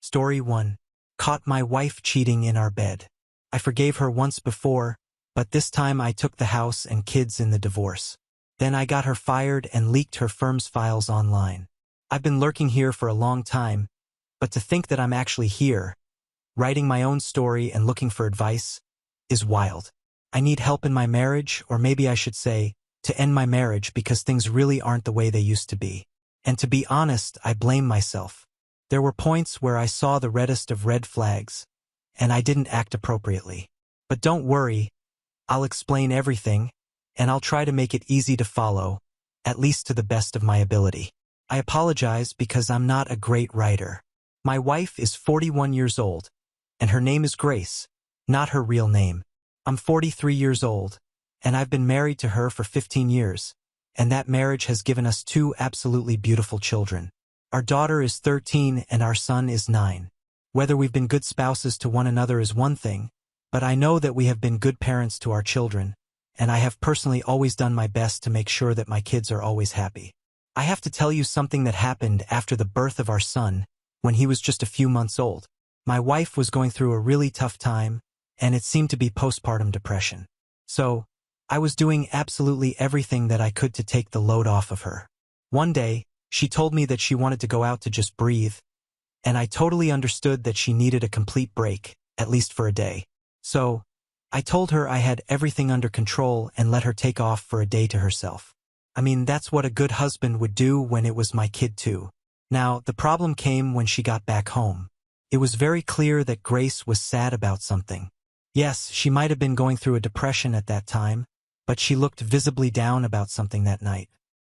Story 1. Caught my wife cheating in our bed. I forgave her once before, but this time I took the house and kids in the divorce. Then I got her fired and leaked her firm's files online. I've been lurking here for a long time, but to think that I'm actually here, writing my own story and looking for advice, is wild. I need help in my marriage, or maybe I should say, to end my marriage because things really aren't the way they used to be. And to be honest, I blame myself. There were points where I saw the reddest of red flags, and I didn't act appropriately. But don't worry, I'll explain everything, and I'll try to make it easy to follow, at least to the best of my ability. I apologize because I'm not a great writer. My wife is 41 years old, and her name is Grace, not her real name. I'm 43 years old, and I've been married to her for 15 years, and that marriage has given us 2 absolutely beautiful children. Our daughter is 13 and our son is 9. Whether we've been good spouses to one another is one thing, but I know that we have been good parents to our children, and I have personally always done my best to make sure that my kids are always happy. I have to tell you something that happened after the birth of our son, when he was just a few months old. My wife was going through a really tough time, and it seemed to be postpartum depression. So, I was doing absolutely everything that I could to take the load off of her. One day, she told me that she wanted to go out to just breathe, and I totally understood that she needed a complete break, at least for a day. So, I told her I had everything under control and let her take off for a day to herself. I mean, that's what a good husband would do when it was my kid too. Now, the problem came when she got back home. It was very clear that Grace was sad about something. Yes, she might have been going through a depression at that time, but she looked visibly down about something that night.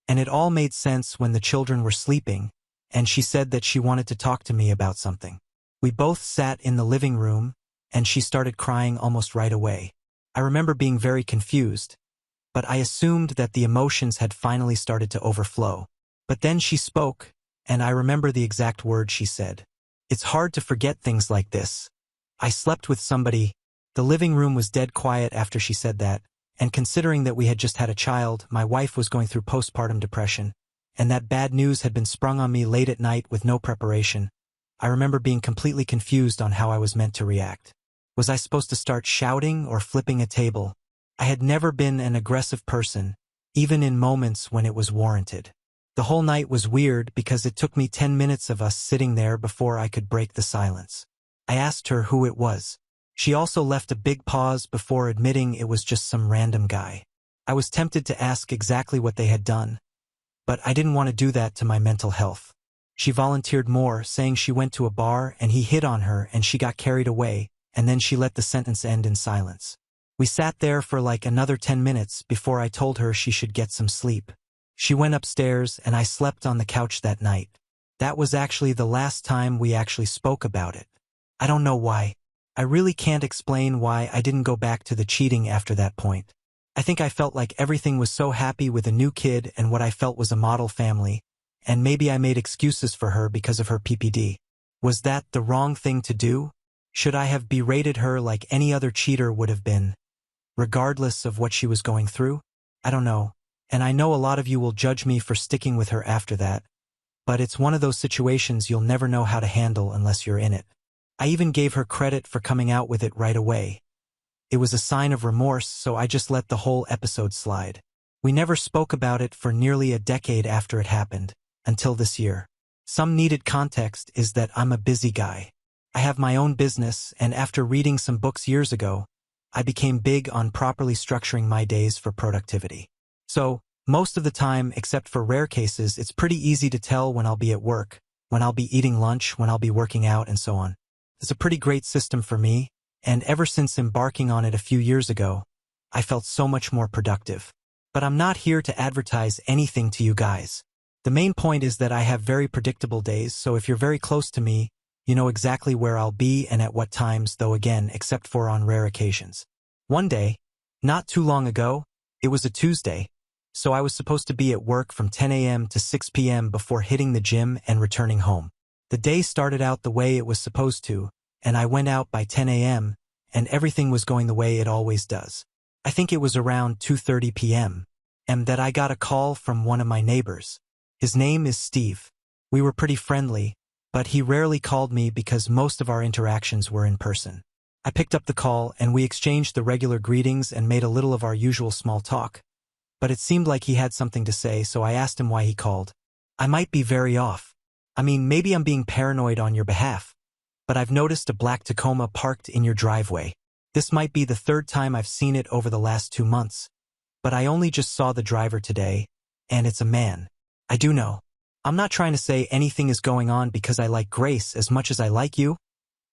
And it all made sense when the children were sleeping, and she said that she wanted to talk to me about something. We both sat in the living room, and she started crying almost right away. I remember being very confused, but I assumed that the emotions had finally started to overflow. But then she spoke, and I remember the exact words she said. It's hard to forget things like this. I slept with somebody. The living room was dead quiet after she said that, and considering that we had just had a child, my wife was going through postpartum depression, and that bad news had been sprung on me late at night with no preparation, I remember being completely confused on how I was meant to react. Was I supposed to start shouting or flipping a table? I had never been an aggressive person, even in moments when it was warranted. The whole night was weird because it took me 10 minutes of us sitting there before I could break the silence. I asked her who it was. She also left a big pause before admitting it was just some random guy. I was tempted to ask exactly what they had done, but I didn't want to do that to my mental health. She volunteered more, saying she went to a bar and he hit on her and she got carried away, and then she let the sentence end in silence. We sat there for like another 10 minutes before I told her she should get some sleep. She went upstairs and I slept on the couch that night. That was actually the last time we actually spoke about it. I don't know why. I really can't explain why I didn't go back to the cheating after that point. I think I felt like everything was so happy with a new kid and what I felt was a model family, and maybe I made excuses for her because of her PPD. Was that the wrong thing to do? Should I have berated her like any other cheater would have been, regardless of what she was going through? I don't know, and I know a lot of you will judge me for sticking with her after that, but it's one of those situations you'll never know how to handle unless you're in it. I even gave her credit for coming out with it right away. It was a sign of remorse, so I just let the whole episode slide. We never spoke about it for nearly a decade after it happened, until this year. Some needed context is that I'm a busy guy. I have my own business, and after reading some books years ago, I became big on properly structuring my days for productivity. So, most of the time, except for rare cases, it's pretty easy to tell when I'll be at work, when I'll be eating lunch, when I'll be working out, and so on. It's a pretty great system for me, and ever since embarking on it a few years ago, I felt so much more productive. But I'm not here to advertise anything to you guys. The main point is that I have very predictable days, so if you're very close to me, you know exactly where I'll be and at what times, though again, except for on rare occasions. One day, not too long ago, it was a Tuesday, so I was supposed to be at work from 10 a.m. to 6 p.m. before hitting the gym and returning home. The day started out the way it was supposed to, and I went out by 10 a.m., and everything was going the way it always does. I think it was around 2:30 p.m., and that I got a call from one of my neighbors. His name is Steve. We were pretty friendly, but he rarely called me because most of our interactions were in person. I picked up the call and we exchanged the regular greetings and made a little of our usual small talk, but it seemed like he had something to say, so I asked him why he called. I might be very off. I mean, maybe I'm being paranoid on your behalf, but I've noticed a black Tacoma parked in your driveway. This might be the third time I've seen it over the last 2 months, but I only just saw the driver today, and it's a man. I do know. I'm not trying to say anything is going on because I like Grace as much as I like you,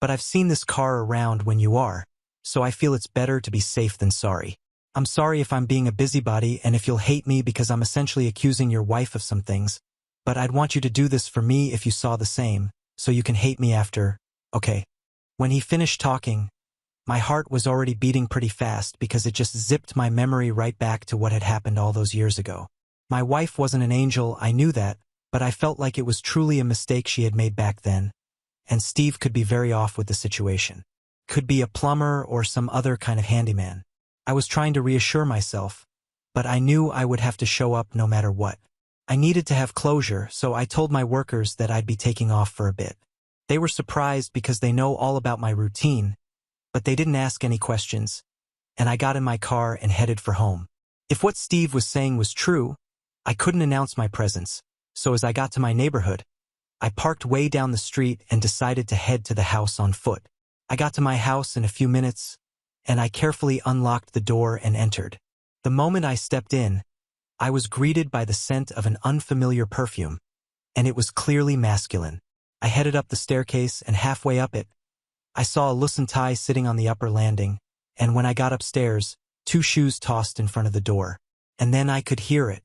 but I've seen this car around when you are, so I feel it's better to be safe than sorry. I'm sorry if I'm being a busybody and if you'll hate me because I'm essentially accusing your wife of some things, but I'd want you to do this for me if you saw the same, so you can hate me after, okay? When he finished talking, my heart was already beating pretty fast because it just zipped my memory right back to what had happened all those years ago. My wife wasn't an angel, I knew that, but I felt like it was truly a mistake she had made back then, and Steve could be very off with the situation. Could be a plumber or some other kind of handyman. I was trying to reassure myself, but I knew I would have to show up no matter what. I needed to have closure, so I told my workers that I'd be taking off for a bit. They were surprised because they know all about my routine, but they didn't ask any questions, and I got in my car and headed for home. If what Steve was saying was true, I couldn't announce my presence, so as I got to my neighborhood, I parked way down the street and decided to head to the house on foot. I got to my house in a few minutes, and I carefully unlocked the door and entered. The moment I stepped in, I was greeted by the scent of an unfamiliar perfume, and it was clearly masculine. I headed up the staircase, and halfway up it, I saw a loosened tie sitting on the upper landing, and when I got upstairs, 2 shoes tossed in front of the door. And then I could hear it.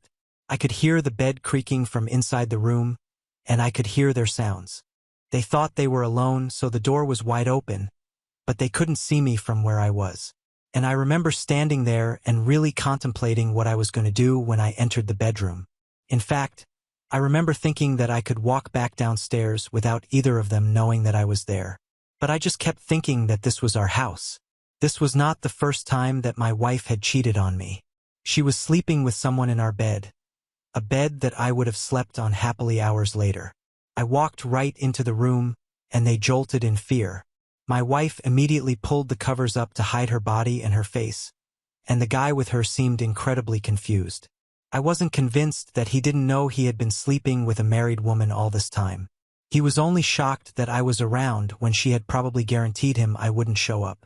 I could hear the bed creaking from inside the room, and I could hear their sounds. They thought they were alone, so the door was wide open, but they couldn't see me from where I was. And I remember standing there and really contemplating what I was going to do when I entered the bedroom. In fact, I remember thinking that I could walk back downstairs without either of them knowing that I was there. But I just kept thinking that this was our house. This was not the first time that my wife had cheated on me. She was sleeping with someone in our bed, a bed that I would have slept on happily hours later. I walked right into the room, and they jolted in fear. My wife immediately pulled the covers up to hide her body and her face, and the guy with her seemed incredibly confused. I wasn't convinced that he didn't know he had been sleeping with a married woman all this time. He was only shocked that I was around when she had probably guaranteed him I wouldn't show up.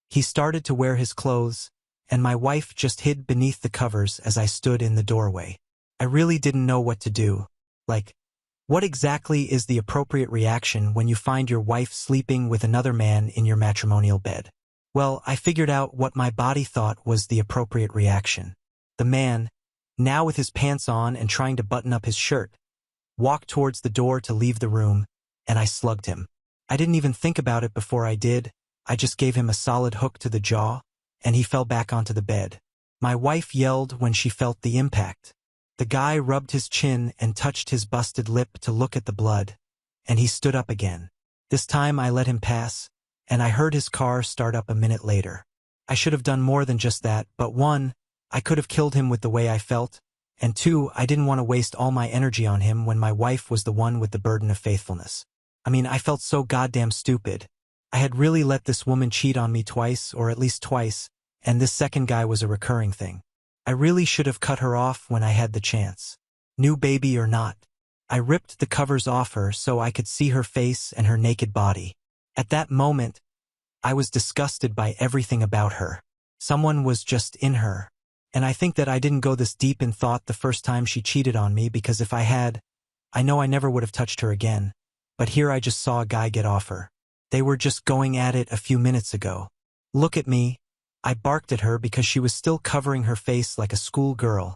He started to wear his clothes, and my wife just hid beneath the covers as I stood in the doorway. I really didn't know what to do. Like, what exactly is the appropriate reaction when you find your wife sleeping with another man in your matrimonial bed? Well, I figured out what my body thought was the appropriate reaction. The man, now with his pants on and trying to button up his shirt, walked towards the door to leave the room, and I slugged him. I didn't even think about it before I did. I just gave him a solid hook to the jaw, and he fell back onto the bed. My wife yelled when she felt the impact. The guy rubbed his chin and touched his busted lip to look at the blood, and he stood up again. This time I let him pass, and I heard his car start up a minute later. I should have done more than just that, but 1, I could have killed him with the way I felt, and 2, I didn't want to waste all my energy on him when my wife was the one with the burden of faithfulness. I mean, I felt so goddamn stupid. I had really let this woman cheat on me twice, or at least twice, and this second guy was a recurring thing. I really should have cut her off when I had the chance. New baby or not. I ripped the covers off her so I could see her face and her naked body. At that moment, I was disgusted by everything about her. Someone was just in her. And I think that I didn't go this deep in thought the first time she cheated on me, because if I had, I know I never would have touched her again. But here I just saw a guy get off her. They were just going at it a few minutes ago. Look at me. I barked at her because she was still covering her face like a schoolgirl,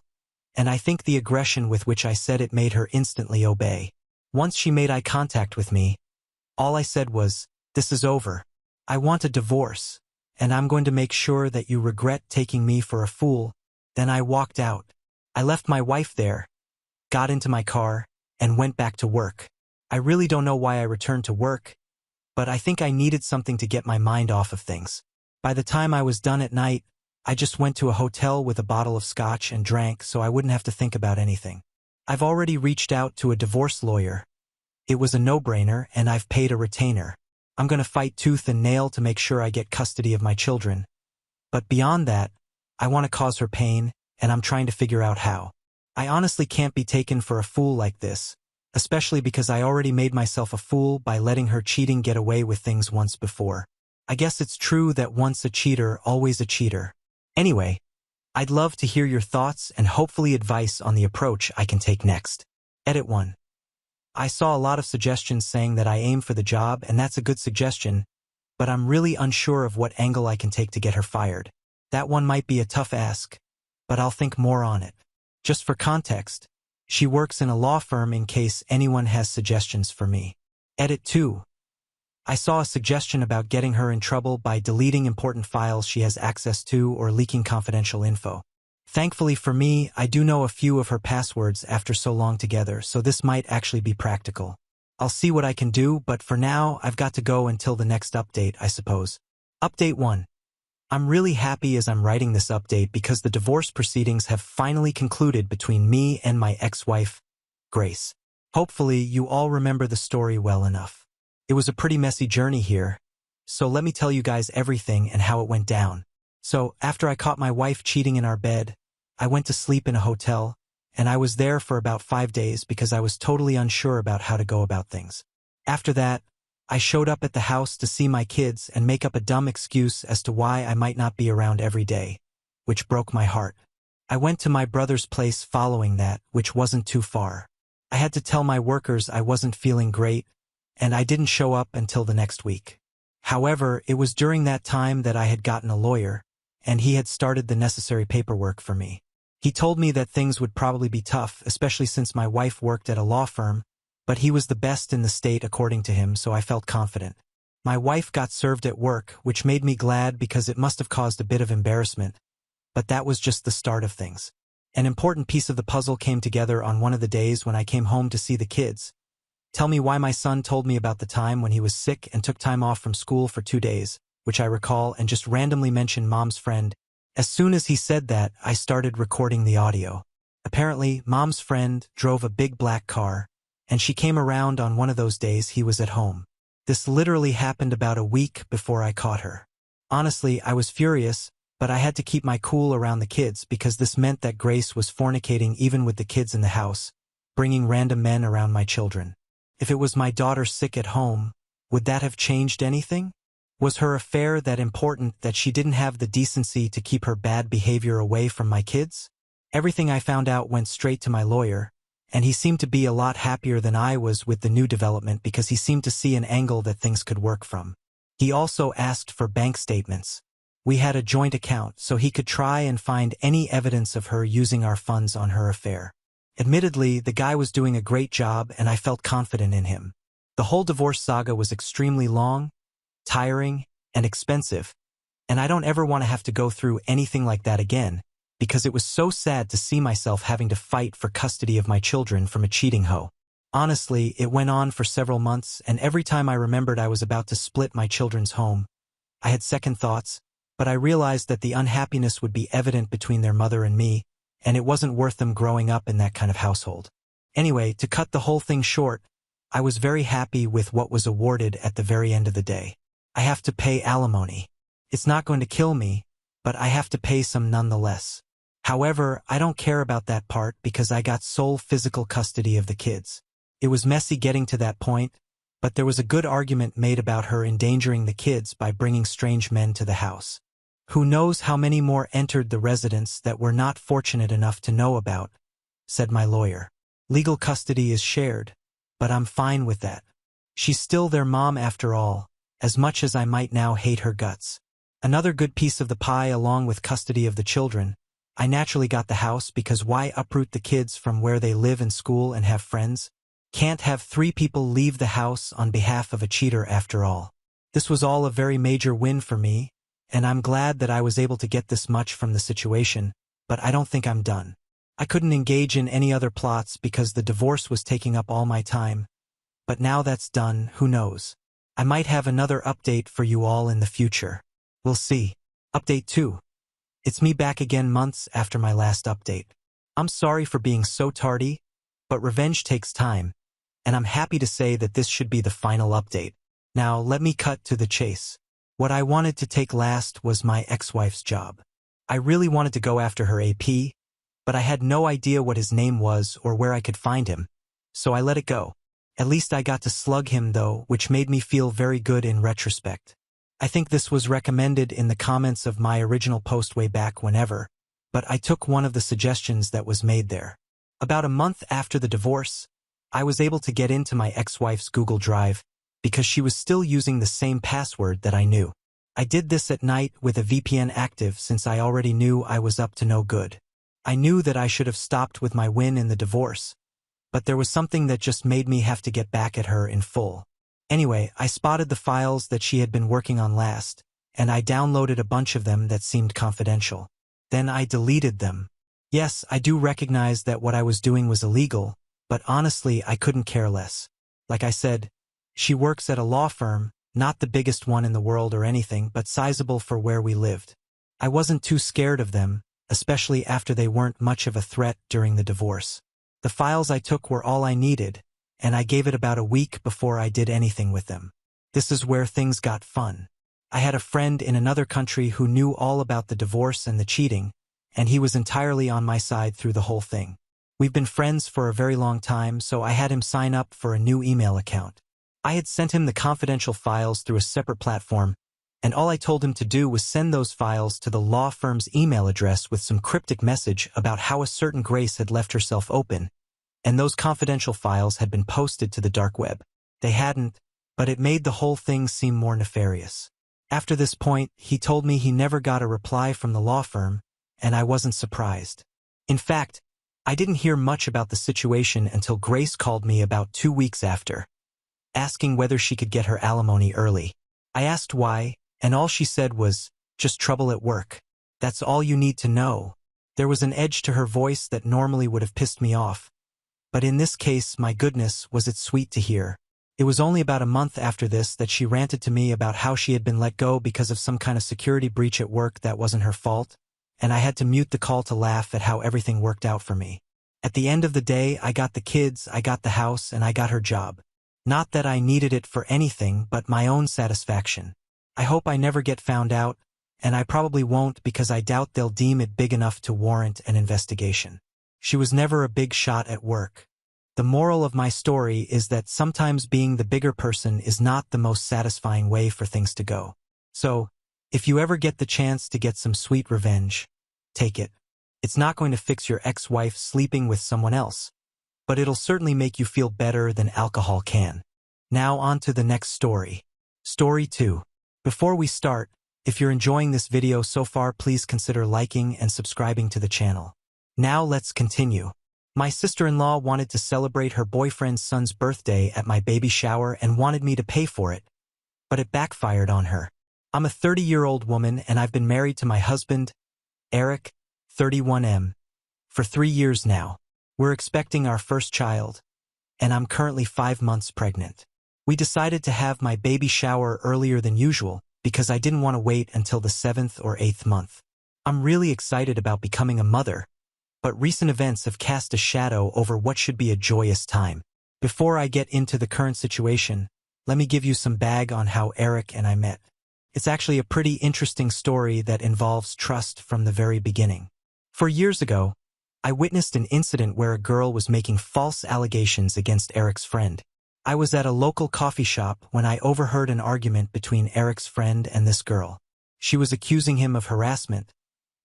and I think the aggression with which I said it made her instantly obey. Once she made eye contact with me, all I said was, "This is over. I want a divorce, and I'm going to make sure that you regret taking me for a fool." Then I walked out. I left my wife there, got into my car, and went back to work. I really don't know why I returned to work, but I think I needed something to get my mind off of things. By the time I was done at night, I just went to a hotel with a bottle of scotch and drank so I wouldn't have to think about anything. I've already reached out to a divorce lawyer, It was a no-brainer, and I've paid a retainer. I'm gonna fight tooth and nail to make sure I get custody of my children. But beyond that, I want to cause her pain, and I'm trying to figure out how. I honestly can't be taken for a fool like this, especially because I already made myself a fool by letting her cheating get away with things once before. I guess it's true that once a cheater, always a cheater. Anyway, I'd love to hear your thoughts and hopefully advice on the approach I can take next. Edit 1. I saw a lot of suggestions saying that I aim for the job, and that's a good suggestion, but I'm really unsure of what angle I can take to get her fired. That one might be a tough ask, but I'll think more on it. Just for context, she works in a law firm in case anyone has suggestions for me. Edit 2. I saw a suggestion about getting her in trouble by deleting important files she has access to or leaking confidential info. Thankfully for me, I do know a few of her passwords after so long together, so this might actually be practical. I'll see what I can do, but for now, I've got to go until the next update, I suppose. Update 1. I'm really happy as I'm writing this update because the divorce proceedings have finally concluded between me and my ex-wife, Grace. Hopefully, you all remember the story well enough. It was a pretty messy journey here, so let me tell you guys everything and how it went down. So, after I caught my wife cheating in our bed, I went to sleep in a hotel, and I was there for about 5 days because I was totally unsure about how to go about things. After that, I showed up at the house to see my kids and make up a dumb excuse as to why I might not be around every day, which broke my heart. I went to my brother's place following that, which wasn't too far. I had to tell my workers I wasn't feeling great, and I didn't show up until the next week. However, it was during that time that I had gotten a lawyer, and he had started the necessary paperwork for me. He told me that things would probably be tough, especially since my wife worked at a law firm, but he was the best in the state according to him, so I felt confident. My wife got served at work, which made me glad because it must have caused a bit of embarrassment, but that was just the start of things. An important piece of the puzzle came together on one of the days when I came home to see the kids. Tell me why my son told me about the time when he was sick and took time off from school for 2 days, which I recall, and just randomly mentioned Mom's friend. As soon as he said that, I started recording the audio. Apparently, Mom's friend drove a big black car, and she came around on one of those days he was at home. This literally happened about a week before I caught her. Honestly, I was furious, but I had to keep my cool around the kids because this meant that Grace was fornicating even with the kids in the house, bringing random men around my children. If it was my daughter sick at home, would that have changed anything? Was her affair that important that she didn't have the decency to keep her bad behavior away from my kids? Everything I found out went straight to my lawyer, and he seemed to be a lot happier than I was with the new development because he seemed to see an angle that things could work from. He also asked for bank statements. We had a joint account, so he could try and find any evidence of her using our funds on her affair. Admittedly, the guy was doing a great job, and I felt confident in him. The whole divorce saga was extremely long, tiring, and expensive, and I don't ever want to have to go through anything like that again, because it was so sad to see myself having to fight for custody of my children from a cheating hoe. Honestly, it went on for several months, and every time I remembered I was about to split my children's home, I had second thoughts, but I realized that the unhappiness would be evident between their mother and me, and it wasn't worth them growing up in that kind of household. Anyway, to cut the whole thing short, I was very happy with what was awarded at the very end of the day. I have to pay alimony. It's not going to kill me, but I have to pay some nonetheless. However, I don't care about that part because I got sole physical custody of the kids. It was messy getting to that point, but there was a good argument made about her endangering the kids by bringing strange men to the house. Who knows how many more entered the residence that we're not fortunate enough to know about, said my lawyer. Legal custody is shared, but I'm fine with that. She's still their mom after all, as much as I might now hate her guts. Another good piece of the pie along with custody of the children, I naturally got the house because why uproot the kids from where they live in school and have friends? Can't have 3 people leave the house on behalf of a cheater after all. This was all a very major win for me, and I'm glad that I was able to get this much from the situation, but I don't think I'm done. I couldn't engage in any other plots because the divorce was taking up all my time, but now that's done, who knows? I might have another update for you all in the future. We'll see. Update 2. It's me back again months after my last update. I'm sorry for being so tardy, but revenge takes time, and I'm happy to say that this should be the final update. Now, let me cut to the chase. What I wanted to take last was my ex-wife's job. I really wanted to go after her AP, but I had no idea what his name was or where I could find him, so I let it go. At least I got to slug him though, which made me feel very good in retrospect. I think this was recommended in the comments of my original post way back whenever, but I took one of the suggestions that was made there. About a month after the divorce, I was able to get into my ex-wife's Google Drive because she was still using the same password that I knew. I did this at night with a VPN active since I already knew I was up to no good. I knew that I should have stopped with my win in the divorce, but there was something that just made me have to get back at her in full. Anyway, I spotted the files that she had been working on last, and I downloaded a bunch of them that seemed confidential. Then I deleted them. Yes, I do recognize that what I was doing was illegal, but honestly, I couldn't care less. Like I said, she works at a law firm, not the biggest one in the world or anything, but sizable for where we lived. I wasn't too scared of them, especially after they weren't much of a threat during the divorce. The files I took were all I needed, and I gave it about a week before I did anything with them. This is where things got fun. I had a friend in another country who knew all about the divorce and the cheating, and he was entirely on my side through the whole thing. We've been friends for a very long time, so I had him sign up for a new email account. I had sent him the confidential files through a separate platform, and all I told him to do was send those files to the law firm's email address with some cryptic message about how a certain Grace had left herself open, and those confidential files had been posted to the dark web. They hadn't, but it made the whole thing seem more nefarious. After this point, he told me he never got a reply from the law firm, and I wasn't surprised. In fact, I didn't hear much about the situation until Grace called me about 2 weeks after, asking whether she could get her alimony early. I asked why, and all she said was, "Just trouble at work. That's all you need to know." There was an edge to her voice that normally would have pissed me off, but in this case, my goodness, was it sweet to hear. It was only about a month after this that she ranted to me about how she had been let go because of some kind of security breach at work that wasn't her fault, and I had to mute the call to laugh at how everything worked out for me. At the end of the day, I got the kids, I got the house, and I got her job. Not that I needed it for anything but my own satisfaction. I hope I never get found out, and I probably won't because I doubt they'll deem it big enough to warrant an investigation. She was never a big shot at work. The moral of my story is that sometimes being the bigger person is not the most satisfying way for things to go. So, if you ever get the chance to get some sweet revenge, take it. It's not going to fix your ex-wife sleeping with someone else, but it'll certainly make you feel better than alcohol can. Now on to the next story. Story 2. Before we start, if you're enjoying this video so far, please consider liking and subscribing to the channel. Now let's continue. My sister-in-law wanted to celebrate her boyfriend's son's birthday at my baby shower and wanted me to pay for it, but it backfired on her. I'm a 30-year-old woman and I've been married to my husband, Eric, 31M, for 3 years now. We're expecting our first child, and I'm currently 5 months pregnant. We decided to have my baby shower earlier than usual because I didn't want to wait until the 7th or 8th month. I'm really excited about becoming a mother, but recent events have cast a shadow over what should be a joyous time. Before I get into the current situation, let me give you some bag on how Eric and I met. It's actually a pretty interesting story that involves trust from the very beginning. 4 years ago, I witnessed an incident where a girl was making false allegations against Eric's friend. I was at a local coffee shop when I overheard an argument between Eric's friend and this girl. She was accusing him of harassment,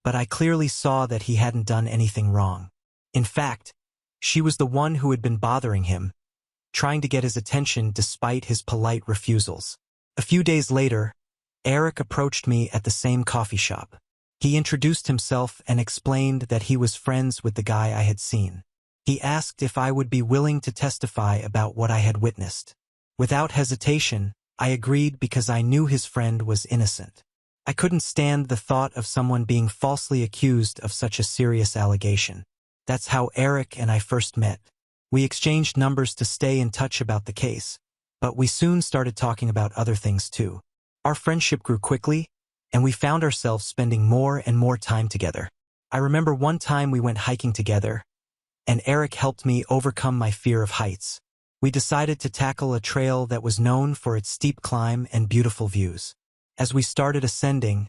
but I clearly saw that he hadn't done anything wrong. In fact, she was the one who had been bothering him, trying to get his attention despite his polite refusals. A few days later, Eric approached me at the same coffee shop. He introduced himself and explained that he was friends with the guy I had seen. He asked if I would be willing to testify about what I had witnessed. Without hesitation, I agreed because I knew his friend was innocent. I couldn't stand the thought of someone being falsely accused of such a serious allegation. That's how Eric and I first met. We exchanged numbers to stay in touch about the case, but we soon started talking about other things too. Our friendship grew quickly, and we found ourselves spending more and more time together. I remember one time we went hiking together, and Eric helped me overcome my fear of heights. We decided to tackle a trail that was known for its steep climb and beautiful views. As we started ascending,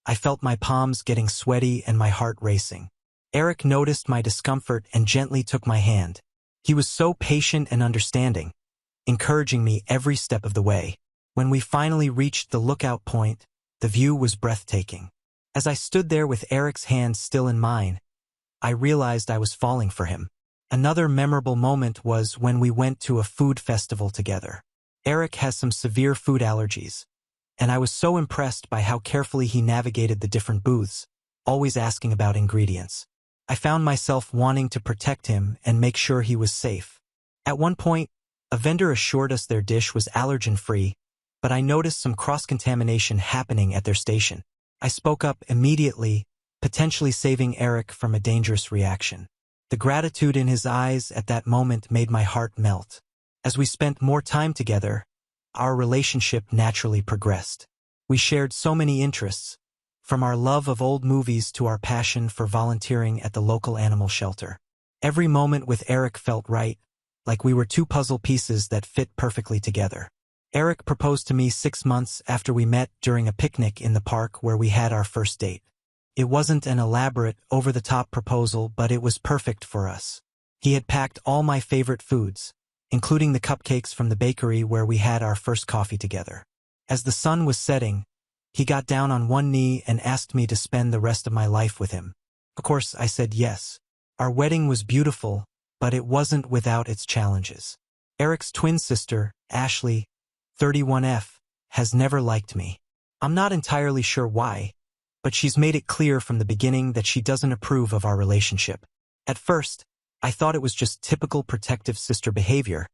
I felt my palms getting sweaty and my heart racing. Eric noticed my discomfort and gently took my hand. He was so patient and understanding, encouraging me every step of the way. When we finally reached the lookout point, the view was breathtaking. As I stood there with Eric's hand still in mine, I realized I was falling for him. Another memorable moment was when we went to a food festival together. Eric has some severe food allergies, and I was so impressed by how carefully he navigated the different booths, always asking about ingredients. I found myself wanting to protect him and make sure he was safe. At one point, a vendor assured us their dish was allergen-free, but I noticed some cross-contamination happening at their station. I spoke up immediately, potentially saving Eric from a dangerous reaction. The gratitude in his eyes at that moment made my heart melt. As we spent more time together, our relationship naturally progressed. We shared so many interests, from our love of old movies to our passion for volunteering at the local animal shelter. Every moment with Eric felt right, like we were two puzzle pieces that fit perfectly together. Eric proposed to me 6 months after we met during a picnic in the park where we had our first date. It wasn't an elaborate, over-the-top proposal, but it was perfect for us. He had packed all my favorite foods, including the cupcakes from the bakery where we had our first coffee together. As the sun was setting, he got down on one knee and asked me to spend the rest of my life with him. Of course, I said yes. Our wedding was beautiful, but it wasn't without its challenges. Eric's twin sister, Ashley, 31F, has never liked me. I'm not entirely sure why, but she's made it clear from the beginning that she doesn't approve of our relationship. At first, I thought it was just typical protective sister behavior,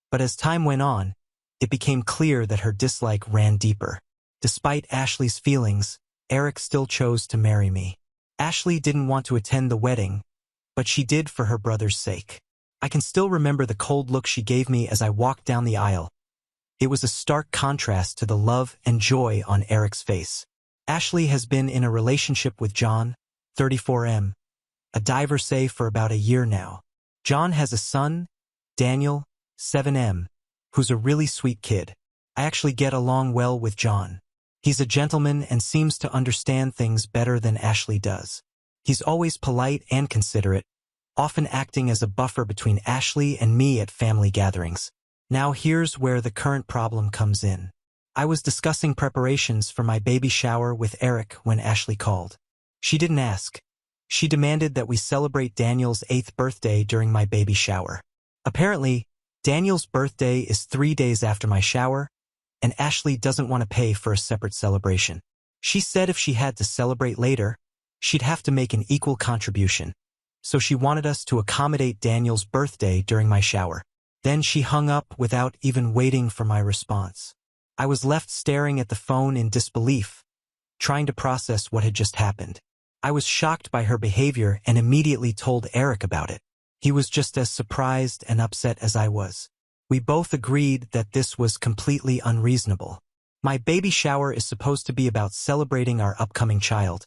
but as time went on, it became clear that her dislike ran deeper. Despite Ashley's feelings, Eric still chose to marry me. Ashley didn't want to attend the wedding, but she did for her brother's sake. I can still remember the cold look she gave me as I walked down the aisle. It was a stark contrast to the love and joy on Eric's face. Ashley has been in a relationship with John, 34M, a divorcee for about a year now. John has a son, Daniel, 7M, who's a really sweet kid. I actually get along well with John. He's a gentleman and seems to understand things better than Ashley does. He's always polite and considerate, often acting as a buffer between Ashley and me at family gatherings. Now here's where the current problem comes in. I was discussing preparations for my baby shower with Eric when Ashley called. She didn't ask. She demanded that we celebrate Daniel's 8th birthday during my baby shower. Apparently, Daniel's birthday is 3 days after my shower, and Ashley doesn't want to pay for a separate celebration. She said if she had to celebrate later, she'd have to make an equal contribution. So she wanted us to accommodate Daniel's birthday during my shower. Then she hung up without even waiting for my response. I was left staring at the phone in disbelief, trying to process what had just happened. I was shocked by her behavior and immediately told Eric about it. He was just as surprised and upset as I was. We both agreed that this was completely unreasonable. My baby shower is supposed to be about celebrating our upcoming child,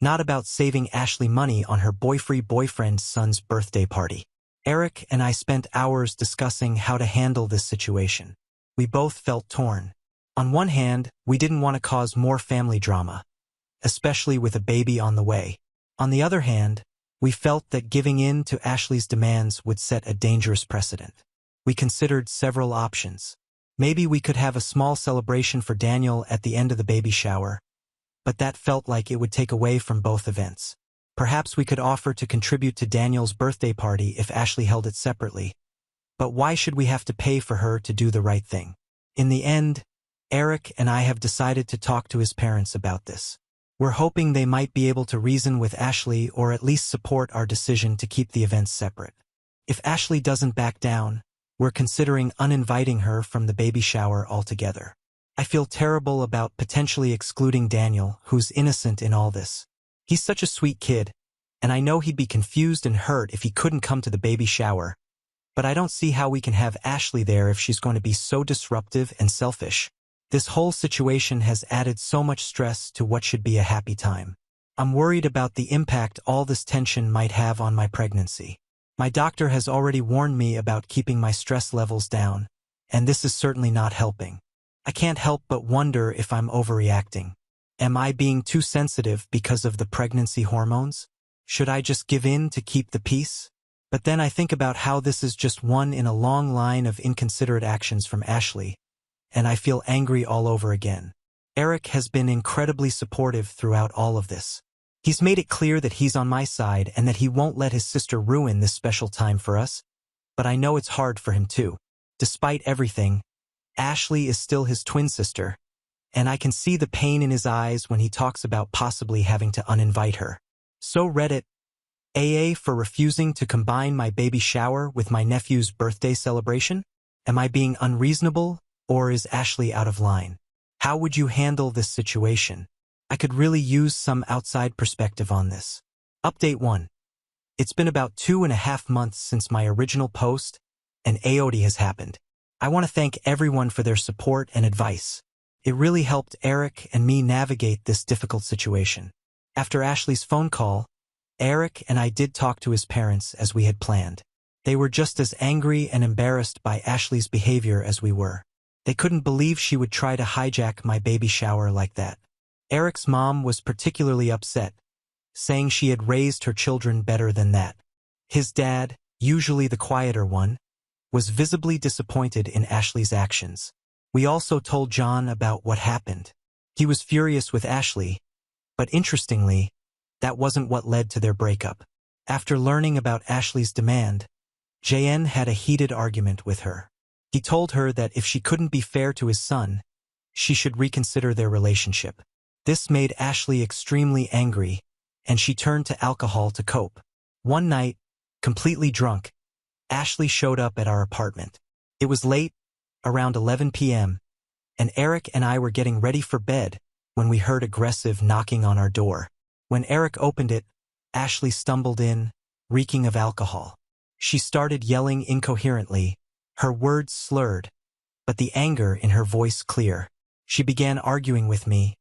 not about saving Ashley money on her boyfriend's son's birthday party. Eric and I spent hours discussing how to handle this situation. We both felt torn. On one hand, we didn't want to cause more family drama, especially with a baby on the way. On the other hand, we felt that giving in to Ashley's demands would set a dangerous precedent. We considered several options. Maybe we could have a small celebration for Daniel at the end of the baby shower, but that felt like it would take away from both events. Perhaps we could offer to contribute to Daniel's birthday party if Ashley held it separately. But why should we have to pay for her to do the right thing? In the end, Eric and I have decided to talk to his parents about this. We're hoping they might be able to reason with Ashley or at least support our decision to keep the events separate. If Ashley doesn't back down, we're considering uninviting her from the baby shower altogether. I feel terrible about potentially excluding Daniel, who's innocent in all this. He's such a sweet kid, and I know he'd be confused and hurt if he couldn't come to the baby shower, but I don't see how we can have Ashley there if she's going to be so disruptive and selfish. This whole situation has added so much stress to what should be a happy time. I'm worried about the impact all this tension might have on my pregnancy. My doctor has already warned me about keeping my stress levels down, and this is certainly not helping. I can't help but wonder if I'm overreacting. Am I being too sensitive because of the pregnancy hormones? Should I just give in to keep the peace? But then I think about how this is just one in a long line of inconsiderate actions from Ashley, and I feel angry all over again. Eric has been incredibly supportive throughout all of this. He's made it clear that he's on my side and that he won't let his sister ruin this special time for us, but I know it's hard for him too. Despite everything, Ashley is still his twin sister, and I can see the pain in his eyes when he talks about possibly having to uninvite her. So Reddit, AA for refusing to combine my baby shower with my nephew's birthday celebration? Am I being unreasonable, or is Ashley out of line? How would you handle this situation? I could really use some outside perspective on this. Update 1. It's been about 2.5 months since my original post, and AOD has happened. I want to thank everyone for their support and advice. It really helped Eric and me navigate this difficult situation. After Ashley's phone call, Eric and I did talk to his parents as we had planned. They were just as angry and embarrassed by Ashley's behavior as we were. They couldn't believe she would try to hijack my baby shower like that. Eric's mom was particularly upset, saying she had raised her children better than that. His dad, usually the quieter one, was visibly disappointed in Ashley's actions. We also told John about what happened. He was furious with Ashley, but interestingly, that wasn't what led to their breakup. After learning about Ashley's demand, JN had a heated argument with her. He told her that if she couldn't be fair to his son, she should reconsider their relationship. This made Ashley extremely angry, and she turned to alcohol to cope. One night, completely drunk, Ashley showed up at our apartment. It was late, around 11 p.m., and Eric and I were getting ready for bed when we heard aggressive knocking on our door. When Eric opened it, Ashley stumbled in, reeking of alcohol. She started yelling incoherently, her words slurred, but the anger in her voice clear. She began arguing with me,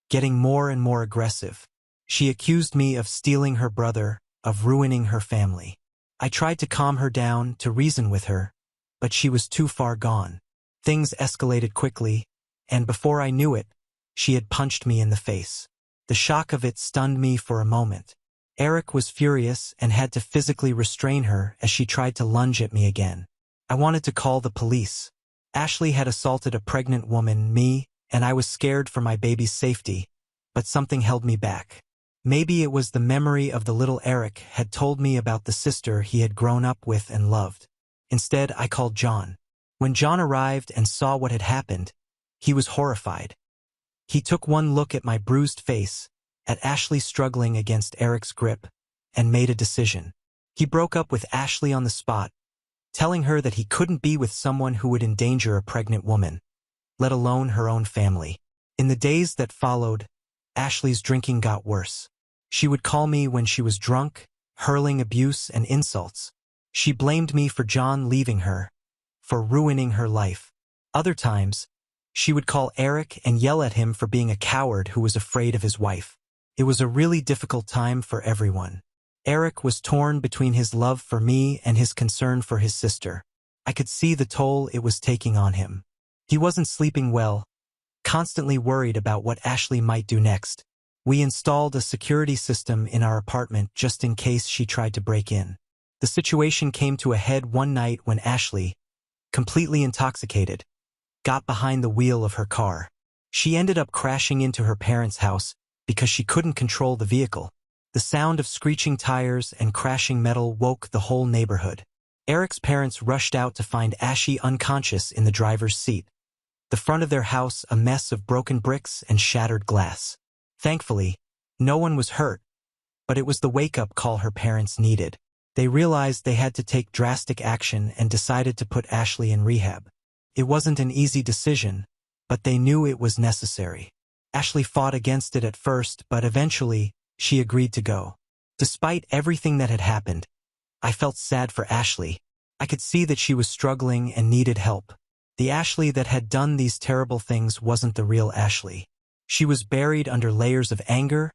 getting more and more aggressive. She accused me of stealing her brother, of ruining her family. I tried to calm her down, to reason with her, but she was too far gone. Things escalated quickly, and before I knew it, she had punched me in the face. The shock of it stunned me for a moment. Eric was furious and had to physically restrain her as she tried to lunge at me again. I wanted to call the police. Ashley had assaulted a pregnant woman, me, and I was scared for my baby's safety, but something held me back. Maybe it was the memory of the little Eric had told me about the sister he had grown up with and loved. Instead, I called John. When John arrived and saw what had happened, he was horrified. He took one look at my bruised face, at Ashley struggling against Eric's grip, and made a decision. He broke up with Ashley on the spot, telling her that he couldn't be with someone who would endanger a pregnant woman, let alone her own family. In the days that followed, Ashley's drinking got worse. She would call me when she was drunk, hurling abuse and insults. She blamed me for John leaving her, for ruining her life. Other times, she would call Eric and yell at him for being a coward who was afraid of his wife. It was a really difficult time for everyone. Eric was torn between his love for me and his concern for his sister. I could see the toll it was taking on him. He wasn't sleeping well, constantly worried about what Ashley might do next. We installed a security system in our apartment just in case she tried to break in. The situation came to a head one night when Ashley, completely intoxicated, got behind the wheel of her car. She ended up crashing into her parents' house because she couldn't control the vehicle. The sound of screeching tires and crashing metal woke the whole neighborhood. Eric's parents rushed out to find Ashley unconscious in the driver's seat. The front of their house a mess of broken bricks and shattered glass. Thankfully, no one was hurt, but it was the wake-up call her parents needed. They realized they had to take drastic action and decided to put Ashley in rehab. It wasn't an easy decision, but they knew it was necessary. Ashley fought against it at first, but eventually, she agreed to go. Despite everything that had happened, I felt sad for Ashley. I could see that she was struggling and needed help. The Ashley that had done these terrible things wasn't the real Ashley. She was buried under layers of anger,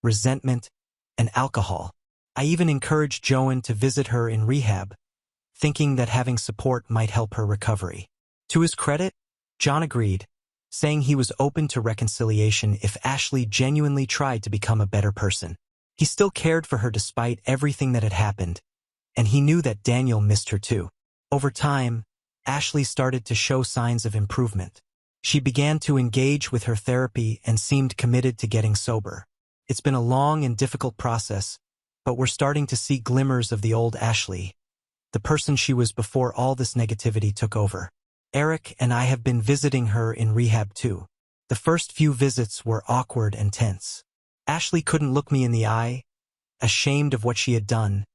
resentment, and alcohol. I even encouraged Joan to visit her in rehab, thinking that having support might help her recovery. To his credit, John agreed, saying he was open to reconciliation if Ashley genuinely tried to become a better person. He still cared for her despite everything that had happened, and he knew that Daniel missed her too. Over time, Ashley started to show signs of improvement. She began to engage with her therapy and seemed committed to getting sober. It's been a long and difficult process, but we're starting to see glimmers of the old Ashley, the person she was before all this negativity took over. Eric and I have been visiting her in rehab too. The first few visits were awkward and tense. Ashley couldn't look me in the eye, ashamed of what she had done,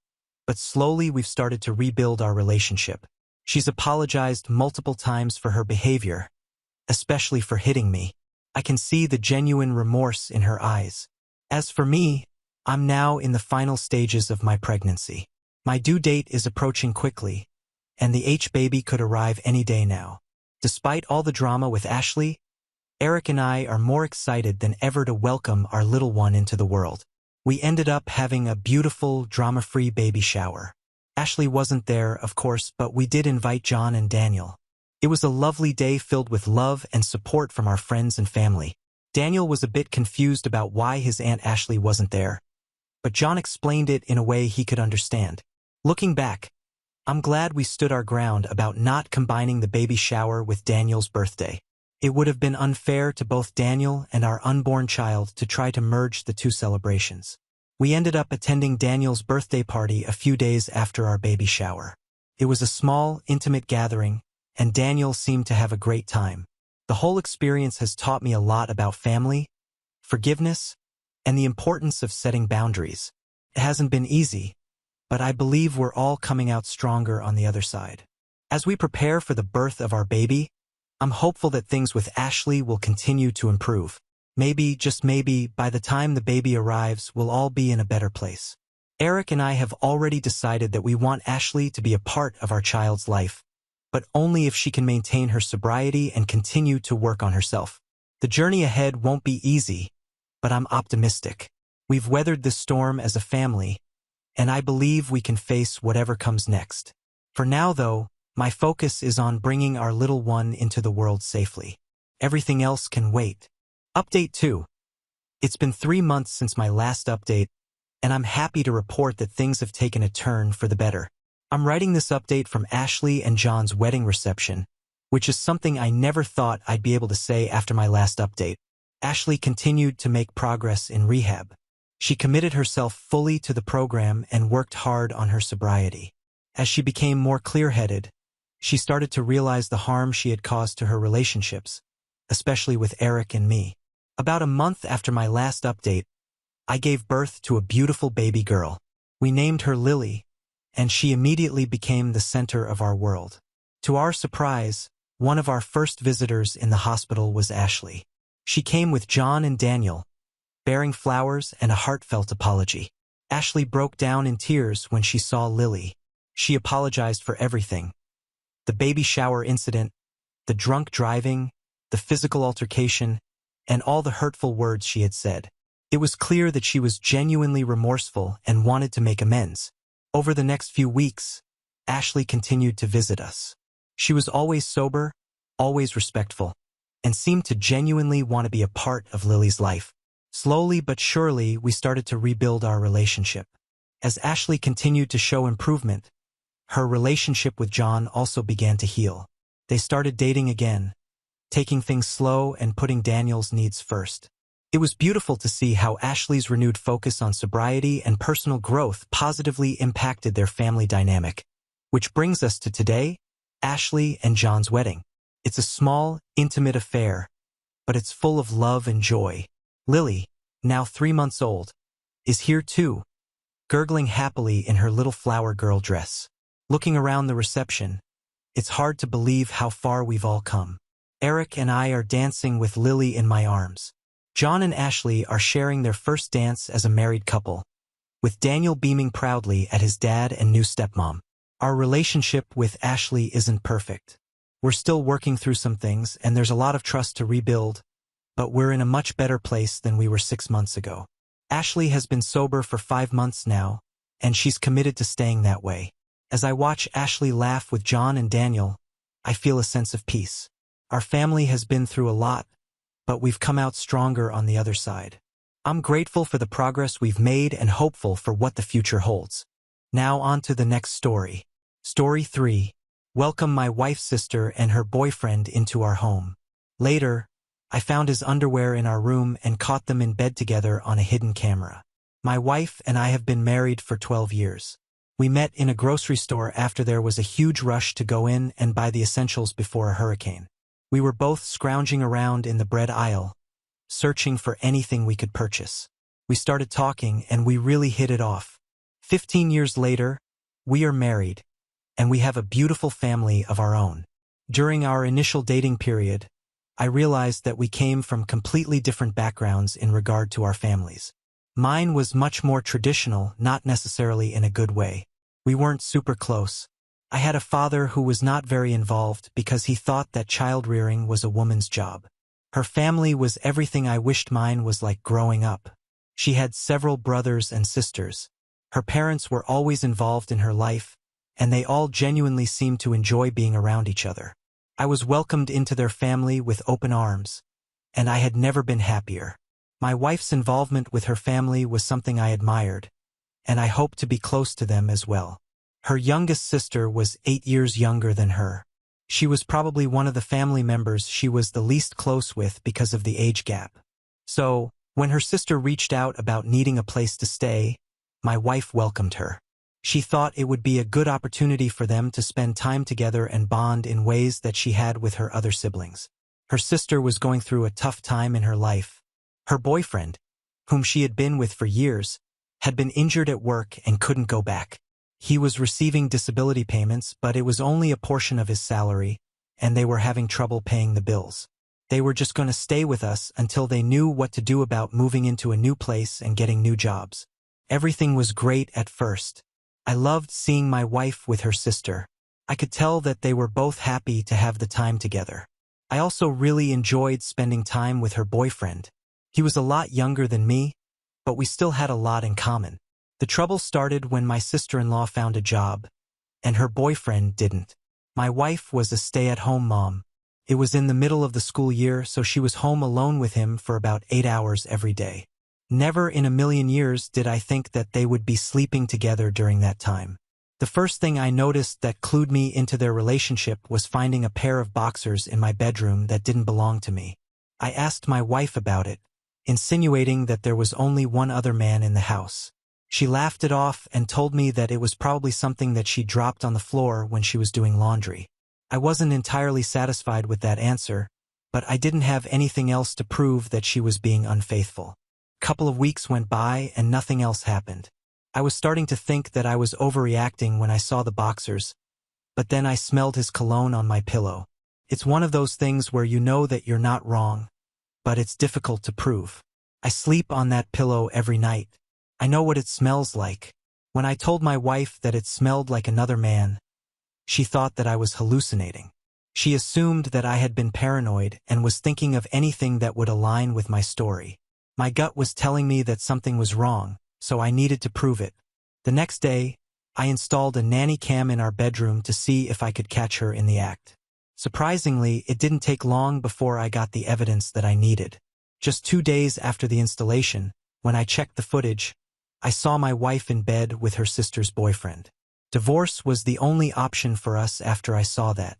but slowly we've started to rebuild our relationship. She's apologized multiple times for her behavior, especially for hitting me. I can see the genuine remorse in her eyes. As for me, I'm now in the final stages of my pregnancy. My due date is approaching quickly, and the H-baby could arrive any day now. Despite all the drama with Ashley, Eric and I are more excited than ever to welcome our little one into the world. We ended up having a beautiful, drama-free baby shower. Ashley wasn't there, of course, but we did invite John and Daniel. It was a lovely day filled with love and support from our friends and family. Daniel was a bit confused about why his Aunt Ashley wasn't there, but John explained it in a way he could understand. Looking back, I'm glad we stood our ground about not combining the baby shower with Daniel's birthday. It would have been unfair to both Daniel and our unborn child to try to merge the two celebrations. We ended up attending Daniel's birthday party a few days after our baby shower. It was a small, intimate gathering, and Daniel seemed to have a great time. The whole experience has taught me a lot about family, forgiveness, and the importance of setting boundaries. It hasn't been easy, but I believe we're all coming out stronger on the other side. As we prepare for the birth of our baby, I'm hopeful that things with Ashley will continue to improve. Maybe, just maybe, by the time the baby arrives, we'll all be in a better place. Eric and I have already decided that we want Ashley to be a part of our child's life, but only if she can maintain her sobriety and continue to work on herself. The journey ahead won't be easy, but I'm optimistic. We've weathered this storm as a family, and I believe we can face whatever comes next. For now, though, my focus is on bringing our little one into the world safely. Everything else can wait. Update 2. It's been 3 months since my last update, and I'm happy to report that things have taken a turn for the better. I'm writing this update from Ashley and John's wedding reception, which is something I never thought I'd be able to say after my last update. Ashley continued to make progress in rehab. She committed herself fully to the program and worked hard on her sobriety. As she became more clear-headed, she started to realize the harm she had caused to her relationships, especially with Eric and me. About a month after my last update, I gave birth to a beautiful baby girl. We named her Lily, and she immediately became the center of our world. To our surprise, one of our first visitors in the hospital was Ashley. She came with John and Daniel, bearing flowers and a heartfelt apology. Ashley broke down in tears when she saw Lily. She apologized for everything: the baby shower incident, the drunk driving, the physical altercation, and all the hurtful words she had said. It was clear that she was genuinely remorseful and wanted to make amends. Over the next few weeks, Ashley continued to visit us. She was always sober, always respectful, and seemed to genuinely want to be a part of Lily's life. Slowly but surely, we started to rebuild our relationship. As Ashley continued to show improvement, her relationship with John also began to heal. They started dating again, taking things slow and putting Daniel's needs first. It was beautiful to see how Ashley's renewed focus on sobriety and personal growth positively impacted their family dynamic. Which brings us to today, Ashley and John's wedding. It's a small, intimate affair, but it's full of love and joy. Lily, now 3 months old, is here too, gurgling happily in her little flower girl dress. Looking around the reception, it's hard to believe how far we've all come. Eric and I are dancing with Lily in my arms. John and Ashley are sharing their first dance as a married couple, with Daniel beaming proudly at his dad and new stepmom. Our relationship with Ashley isn't perfect. We're still working through some things, and there's a lot of trust to rebuild, but we're in a much better place than we were 6 months ago. Ashley has been sober for 5 months now, and she's committed to staying that way. As I watch Ashley laugh with John and Daniel, I feel a sense of peace. Our family has been through a lot, but we've come out stronger on the other side. I'm grateful for the progress we've made and hopeful for what the future holds. Now on to the next story. Story 3. Welcome my wife's sister and her boyfriend into our home. Later, I found his underwear in our room and caught them in bed together on a hidden camera. My wife and I have been married for 12 years. We met in a grocery store after there was a huge rush to go in and buy the essentials before a hurricane. We were both scrounging around in the bread aisle, searching for anything we could purchase. We started talking and we really hit it off. 15 years later, we are married, and we have a beautiful family of our own. During our initial dating period, I realized that we came from completely different backgrounds in regard to our families. Mine was much more traditional, not necessarily in a good way. We weren't super close. I had a father who was not very involved because he thought that child rearing was a woman's job. Her family was everything I wished mine was like growing up. She had several brothers and sisters. Her parents were always involved in her life, and they all genuinely seemed to enjoy being around each other. I was welcomed into their family with open arms, and I had never been happier. My wife's involvement with her family was something I admired, and I hoped to be close to them as well. Her youngest sister was 8 years younger than her. She was probably one of the family members she was the least close with because of the age gap. So, when her sister reached out about needing a place to stay, my wife welcomed her. She thought it would be a good opportunity for them to spend time together and bond in ways that she had with her other siblings. Her sister was going through a tough time in her life. Her boyfriend, whom she had been with for years, had been injured at work and couldn't go back. He was receiving disability payments, but it was only a portion of his salary, and they were having trouble paying the bills. They were just going to stay with us until they knew what to do about moving into a new place and getting new jobs. Everything was great at first. I loved seeing my wife with her sister. I could tell that they were both happy to have the time together. I also really enjoyed spending time with her boyfriend. He was a lot younger than me, but we still had a lot in common. The trouble started when my sister-in-law found a job, and her boyfriend didn't. My wife was a stay-at-home mom. It was in the middle of the school year, so she was home alone with him for about 8 hours every day. Never in a million years did I think that they would be sleeping together during that time. The first thing I noticed that clued me into their relationship was finding a pair of boxers in my bedroom that didn't belong to me. I asked my wife about it, insinuating that there was only one other man in the house. She laughed it off and told me that it was probably something that she dropped on the floor when she was doing laundry. I wasn't entirely satisfied with that answer, but I didn't have anything else to prove that she was being unfaithful. A couple of weeks went by and nothing else happened. I was starting to think that I was overreacting when I saw the boxers, but then I smelled his cologne on my pillow. It's one of those things where you know that you're not wrong, but it's difficult to prove. I sleep on that pillow every night. I know what it smells like. When I told my wife that it smelled like another man, she thought that I was hallucinating. She assumed that I had been paranoid and was thinking of anything that would align with my story. My gut was telling me that something was wrong, so I needed to prove it. The next day, I installed a nanny cam in our bedroom to see if I could catch her in the act. Surprisingly, it didn't take long before I got the evidence that I needed. Just 2 days after the installation, when I checked the footage, I saw my wife in bed with her sister's boyfriend. Divorce was the only option for us after I saw that.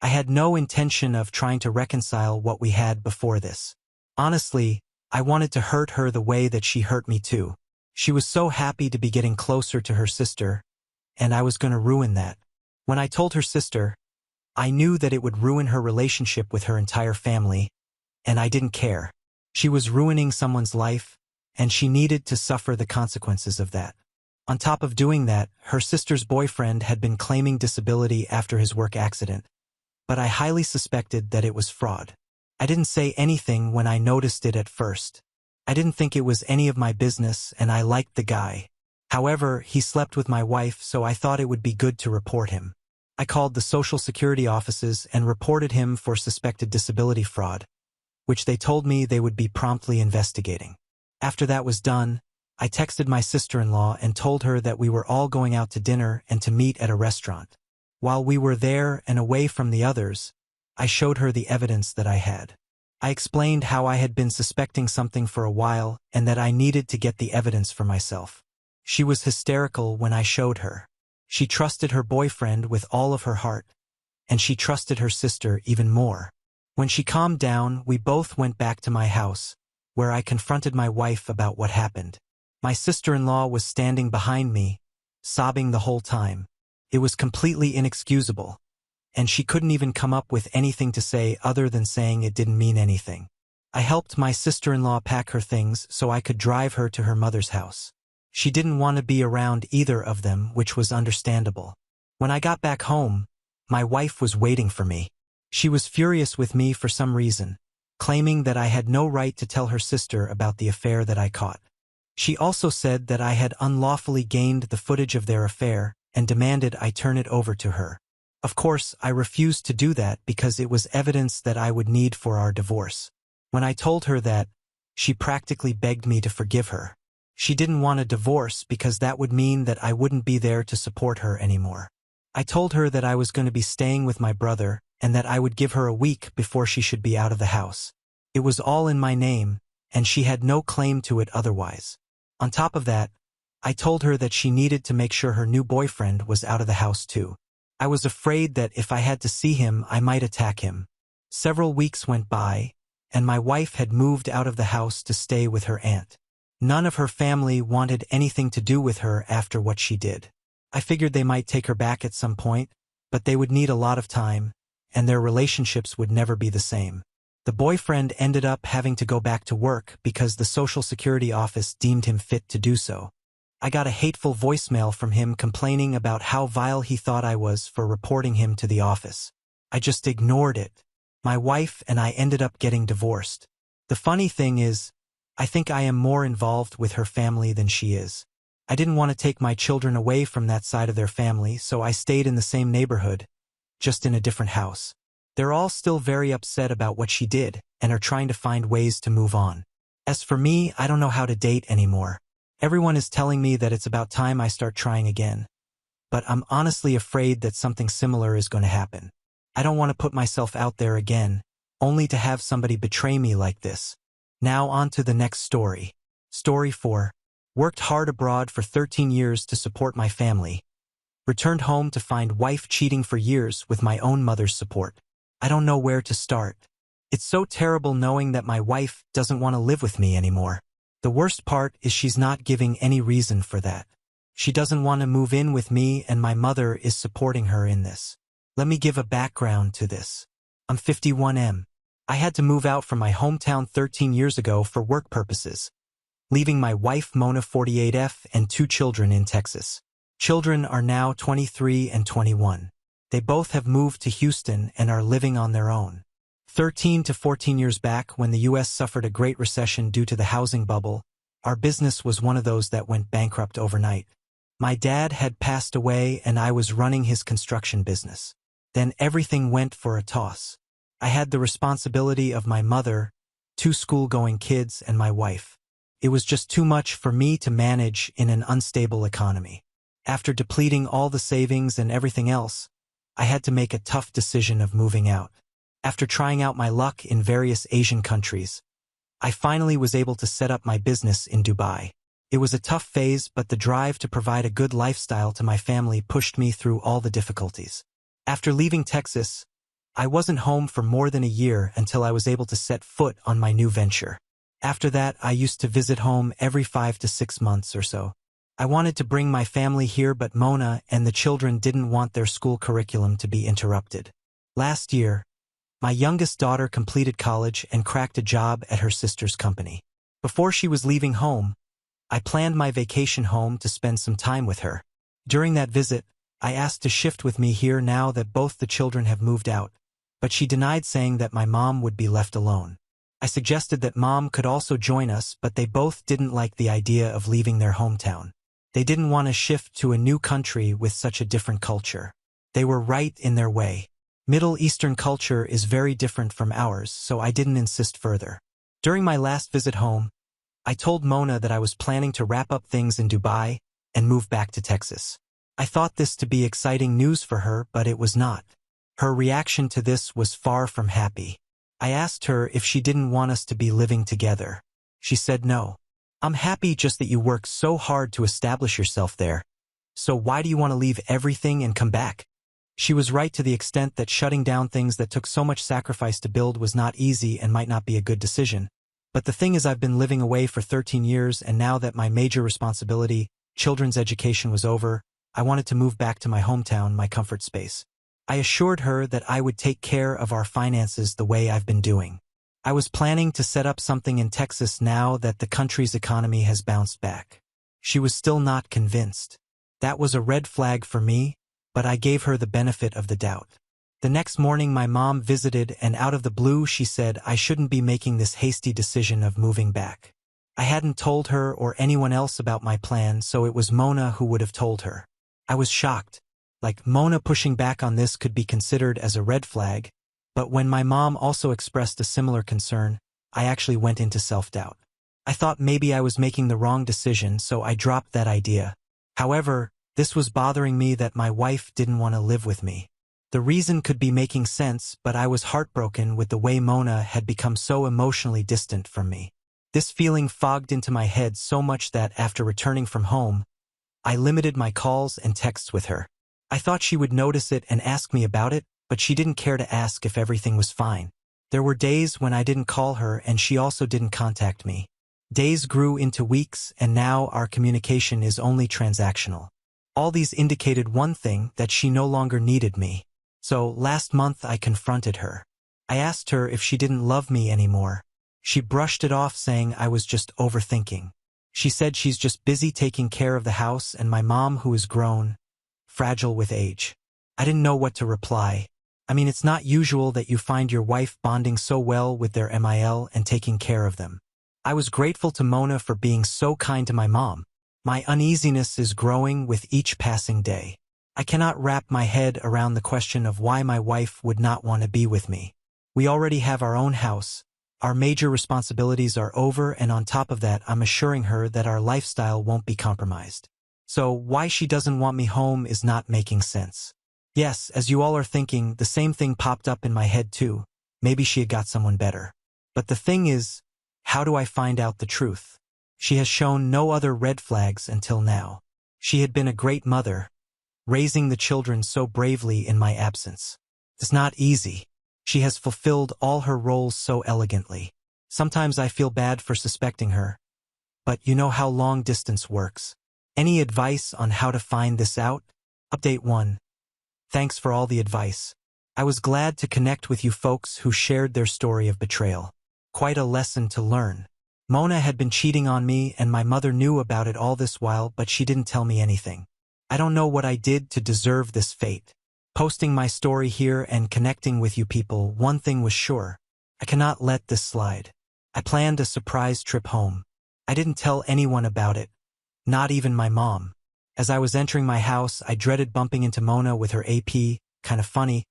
I had no intention of trying to reconcile what we had before this. Honestly, I wanted to hurt her the way that she hurt me too. She was so happy to be getting closer to her sister, and I was going to ruin that. When I told her sister, I knew that it would ruin her relationship with her entire family, and I didn't care. She was ruining someone's life, and she needed to suffer the consequences of that. On top of doing that, her sister's boyfriend had been claiming disability after his work accident, but I highly suspected that it was fraud. I didn't say anything when I noticed it at first. I didn't think it was any of my business, and I liked the guy. However, he slept with my wife, so I thought it would be good to report him. I called the Social Security offices and reported him for suspected disability fraud, which they told me they would be promptly investigating. After that was done, I texted my sister-in-law and told her that we were all going out to dinner and to meet at a restaurant. While we were there and away from the others, I showed her the evidence that I had. I explained how I had been suspecting something for a while and that I needed to get the evidence for myself. She was hysterical when I showed her. She trusted her boyfriend with all of her heart, and she trusted her sister even more. When she calmed down, we both went back to my house, where I confronted my wife about what happened. My sister-in-law was standing behind me, sobbing the whole time. It was completely inexcusable, and she couldn't even come up with anything to say other than saying it didn't mean anything. I helped my sister-in-law pack her things so I could drive her to her mother's house. She didn't want to be around either of them, which was understandable. When I got back home, my wife was waiting for me. She was furious with me for some reason, claiming that I had no right to tell her sister about the affair that I caught. She also said that I had unlawfully gained the footage of their affair and demanded I turn it over to her. Of course, I refused to do that because it was evidence that I would need for our divorce. When I told her that, she practically begged me to forgive her. She didn't want a divorce because that would mean that I wouldn't be there to support her anymore. I told her that I was going to be staying with my brother and that I would give her a week before she should be out of the house. It was all in my name, and she had no claim to it otherwise. On top of that, I told her that she needed to make sure her new boyfriend was out of the house too. I was afraid that if I had to see him, I might attack him. Several weeks went by, and my wife had moved out of the house to stay with her aunt. None of her family wanted anything to do with her after what she did. I figured they might take her back at some point, but they would need a lot of time, and their relationships would never be the same. The boyfriend ended up having to go back to work because the Social Security office deemed him fit to do so. I got a hateful voicemail from him complaining about how vile he thought I was for reporting him to the office. I just ignored it. My wife and I ended up getting divorced. The funny thing is, I think I am more involved with her family than she is. I didn't want to take my children away from that side of their family, so I stayed in the same neighborhood, just in a different house. They're all still very upset about what she did and are trying to find ways to move on. As for me, I don't know how to date anymore. Everyone is telling me that it's about time I start trying again. But I'm honestly afraid that something similar is going to happen. I don't want to put myself out there again, only to have somebody betray me like this. Now on to the next story. Story 4. Worked hard abroad for 13 years to support my family. Returned home to find wife cheating for years with my own mother's support. I don't know where to start. It's so terrible knowing that my wife doesn't want to live with me anymore. The worst part is she's not giving any reason for that. She doesn't want to move in with me and my mother is supporting her in this. Let me give a background to this. I'm 51M. I had to move out from my hometown 13 years ago for work purposes, leaving my wife Mona 48F and 2 children in Texas. Children are now 23 and 21. They both have moved to Houston and are living on their own. 13 to 14 years back, when the U.S. suffered a great recession due to the housing bubble, our business was one of those that went bankrupt overnight. My dad had passed away and I was running his construction business. Then everything went for a toss. I had the responsibility of my mother, 2 school-going kids, and my wife. It was just too much for me to manage in an unstable economy. After depleting all the savings and everything else, I had to make a tough decision of moving out. After trying out my luck in various Asian countries, I finally was able to set up my business in Dubai. It was a tough phase, but the drive to provide a good lifestyle to my family pushed me through all the difficulties. After leaving Texas, I wasn't home for more than a year until I was able to set foot on my new venture. After that, I used to visit home every 5 to 6 months or so. I wanted to bring my family here, but Mona and the children didn't want their school curriculum to be interrupted. Last year, my youngest daughter completed college and cracked a job at her sister's company. Before she was leaving home, I planned my vacation home to spend some time with her. During that visit, I asked to shift with me here now that both the children have moved out, but she denied, saying that my mom would be left alone. I suggested that Mom could also join us, but they both didn't like the idea of leaving their hometown. They didn't want to shift to a new country with such a different culture. They were right in their way. Middle Eastern culture is very different from ours, so I didn't insist further. During my last visit home, I told Mona that I was planning to wrap up things in Dubai and move back to Texas. I thought this to be exciting news for her, but it was not. Her reaction to this was far from happy. I asked her if she didn't want us to be living together. She said no. I'm happy just that you worked so hard to establish yourself there. So why do you want to leave everything and come back? She was right to the extent that shutting down things that took so much sacrifice to build was not easy and might not be a good decision. But the thing is, I've been living away for 13 years, and now that my major responsibility, children's education, was over, I wanted to move back to my hometown, my comfort space. I assured her that I would take care of our finances the way I've been doing. I was planning to set up something in Texas now that the country's economy has bounced back. She was still not convinced. That was a red flag for me, but I gave her the benefit of the doubt. The next morning my mom visited, and out of the blue she said I shouldn't be making this hasty decision of moving back. I hadn't told her or anyone else about my plan, so it was Mona who would have told her. I was shocked. Like, Mona pushing back on this could be considered as a red flag, but when my mom also expressed a similar concern, I actually went into self-doubt. I thought maybe I was making the wrong decision, so I dropped that idea. However, this was bothering me that my wife didn't want to live with me. The reason could be making sense, but I was heartbroken with the way Mona had become so emotionally distant from me. This feeling fogged into my head so much that after returning from home, I limited my calls and texts with her. I thought she would notice it and ask me about it, but she didn't care to ask if everything was fine. There were days when I didn't call her and she also didn't contact me. Days grew into weeks, and now our communication is only transactional. All these indicated one thing, that she no longer needed me. So last month I confronted her. I asked her if she didn't love me anymore. She brushed it off, saying I was just overthinking. She said she's just busy taking care of the house and my mom, who is grown, fragile with age. I didn't know what to reply. I mean, it's not usual that you find your wife bonding so well with their MIL and taking care of them. I was grateful to Mona for being so kind to my mom. My uneasiness is growing with each passing day. I cannot wrap my head around the question of why my wife would not want to be with me. We already have our own house. Our major responsibilities are over, and on top of that, I'm assuring her that our lifestyle won't be compromised. So why she doesn't want me home is not making sense. Yes, as you all are thinking, the same thing popped up in my head too. Maybe she had got someone better. But the thing is, how do I find out the truth? She has shown no other red flags until now. She had been a great mother, raising the children so bravely in my absence. It's not easy. She has fulfilled all her roles so elegantly. Sometimes I feel bad for suspecting her. But you know how long distance works. Any advice on how to find this out? Update 1. Thanks for all the advice. I was glad to connect with you folks who shared their story of betrayal. Quite a lesson to learn. Mona had been cheating on me, and my mother knew about it all this while, but she didn't tell me anything. I don't know what I did to deserve this fate. Posting my story here and connecting with you people, one thing was sure. I cannot let this slide. I planned a surprise trip home. I didn't tell anyone about it, not even my mom. As I was entering my house, I dreaded bumping into Mona with her AP, kind of funny,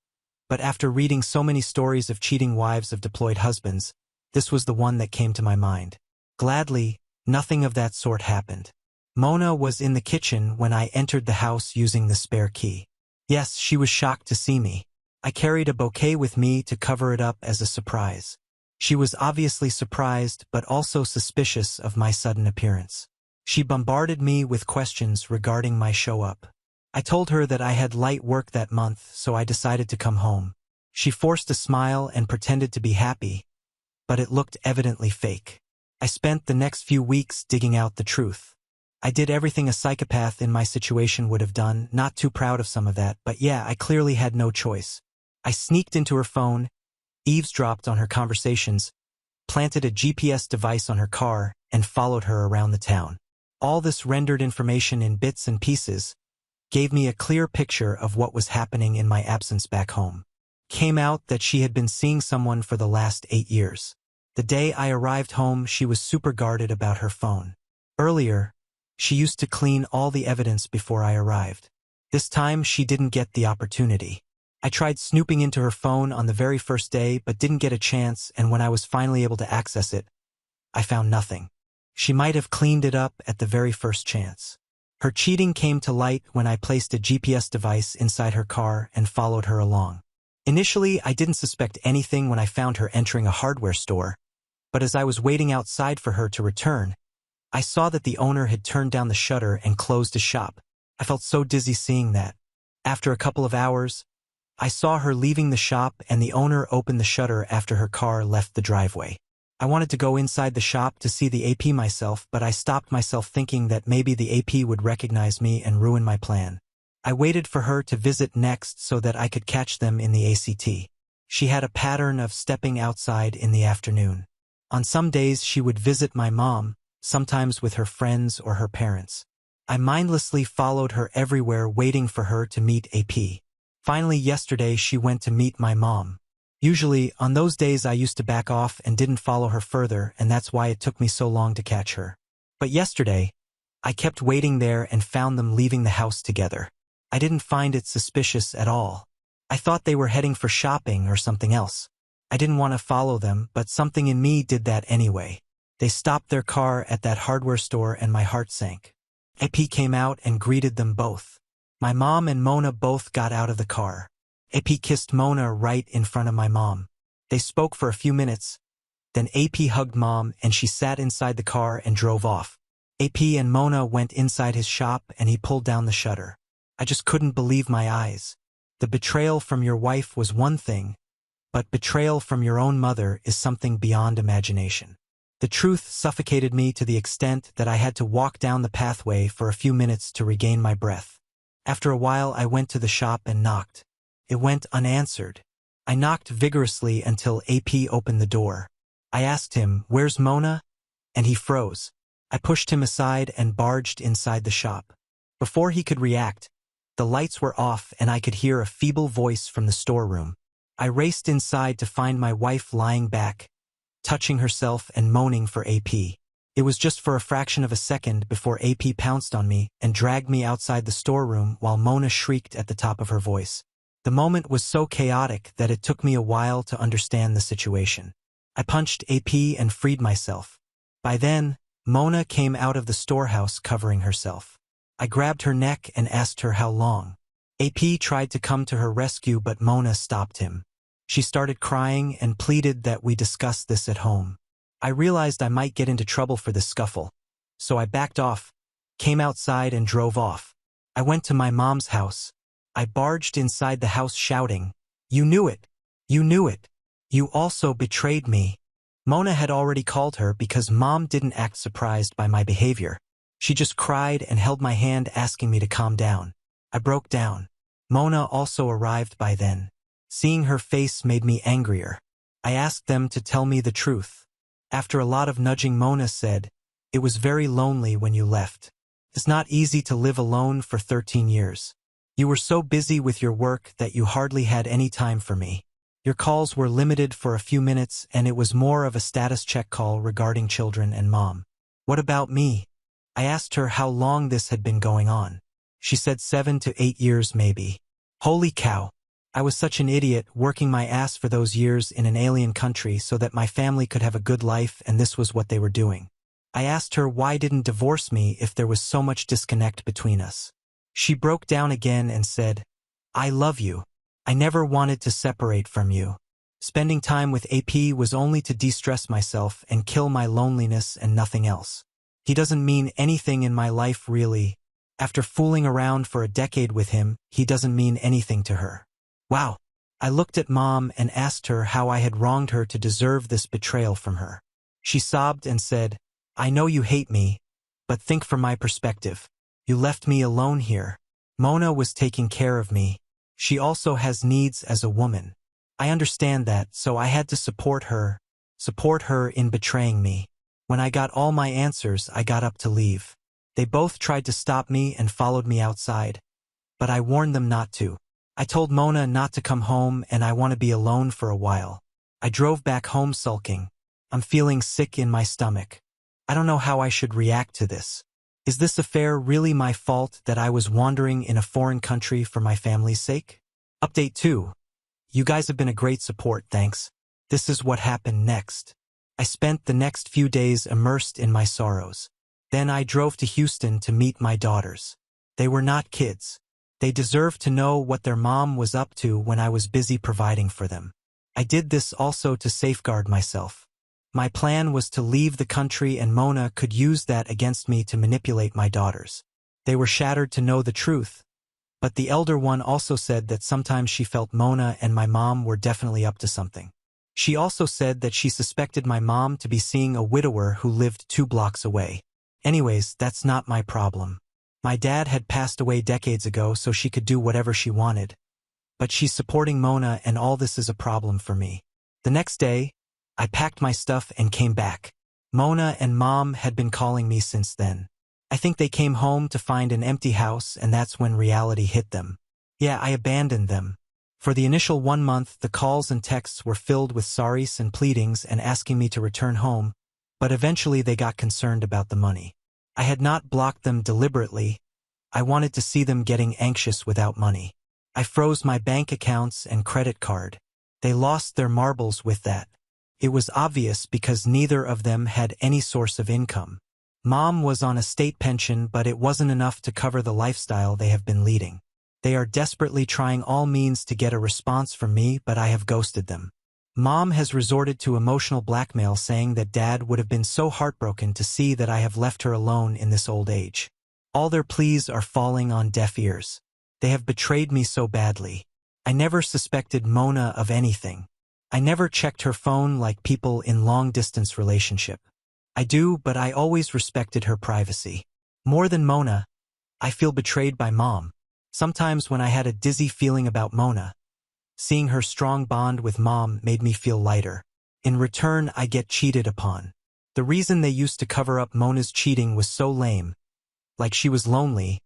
but after reading so many stories of cheating wives of deployed husbands, this was the one that came to my mind. Gladly, nothing of that sort happened. Mona was in the kitchen when I entered the house using the spare key. Yes, she was shocked to see me. I carried a bouquet with me to cover it up as a surprise. She was obviously surprised but also suspicious of my sudden appearance. She bombarded me with questions regarding my show-up. I told her that I had light work that month, so I decided to come home. She forced a smile and pretended to be happy, but it looked evidently fake. I spent the next few weeks digging out the truth. I did everything a psychopath in my situation would have done, not too proud of some of that, but yeah, I clearly had no choice. I sneaked into her phone, eavesdropped on her conversations, planted a GPS device on her car, and followed her around the town. All this rendered information in bits and pieces gave me a clear picture of what was happening in my absence back home. Came out that she had been seeing someone for the last 8 years. The day I arrived home, she was super guarded about her phone. Earlier, she used to clean all the evidence before I arrived. This time, she didn't get the opportunity. I tried snooping into her phone on the very first day, but didn't get a chance, and when I was finally able to access it, I found nothing. She might have cleaned it up at the very first chance. Her cheating came to light when I placed a GPS device inside her car and followed her along. Initially, I didn't suspect anything when I found her entering a hardware store, but as I was waiting outside for her to return, I saw that the owner had turned down the shutter and closed his shop. I felt so dizzy seeing that. After a couple of hours, I saw her leaving the shop and the owner opened the shutter after her car left the driveway. I wanted to go inside the shop to see the AP myself, but I stopped myself thinking that maybe the AP would recognize me and ruin my plan. I waited for her to visit next so that I could catch them in the ACT. She had a pattern of stepping outside in the afternoon. On some days she would visit my mom, sometimes with her friends or her parents. I mindlessly followed her everywhere waiting for her to meet AP. Finally yesterday she went to meet my mom. Usually, on those days I used to back off and didn't follow her further, and that's why it took me so long to catch her. But yesterday, I kept waiting there and found them leaving the house together. I didn't find it suspicious at all. I thought they were heading for shopping or something else. I didn't want to follow them, but something in me did that anyway. They stopped their car at that hardware store and my heart sank. AP came out and greeted them both. My mom and Mona both got out of the car. AP kissed Mona right in front of my mom. They spoke for a few minutes. Then AP hugged Mom and she sat inside the car and drove off. AP and Mona went inside his shop and he pulled down the shutter. I just couldn't believe my eyes. The betrayal from your wife was one thing, but betrayal from your own mother is something beyond imagination. The truth suffocated me to the extent that I had to walk down the pathway for a few minutes to regain my breath. After a while I went to the shop and knocked. It went unanswered. I knocked vigorously until AP opened the door. I asked him, "Where's Mona?" And he froze. I pushed him aside and barged inside the shop. Before he could react, the lights were off and I could hear a feeble voice from the storeroom. I raced inside to find my wife lying back, touching herself and moaning for AP. It was just for a fraction of a second before AP pounced on me and dragged me outside the storeroom while Mona shrieked at the top of her voice. The moment was so chaotic that it took me a while to understand the situation. I punched AP and freed myself. By then, Mona came out of the storehouse covering herself. I grabbed her neck and asked her how long. AP tried to come to her rescue, but Mona stopped him. She started crying and pleaded that we discuss this at home. I realized I might get into trouble for this scuffle, so I backed off, came outside and drove off. I went to my mom's house. I barged inside the house shouting, "You knew it! You knew it! You also betrayed me!" Mona had already called her because Mom didn't act surprised by my behavior. She just cried and held my hand asking me to calm down. I broke down. Mona also arrived by then. Seeing her face made me angrier. I asked them to tell me the truth. After a lot of nudging, Mona said, "It was very lonely when you left. It's not easy to live alone for 13 years. You were so busy with your work that you hardly had any time for me. Your calls were limited for a few minutes and it was more of a status check call regarding children and Mom." What about me? I asked her how long this had been going on. She said 7 to 8 years maybe. Holy cow. I was such an idiot working my ass for those years in an alien country so that my family could have a good life, and this was what they were doing. I asked her why didn't divorce me if there was so much disconnect between us. She broke down again and said, "I love you. I never wanted to separate from you. Spending time with AP was only to de-stress myself and kill my loneliness and nothing else. He doesn't mean anything in my life really. After fooling around for a decade with him, he doesn't mean anything to her." Wow. I looked at Mom and asked her how I had wronged her to deserve this betrayal from her. She sobbed and said, "I know you hate me, but think from my perspective. You left me alone here. Mona was taking care of me. She also has needs as a woman. I understand that, so I had to support her in betraying me. When I got all my answers, I got up to leave. They both tried to stop me and followed me outside, but I warned them not to. I told Mona not to come home and I want to be alone for a while. I drove back home sulking. I'm feeling sick in my stomach. I don't know how I should react to this. Is this affair really my fault that I was wandering in a foreign country for my family's sake? Update 2. You guys have been a great support, thanks. This is what happened next. I spent the next few days immersed in my sorrows. Then I drove to Houston to meet my daughters. They were not kids. They deserved to know what their mom was up to when I was busy providing for them. I did this also to safeguard myself. My plan was to leave the country and Mona could use that against me to manipulate my daughters. They were shattered to know the truth, but the elder one also said that sometimes she felt Mona and my mom were definitely up to something. She also said that she suspected my mom to be seeing a widower who lived 2 blocks away. Anyways, that's not my problem. My dad had passed away decades ago, so she could do whatever she wanted. But she's supporting Mona and all this is a problem for me. The next day, I packed my stuff and came back. Mona and Mom had been calling me since then. I think they came home to find an empty house and that's when reality hit them. Yeah, I abandoned them. For the initial 1 month, the calls and texts were filled with sorries and pleadings and asking me to return home, but eventually they got concerned about the money. I had not blocked them deliberately. I wanted to see them getting anxious without money. I froze my bank accounts and credit card. They lost their marbles with that. It was obvious because neither of them had any source of income. Mom was on a state pension, but it wasn't enough to cover the lifestyle they have been leading. They are desperately trying all means to get a response from me, but I have ghosted them. Mom has resorted to emotional blackmail, saying that Dad would have been so heartbroken to see that I have left her alone in this old age. All their pleas are falling on deaf ears. They have betrayed me so badly. I never suspected Mona of anything. I never checked her phone like people in long-distance relationship. I do, but I always respected her privacy. More than Mona, I feel betrayed by Mom. Sometimes when I had a dizzy feeling about Mona, seeing her strong bond with Mom made me feel lighter. In return, I get cheated upon. The reason they used to cover up Mona's cheating was so lame, like she was lonely,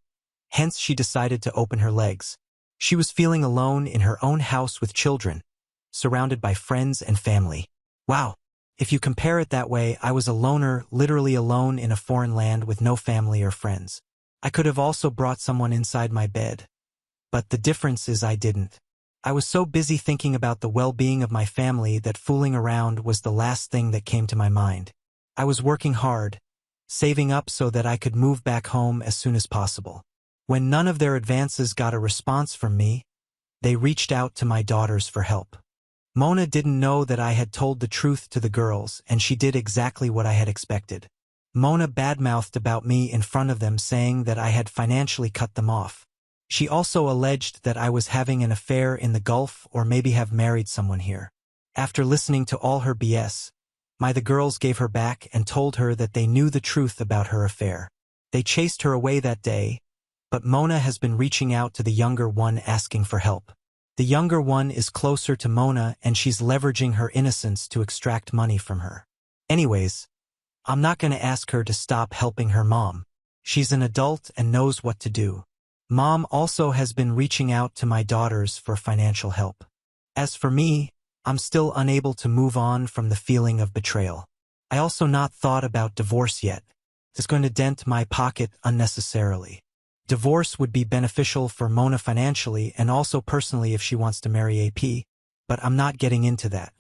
hence she decided to open her legs. She was feeling alone in her own house with children, surrounded by friends and family. Wow. If you compare it that way, I was a loner, literally alone in a foreign land with no family or friends. I could have also brought someone inside my bed. But the difference is I didn't. I was so busy thinking about the well-being of my family that fooling around was the last thing that came to my mind. I was working hard, saving up so that I could move back home as soon as possible. When none of their advances got a response from me, they reached out to my daughters for help. Mona didn't know that I had told the truth to the girls, and she did exactly what I had expected. Mona badmouthed about me in front of them, saying that I had financially cut them off. She also alleged that I was having an affair in the Gulf or maybe have married someone here. After listening to all her BS, the girls gave her back and told her that they knew the truth about her affair. They chased her away that day, but Mona has been reaching out to the younger one asking for help. The younger one is closer to Mona and she's leveraging her innocence to extract money from her. Anyways, I'm not going to ask her to stop helping her mom. She's an adult and knows what to do. Mom also has been reaching out to my daughters for financial help. As for me, I'm still unable to move on from the feeling of betrayal. I also not thought about divorce yet. It's going to dent my pocket unnecessarily. Divorce would be beneficial for Mona financially and also personally if she wants to marry AP, but I'm not getting into that.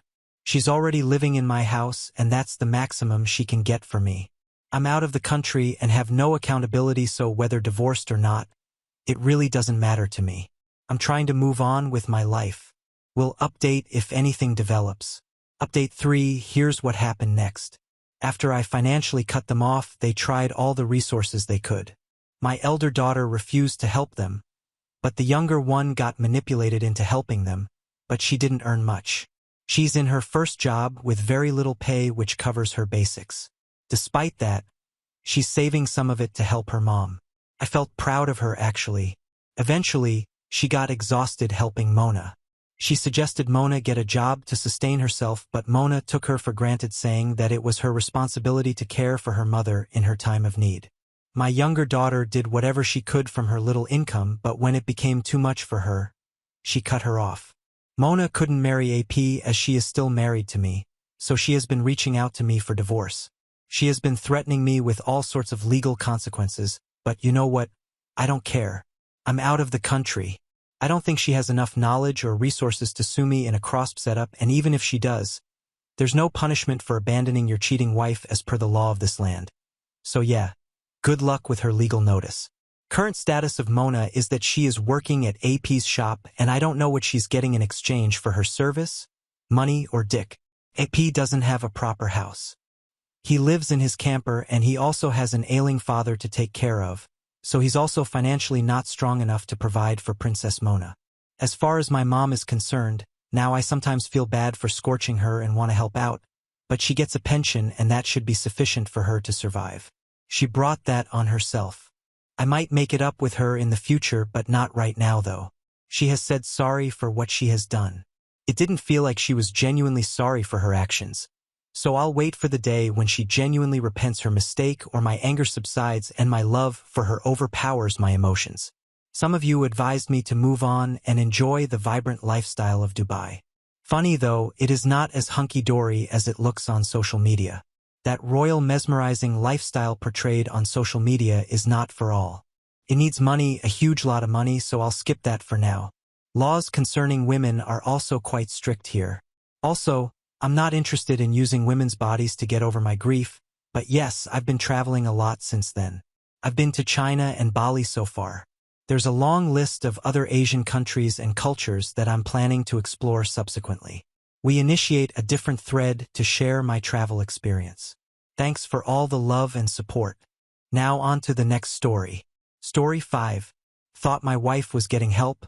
She's already living in my house and that's the maximum she can get for me. I'm out of the country and have no accountability, so whether divorced or not, it really doesn't matter to me. I'm trying to move on with my life. We'll update if anything develops. Update 3, here's what happened next. After I financially cut them off, they tried all the resources they could. My elder daughter refused to help them, but the younger one got manipulated into helping them, but she didn't earn much. She's in her first job with very little pay which covers her basics. Despite that, she's saving some of it to help her mom. I felt proud of her actually. Eventually, she got exhausted helping Mona. She suggested Mona get a job to sustain herself, but Mona took her for granted, saying that it was her responsibility to care for her mother in her time of need. My younger daughter did whatever she could from her little income, but when it became too much for her, she cut her off. Mona couldn't marry AP as she is still married to me, so she has been reaching out to me for divorce. She has been threatening me with all sorts of legal consequences, but you know what? I don't care. I'm out of the country. I don't think she has enough knowledge or resources to sue me in a cross setup, and even if she does, There's no punishment for abandoning your cheating wife as per the law of this land. So yeah, good luck with her legal notice. Current status of Mona is that she is working at AP's shop and I don't know what she's getting in exchange for her service, money, or dick. AP doesn't have a proper house. He lives in his camper and he also has an ailing father to take care of, so he's also financially not strong enough to provide for Princess Mona. As far as my mom is concerned, now I sometimes feel bad for scorching her and want to help out, but she gets a pension and that should be sufficient for her to survive. She brought that on herself. I might make it up with her in the future, but not right now though. She has said sorry for what she has done. It didn't feel like she was genuinely sorry for her actions. So I'll wait for the day when she genuinely repents her mistake or my anger subsides and my love for her overpowers my emotions. Some of you advised me to move on and enjoy the vibrant lifestyle of Dubai. Funny though, it is not as hunky-dory as it looks on social media. That royal mesmerizing lifestyle portrayed on social media is not for all. It needs money, a huge lot of money, so I'll skip that for now. Laws concerning women are also quite strict here. Also, I'm not interested in using women's bodies to get over my grief, but yes, I've been traveling a lot since then. I've been to China and Bali so far. There's a long list of other Asian countries and cultures that I'm planning to explore subsequently. We initiate a different thread to share my travel experience. Thanks for all the love and support. Now on to the next story. Story 5. Thought my wife was getting help,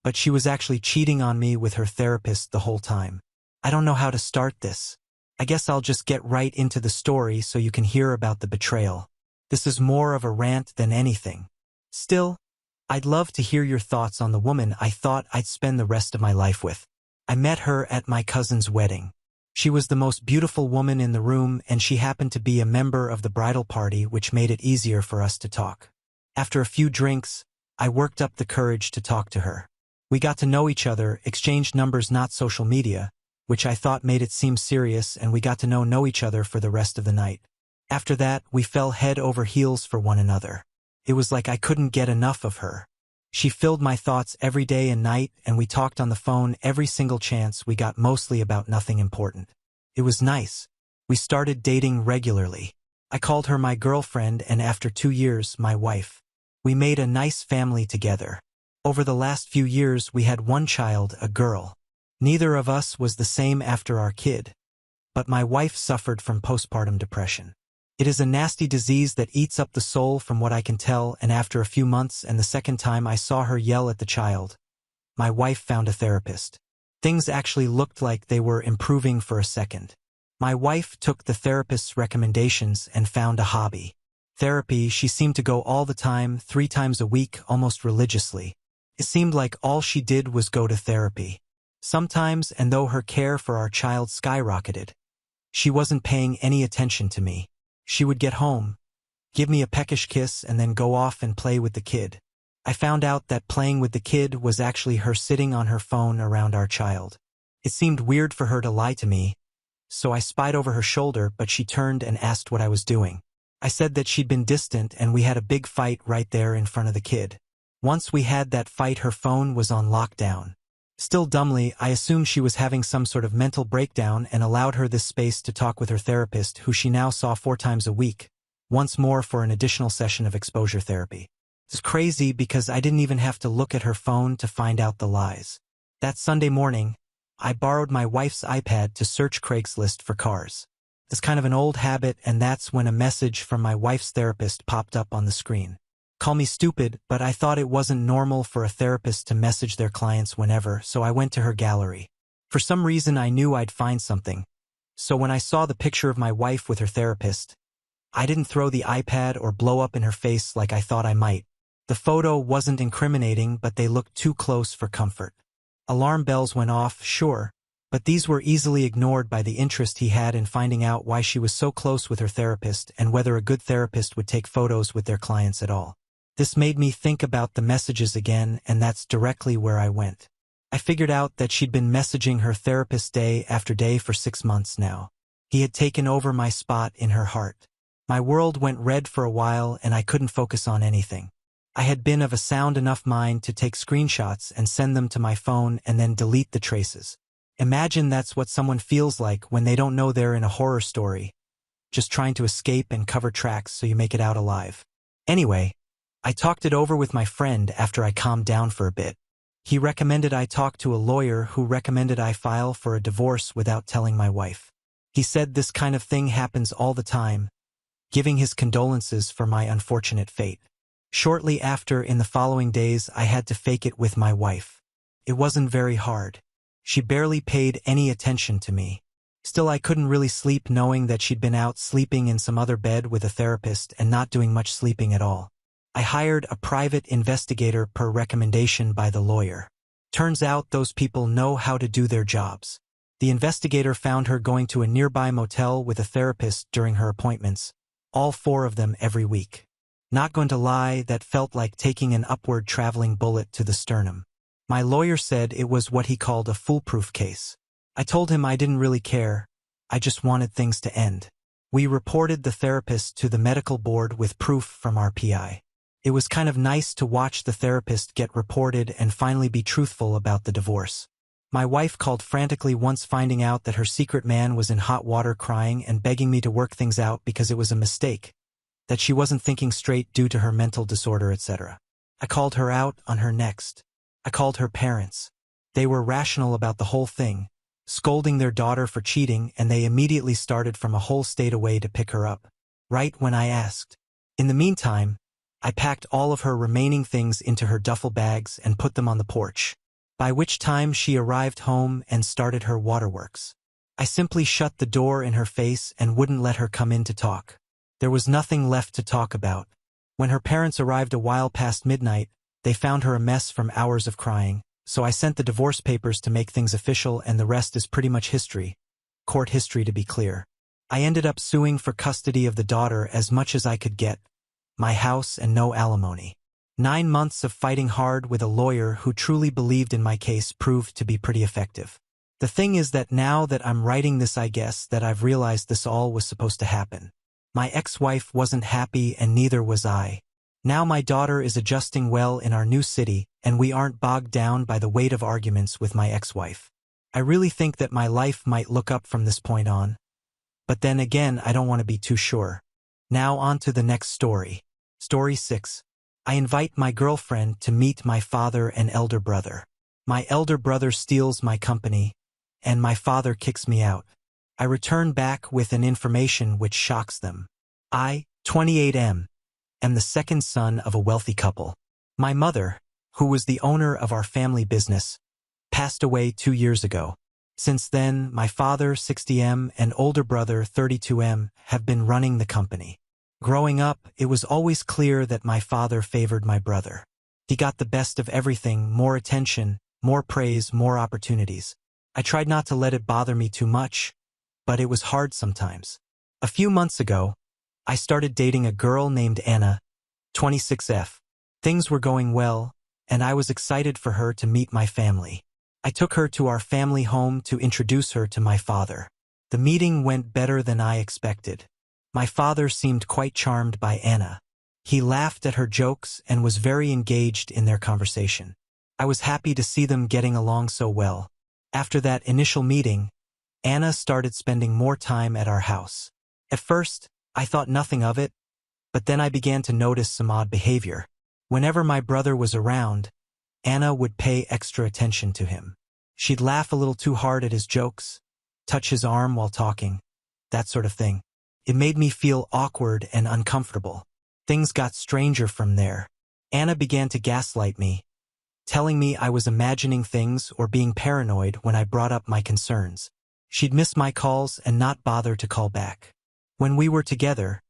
but she was actually cheating on me with her therapist the whole time. I don't know how to start this. I guess I'll just get right into the story so you can hear about the betrayal. This is more of a rant than anything. Still, I'd love to hear your thoughts on the woman I thought I'd spend the rest of my life with. I met her at my cousin's wedding. She was the most beautiful woman in the room and she happened to be a member of the bridal party, which made it easier for us to talk. After a few drinks, I worked up the courage to talk to her. We got to know each other, exchanged numbers, not social media, which I thought made it seem serious, and we got to know each other for the rest of the night. After that, we fell head over heels for one another. It was like I couldn't get enough of her. She filled my thoughts every day and night, and we talked on the phone every single chance we got, mostly about nothing important. It was nice. We started dating regularly. I called her my girlfriend and after 2 years, my wife. We made a nice family together. Over the last few years, we had one child, a girl. Neither of us was the same after our kid. But my wife suffered from postpartum depression. It is a nasty disease that eats up the soul from what I can tell, and after a few months and the second time I saw her yell at the child, my wife found a therapist. Things actually looked like they were improving for a second. My wife took the therapist's recommendations and found a hobby. Therapy. She seemed to go all the time, 3 times a week, almost religiously. It seemed like all she did was go to therapy. Sometimes, and though her care for our child skyrocketed, she wasn't paying any attention to me. She would get home, give me a peckish kiss, and then go off and play with the kid. I found out that playing with the kid was actually her sitting on her phone around our child. It seemed weird for her to lie to me, so I spied over her shoulder, but she turned and asked what I was doing. I said that she'd been distant and we had a big fight right there in front of the kid. Once we had that fight, her phone was on lockdown. Still dumbly, I assumed she was having some sort of mental breakdown and allowed her this space to talk with her therapist, who she now saw 4 times a week, once more for an additional session of exposure therapy. It's crazy because I didn't even have to look at her phone to find out the lies. That Sunday morning, I borrowed my wife's iPad to search Craigslist for cars. It's kind of an old habit, and that's when a message from my wife's therapist popped up on the screen. Call me stupid, but I thought it wasn't normal for a therapist to message their clients whenever, so I went to her gallery. For some reason I knew I'd find something. So when I saw the picture of my wife with her therapist, I didn't throw the iPad or blow up in her face like I thought I might. The photo wasn't incriminating, but they looked too close for comfort. Alarm bells went off, sure, but these were easily ignored by the interest he had in finding out why she was so close with her therapist and whether a good therapist would take photos with their clients at all. This made me think about the messages again, and that's directly where I went. I figured out that she'd been messaging her therapist day after day for 6 months now. He had taken over my spot in her heart. My world went red for a while and I couldn't focus on anything. I had been of a sound enough mind to take screenshots and send them to my phone and then delete the traces. Imagine that's what someone feels like when they don't know they're in a horror story, just trying to escape and cover tracks so you make it out alive. Anyway, I talked it over with my friend after I calmed down for a bit. He recommended I talk to a lawyer who recommended I file for a divorce without telling my wife. He said this kind of thing happens all the time, giving his condolences for my unfortunate fate. Shortly after, in the following days, I had to fake it with my wife. It wasn't very hard. She barely paid any attention to me. Still, I couldn't really sleep knowing that she'd been out sleeping in some other bed with a therapist and not doing much sleeping at all. I hired a private investigator per recommendation by the lawyer. Turns out those people know how to do their jobs. The investigator found her going to a nearby motel with a therapist during her appointments, all 4 of them every week. Not going to lie, that felt like taking an upward traveling bullet to the sternum. My lawyer said it was what he called a foolproof case. I told him I didn't really care, I just wanted things to end. We reported the therapist to the medical board with proof from our PI. It was kind of nice to watch the therapist get reported and finally be truthful about the divorce. My wife called frantically once, finding out that her secret man was in hot water crying and begging me to work things out because it was a mistake, that she wasn't thinking straight due to her mental disorder, etc. I called her out on her next. I called her parents. They were rational about the whole thing, scolding their daughter for cheating, and they immediately started from a whole state away to pick her up, right when I asked. In the meantime, I packed all of her remaining things into her duffel bags and put them on the porch, by which time she arrived home and started her waterworks. I simply shut the door in her face and wouldn't let her come in to talk. There was nothing left to talk about. When her parents arrived a while past midnight, they found her a mess from hours of crying, so I sent the divorce papers to make things official, and the rest is pretty much history. Court history, to be clear. I ended up suing for custody of the daughter as much as I could get, my house and no alimony. 9 months of fighting hard with a lawyer who truly believed in my case proved to be pretty effective. The thing is that now that I'm writing this, I guess that I've realized this all was supposed to happen. My ex-wife wasn't happy and neither was I. Now my daughter is adjusting well in our new city, and we aren't bogged down by the weight of arguments with my ex-wife. I really think that my life might look up from this point on. But then again, I don't want to be too sure. Now on to the next story. Story 6. I invite my girlfriend to meet my father and elder brother. My elder brother steals my company, and my father kicks me out. I return back with an information which shocks them. I, 28M, am the second son of a wealthy couple. My mother, who was the owner of our family business, passed away 2 years ago. Since then, my father, 60M, and older brother, 32M, have been running the company. Growing up, it was always clear that my father favored my brother. He got the best of everything: more attention, more praise, more opportunities. I tried not to let it bother me too much, but it was hard sometimes. A few months ago, I started dating a girl named Anna, 26F. Things were going well, and I was excited for her to meet my family. I took her to our family home to introduce her to my father. The meeting went better than I expected. My father seemed quite charmed by Anna. He laughed at her jokes and was very engaged in their conversation. I was happy to see them getting along so well. After that initial meeting, Anna started spending more time at our house. At first, I thought nothing of it, but then I began to notice some odd behavior. Whenever my brother was around, Anna would pay extra attention to him. She'd laugh a little too hard at his jokes, touch his arm while talking, that sort of thing. It made me feel awkward and uncomfortable. Things got stranger from there. Anna began to gaslight me, telling me I was imagining things or being paranoid when I brought up my concerns. She'd miss my calls and not bother to call back. When we were together,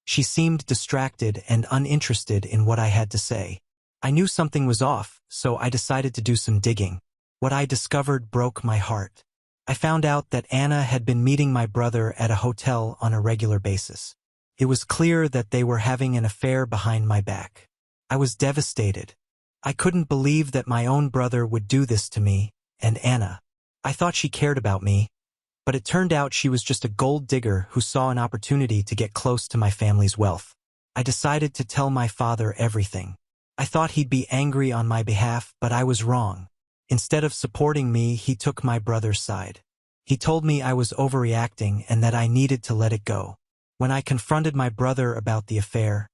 she seemed distracted and uninterested in what I had to say. I knew something was off, so I decided to do some digging. What I discovered broke my heart. I found out that Anna had been meeting my brother at a hotel on a regular basis. It was clear that they were having an affair behind my back. I was devastated. I couldn't believe that my own brother would do this to me and Anna. I thought she cared about me, but it turned out she was just a gold digger who saw an opportunity to get close to my family's wealth. I decided to tell my father everything. I thought he'd be angry on my behalf, but I was wrong. Instead of supporting me, he took my brother's side. He told me I was overreacting and that I needed to let it go. When I confronted my brother about the affair,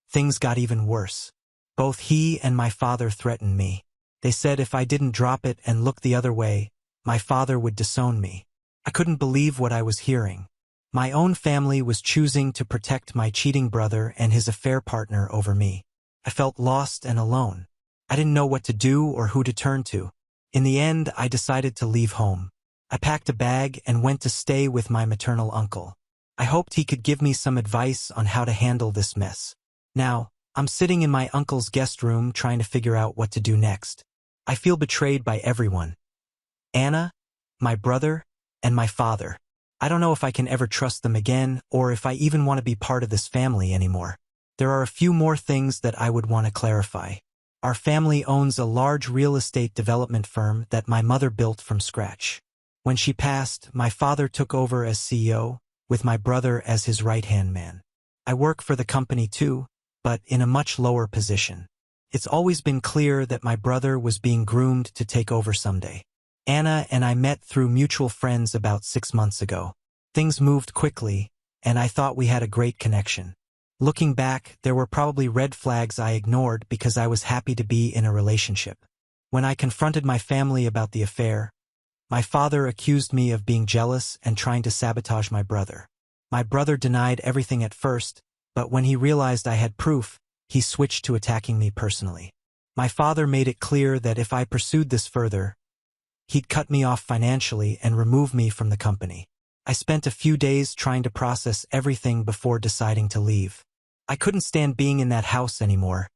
things got even worse. Both he and my father threatened me. They said if I didn't drop it and look the other way, my father would disown me. I couldn't believe what I was hearing. My own family was choosing to protect my cheating brother and his affair partner over me. I felt lost and alone. I didn't know what to do or who to turn to. In the end, I decided to leave home. I packed a bag and went to stay with my maternal uncle. I hoped he could give me some advice on how to handle this mess. Now, I'm sitting in my uncle's guest room trying to figure out what to do next. I feel betrayed by everyone. Anna, my brother, and my father. I don't know if I can ever trust them again or if I even want to be part of this family anymore. There are a few more things that I would want to clarify. Our family owns a large real estate development firm that my mother built from scratch. When she passed, my father took over as CEO, with my brother as his right-hand man. I work for the company too, but in a much lower position. It's always been clear that my brother was being groomed to take over someday. Anna and I met through mutual friends about 6 months ago. Things moved quickly, and I thought we had a great connection. Looking back, there were probably red flags I ignored because I was happy to be in a relationship. When I confronted my family about the affair, my father accused me of being jealous and trying to sabotage my brother. My brother denied everything at first, but when he realized I had proof, he switched to attacking me personally. My father made it clear that if I pursued this further, he'd cut me off financially and remove me from the company. I spent a few days trying to process everything before deciding to leave. I couldn't stand being in that house anymore,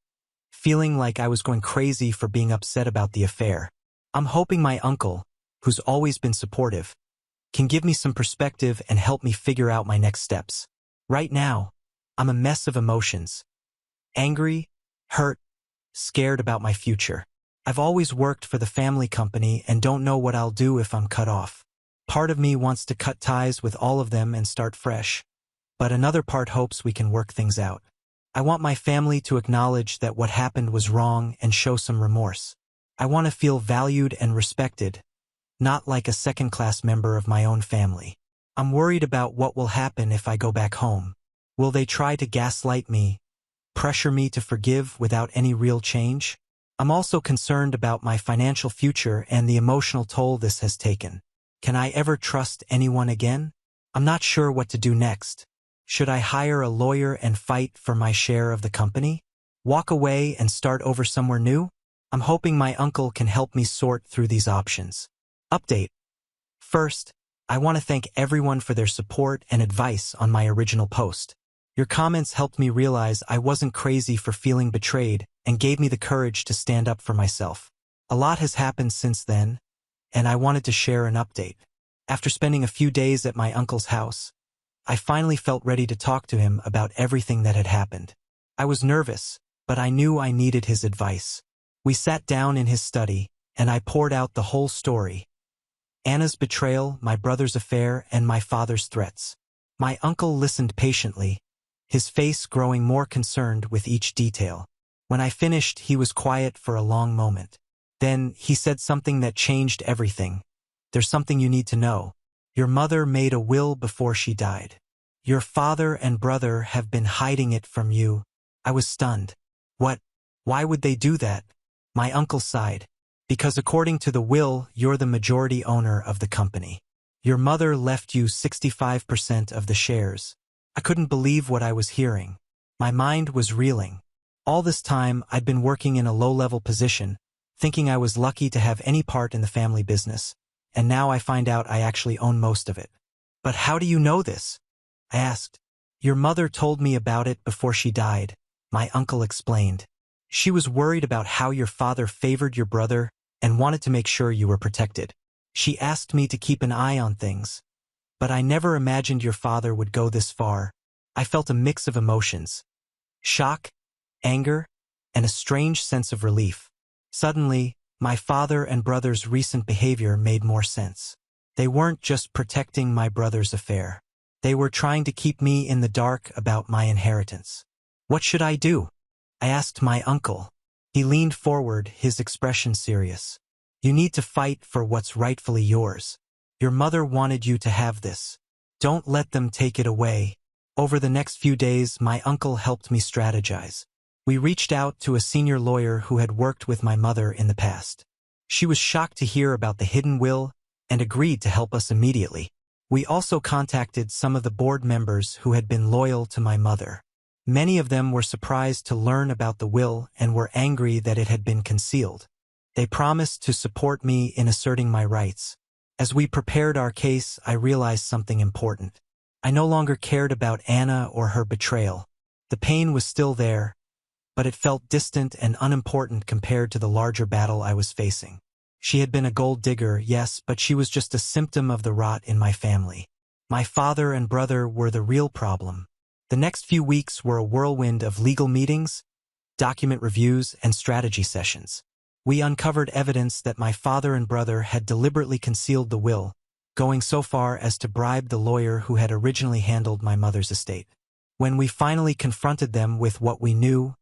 feeling like I was going crazy for being upset about the affair. I'm hoping my uncle, who's always been supportive, can give me some perspective and help me figure out my next steps. Right now, I'm a mess of emotions. Angry, hurt, scared about my future. I've always worked for the family company and don't know what I'll do if I'm cut off. Part of me wants to cut ties with all of them and start fresh, but another part hopes we can work things out. I want my family to acknowledge that what happened was wrong and show some remorse. I want to feel valued and respected, not like a second-class member of my own family. I'm worried about what will happen if I go back home. Will they try to gaslight me, pressure me to forgive without any real change? I'm also concerned about my financial future and the emotional toll this has taken. Can I ever trust anyone again? I'm not sure what to do next. Should I hire a lawyer and fight for my share of the company? Walk away and start over somewhere new? I'm hoping my uncle can help me sort through these options. Update. First, I want to thank everyone for their support and advice on my original post. Your comments helped me realize I wasn't crazy for feeling betrayed and gave me the courage to stand up for myself. A lot has happened since then, and I wanted to share an update. After spending a few days at my uncle's house, I finally felt ready to talk to him about everything that had happened. I was nervous, but I knew I needed his advice. We sat down in his study, and I poured out the whole story. Anna's betrayal, my brother's affair, and my father's threats. My uncle listened patiently, his face growing more concerned with each detail. When I finished, he was quiet for a long moment. Then he said something that changed everything. There's something you need to know. Your mother made a will before she died. Your father and brother have been hiding it from you. I was stunned. What? Why would they do that? My uncle sighed. Because according to the will, you're the majority owner of the company. Your mother left you 65% of the shares. I couldn't believe what I was hearing. My mind was reeling. All this time, I'd been working in a low-level position, thinking I was lucky to have any part in the family business, and now I find out I actually own most of it. But how do you know this? I asked. Your mother told me about it before she died, my uncle explained. She was worried about how your father favored your brother and wanted to make sure you were protected. She asked me to keep an eye on things. But I never imagined your father would go this far. I felt a mix of emotions. Shock, anger, and a strange sense of relief. Suddenly, my father and brother's recent behavior made more sense. They weren't just protecting my brother's affair. They were trying to keep me in the dark about my inheritance. What should I do? I asked my uncle. He leaned forward, his expression serious. You need to fight for what's rightfully yours. Your mother wanted you to have this. Don't let them take it away. Over the next few days, my uncle helped me strategize. We reached out to a senior lawyer who had worked with my mother in the past. She was shocked to hear about the hidden will and agreed to help us immediately. We also contacted some of the board members who had been loyal to my mother. Many of them were surprised to learn about the will and were angry that it had been concealed. They promised to support me in asserting my rights. As we prepared our case, I realized something important. I no longer cared about Anna or her betrayal. The pain was still there, but it felt distant and unimportant compared to the larger battle I was facing. She had been a gold digger, yes, but she was just a symptom of the rot in my family. My father and brother were the real problem. The next few weeks were a whirlwind of legal meetings, document reviews, and strategy sessions. We uncovered evidence that my father and brother had deliberately concealed the will, going so far as to bribe the lawyer who had originally handled my mother's estate. When we finally confronted them with what we knew,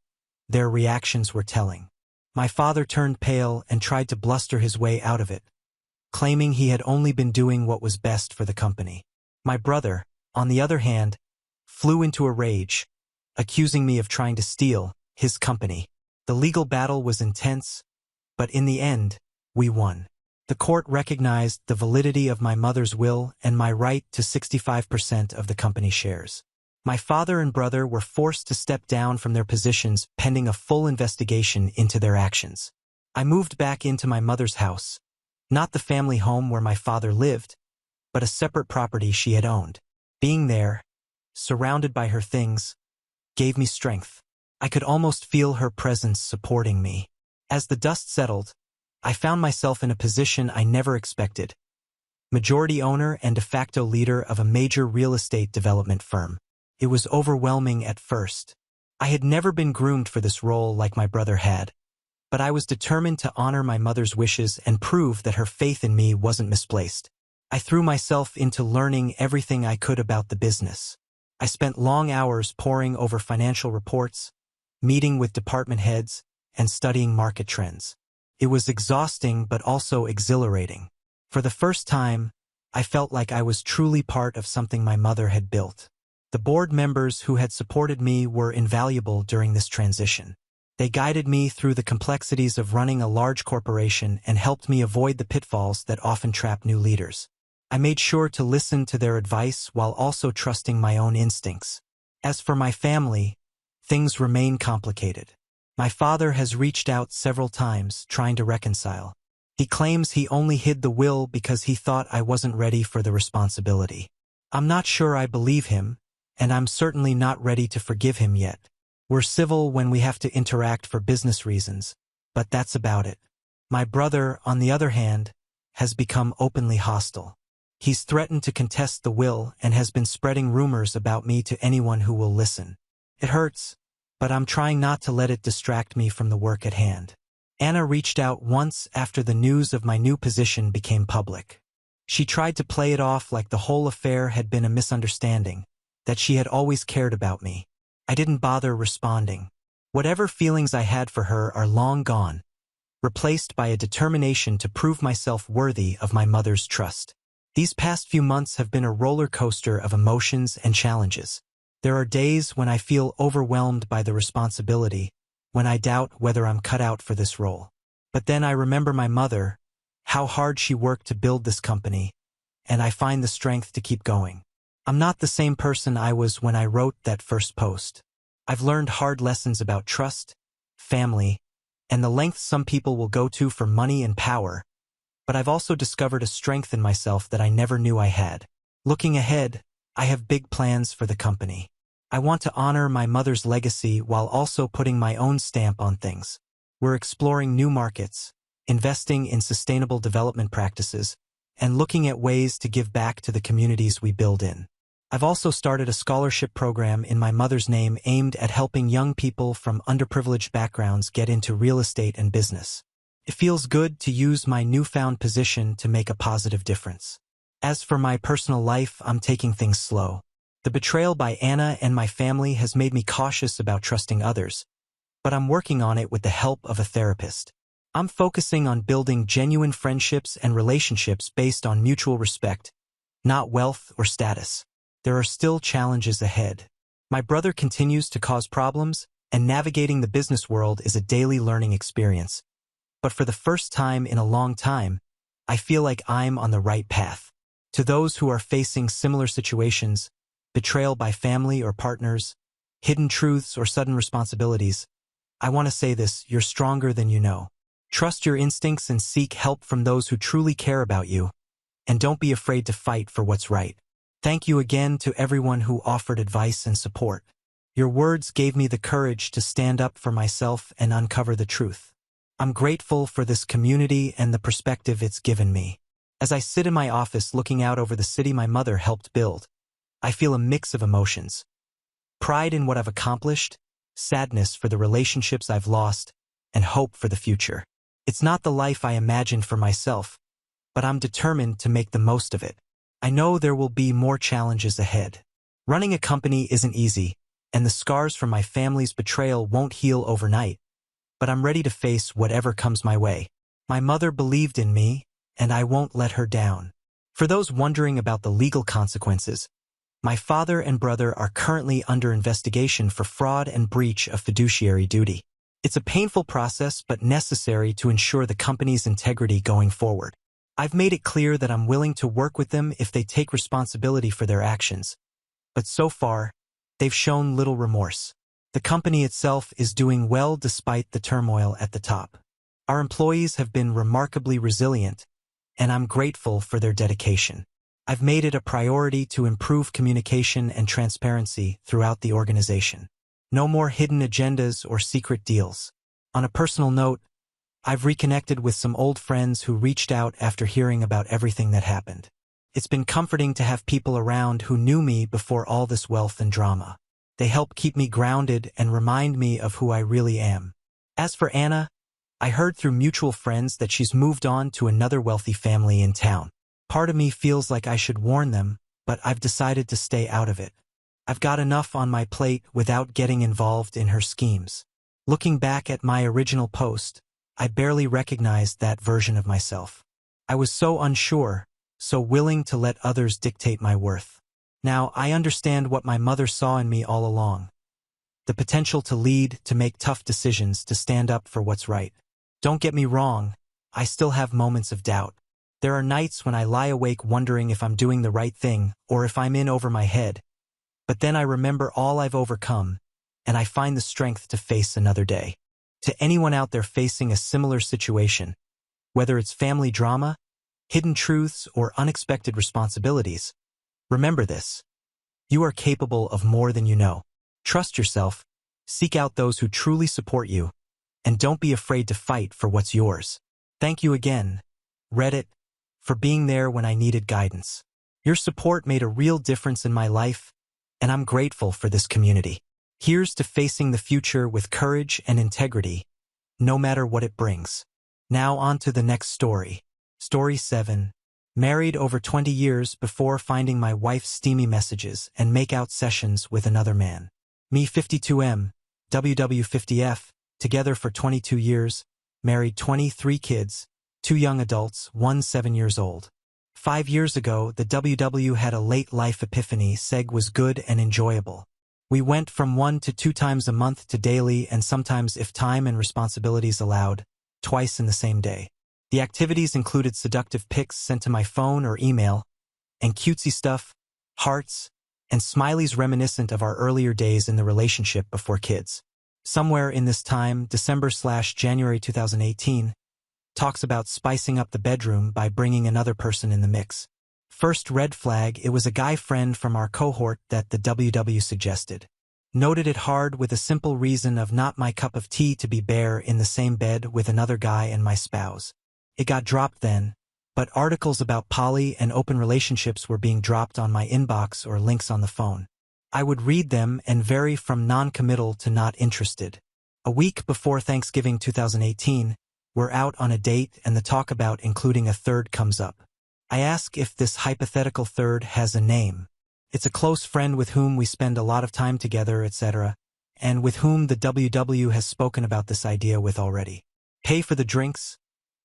their reactions were telling. My father turned pale and tried to bluster his way out of it, claiming he had only been doing what was best for the company. My brother, on the other hand, flew into a rage, accusing me of trying to steal his company. The legal battle was intense, but in the end, we won. The court recognized the validity of my mother's will and my right to 65% of the company shares. My father and brother were forced to step down from their positions pending a full investigation into their actions. I moved back into my mother's house, not the family home where my father lived, but a separate property she had owned. Being there, surrounded by her things, gave me strength. I could almost feel her presence supporting me. As the dust settled, I found myself in a position I never expected. Majority owner and de facto leader of a major real estate development firm. It was overwhelming at first. I had never been groomed for this role like my brother had, but I was determined to honor my mother's wishes and prove that her faith in me wasn't misplaced. I threw myself into learning everything I could about the business. I spent long hours poring over financial reports, meeting with department heads, and studying market trends. It was exhausting but also exhilarating. For the first time, I felt like I was truly part of something my mother had built. The board members who had supported me were invaluable during this transition. They guided me through the complexities of running a large corporation and helped me avoid the pitfalls that often trap new leaders. I made sure to listen to their advice while also trusting my own instincts. As for my family, things remain complicated. My father has reached out several times, trying to reconcile. He claims he only hid the will because he thought I wasn't ready for the responsibility. I'm not sure I believe him, and I'm certainly not ready to forgive him yet. We're civil when we have to interact for business reasons, but that's about it. My brother, on the other hand, has become openly hostile. He's threatened to contest the will and has been spreading rumors about me to anyone who will listen. It hurts, but I'm trying not to let it distract me from the work at hand. Anna reached out once after the news of my new position became public. She tried to play it off like the whole affair had been a misunderstanding, that she had always cared about me. I didn't bother responding. Whatever feelings I had for her are long gone, replaced by a determination to prove myself worthy of my mother's trust. These past few months have been a roller coaster of emotions and challenges. There are days when I feel overwhelmed by the responsibility, when I doubt whether I'm cut out for this role. But then I remember my mother, how hard she worked to build this company, and I find the strength to keep going. I'm not the same person I was when I wrote that first post. I've learned hard lessons about trust, family, and the lengths some people will go to for money and power, but I've also discovered a strength in myself that I never knew I had. Looking ahead, I have big plans for the company. I want to honor my mother's legacy while also putting my own stamp on things. We're exploring new markets, investing in sustainable development practices, and looking at ways to give back to the communities we build in. I've also started a scholarship program in my mother's name aimed at helping young people from underprivileged backgrounds get into real estate and business. It feels good to use my newfound position to make a positive difference. As for my personal life, I'm taking things slow. The betrayal by Anna and my family has made me cautious about trusting others, but I'm working on it with the help of a therapist. I'm focusing on building genuine friendships and relationships based on mutual respect, not wealth or status. There are still challenges ahead. My brother continues to cause problems, and navigating the business world is a daily learning experience. But for the first time in a long time, I feel like I'm on the right path. To those who are facing similar situations, betrayal by family or partners, hidden truths or sudden responsibilities, I want to say this: you're stronger than you know. Trust your instincts and seek help from those who truly care about you, and don't be afraid to fight for what's right. Thank you again to everyone who offered advice and support. Your words gave me the courage to stand up for myself and uncover the truth. I'm grateful for this community and the perspective it's given me. As I sit in my office looking out over the city my mother helped build, I feel a mix of emotions. Pride in what I've accomplished, sadness for the relationships I've lost, and hope for the future. It's not the life I imagined for myself, but I'm determined to make the most of it. I know there will be more challenges ahead. Running a company isn't easy, and the scars from my family's betrayal won't heal overnight, but I'm ready to face whatever comes my way. My mother believed in me, and I won't let her down. For those wondering about the legal consequences, my father and brother are currently under investigation for fraud and breach of fiduciary duty. It's a painful process but necessary to ensure the company's integrity going forward. I've made it clear that I'm willing to work with them if they take responsibility for their actions, but so far, they've shown little remorse. The company itself is doing well despite the turmoil at the top. Our employees have been remarkably resilient, and I'm grateful for their dedication. I've made it a priority to improve communication and transparency throughout the organization. No more hidden agendas or secret deals. On a personal note, I've reconnected with some old friends who reached out after hearing about everything that happened. It's been comforting to have people around who knew me before all this wealth and drama. They help keep me grounded and remind me of who I really am. As for Anna, I heard through mutual friends that she's moved on to another wealthy family in town. Part of me feels like I should warn them, but I've decided to stay out of it. I've got enough on my plate without getting involved in her schemes. Looking back at my original post, I barely recognized that version of myself. I was so unsure, so willing to let others dictate my worth. Now, I understand what my mother saw in me all along. The potential to lead, to make tough decisions, to stand up for what's right. Don't get me wrong, I still have moments of doubt. There are nights when I lie awake wondering if I'm doing the right thing or if I'm in over my head. But then I remember all I've overcome, and I find the strength to face another day. To anyone out there facing a similar situation, whether it's family drama, hidden truths, or unexpected responsibilities, remember this: you are capable of more than you know. Trust yourself, seek out those who truly support you, and don't be afraid to fight for what's yours. Thank you again, Reddit, for being there when I needed guidance. Your support made a real difference in my life, and I'm grateful for this community. Here's to facing the future with courage and integrity, no matter what it brings. Now on to the next story. Story 7. Married over 20 years before finding my wife's steamy messages and make-out sessions with another man. Me 52M, WW50F, together for 22 years, married 23 kids, 2 young adults, 1 7 years old. 5 years ago, the WW had a late-life epiphany. Seg was good and enjoyable. We went from 1 to 2 times a month to daily, and sometimes, if time and responsibilities allowed, twice in the same day. The activities included seductive pics sent to my phone or email, and cutesy stuff, hearts, and smileys reminiscent of our earlier days in the relationship before kids. Somewhere in this time, December/January 2018, talks about spicing up the bedroom by bringing another person in the mix. First red flag: it was a guy friend from our cohort that the WW suggested. Noted it hard with a simple reason of not my cup of tea to be bare in the same bed with another guy and my spouse. It got dropped then, but articles about poly and open relationships were being dropped on my inbox or links on the phone. I would read them and vary from non-committal to not interested. A week before Thanksgiving 2018, we're out on a date and the talk about including a third comes up. I ask if this hypothetical third has a name. It's a close friend with whom we spend a lot of time together, etc., and with whom the WW has spoken about this idea with already. pay for the drinks,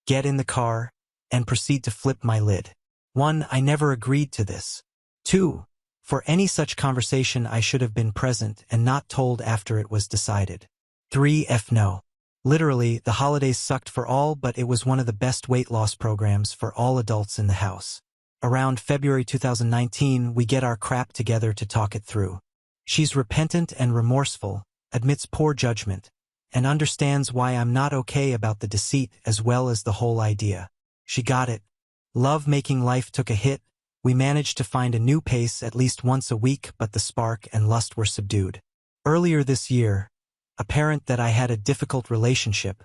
get in the car, and proceed to flip my lid. 1. I never agreed to this. 2. For any such conversation I should have been present and not told after it was decided. 3. No. Literally, the holidays sucked for all, but it was one of the best weight loss programs for all adults in the house. Around February 2019, we get our crap together to talk it through. She's repentant and remorseful, admits poor judgment, and understands why I'm not okay about the deceit as well as the whole idea. She got it. Love-making life took a hit. We managed to find a new pace at least once a week, but the spark and lust were subdued. Earlier this year, apparent that I had a difficult relationship,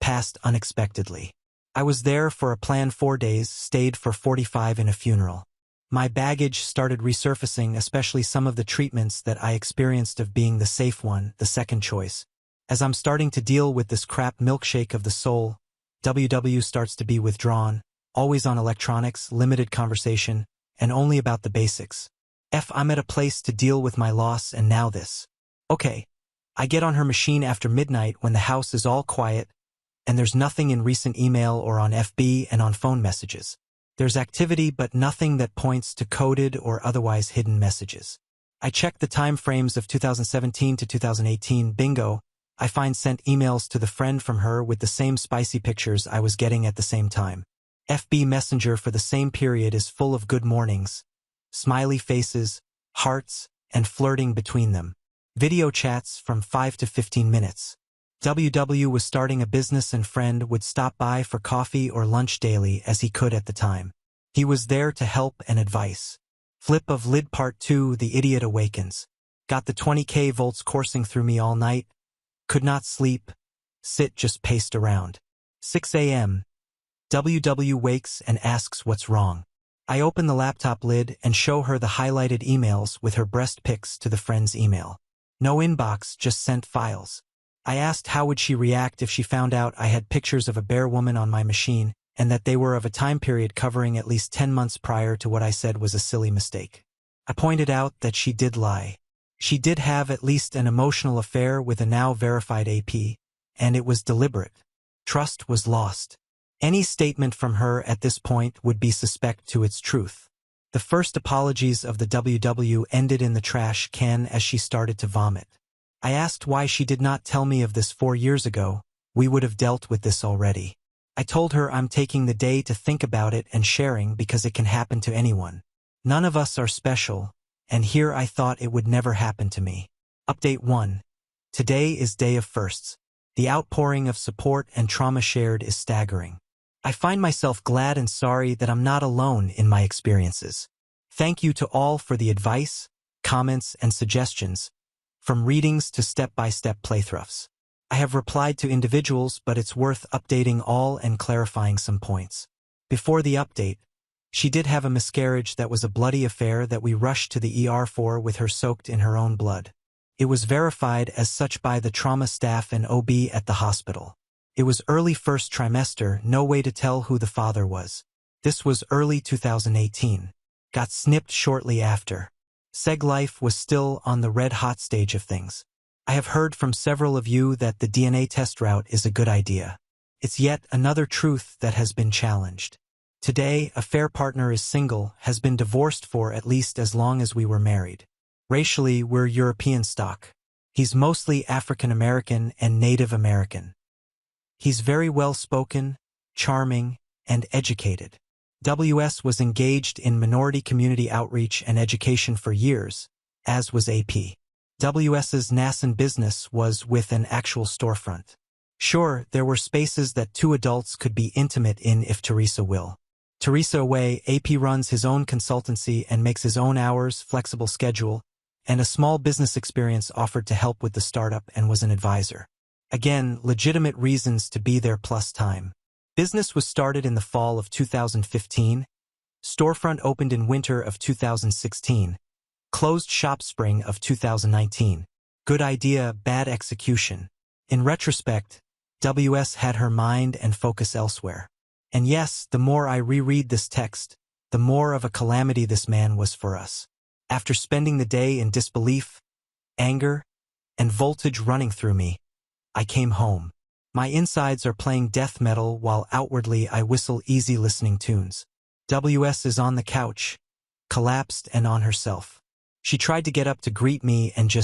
passed unexpectedly. I was there for a planned 4 days, stayed for 45 in a funeral. My baggage started resurfacing, especially some of the treatments that I experienced of being the safe one, the second choice. As I'm starting to deal with this crap milkshake of the soul, WW starts to be withdrawn, always on electronics, limited conversation, and only about the basics. I'm at a place to deal with my loss and now this. Okay. I get on her machine after midnight when the house is all quiet, and there's nothing in recent email or on FB and on phone messages. There's activity but nothing that points to coded or otherwise hidden messages. I check the time frames of 2017 to 2018, bingo, I find sent emails to the friend from her with the same spicy pictures I was getting at the same time. FB Messenger for the same period is full of good mornings, smiley faces, hearts, and flirting between them. Video chats from 5 to 15 minutes. WW was starting a business and friend would stop by for coffee or lunch daily as he could at the time. He was there to help and advice. Flip of lid part 2, the idiot awakens. Got the 20k volts coursing through me all night. Could not sleep. Sit just paced around. 6 a.m. WW wakes and asks what's wrong. I open the laptop lid and show her the highlighted emails with her breast pics to the friend's email. No inbox, just sent files. I asked how would she react if she found out I had pictures of a bare woman on my machine and that they were of a time period covering at least 10 months prior to what I said was a silly mistake. I pointed out that she did lie. She did have at least an emotional affair with a now verified AP, and it was deliberate. Trust was lost. Any statement from her at this point would be suspect to its truth. The first apologies of the WW ended in the trash can as she started to vomit. I asked why she did not tell me of this 4 years ago. We would have dealt with this already. I told her I'm taking the day to think about it and sharing because it can happen to anyone. None of us are special, and here I thought it would never happen to me. Update 1. Today is day of firsts. The outpouring of support and trauma shared is staggering. I find myself glad and sorry that I'm not alone in my experiences. Thank you to all for the advice, comments, and suggestions, from readings to step-by-step playthroughs. I have replied to individuals, but it's worth updating all and clarifying some points. Before the update, she did have a miscarriage that was a bloody affair that we rushed to the ER for with her soaked in her own blood. It was verified as such by the trauma staff and OB at the hospital. It was early first trimester, no way to tell who the father was. This was early 2018. Got snipped shortly after. Seg life was still on the red-hot stage of things. I have heard from several of you that the DNA test route is a good idea. It's yet another truth that has been challenged. Today, a fair partner is single, has been divorced for at least as long as we were married. Racially, we're European stock. He's mostly African American and Native American. He's very well-spoken, charming, and educated. WS was engaged in minority community outreach and education for years, as was AP. WS's nascent business was with an actual storefront. Sure, there were spaces that two adults could be intimate in if Teresa will. Teresa away, AP runs his own consultancy and makes his own hours, flexible schedule, and a small business experience offered to help with the startup and was an advisor. Again, legitimate reasons to be there plus time. Business was started in the fall of 2015. Storefront opened in winter of 2016. Closed shop spring of 2019. Good idea, bad execution. In retrospect, WS had her mind and focus elsewhere. And yes, the more I reread this text, the more of a calamity this man was for us. After spending the day in disbelief, anger, and voltage running through me, I came home. My insides are playing death metal while outwardly I whistle easy listening tunes. WS is on the couch, collapsed and on herself. She tried to get up to greet me and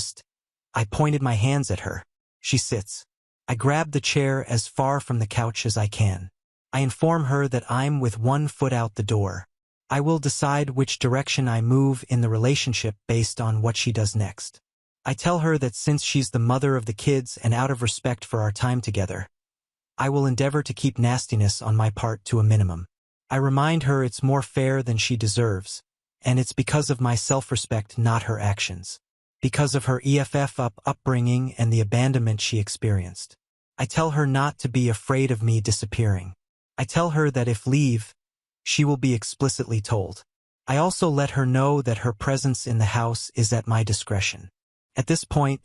I pointed my hands at her. She sits. I grab the chair as far from the couch as I can. I inform her that I'm with one foot out the door. I will decide which direction I move in the relationship based on what she does next. I tell her that since she's the mother of the kids and out of respect for our time together, I will endeavor to keep nastiness on my part to a minimum. I remind her it's more fair than she deserves, and it's because of my self-respect, not her actions. Because of her upbringing and the abandonment she experienced. I tell her not to be afraid of me disappearing. I tell her that if leave, she will be explicitly told. I also let her know that her presence in the house is at my discretion. At this point,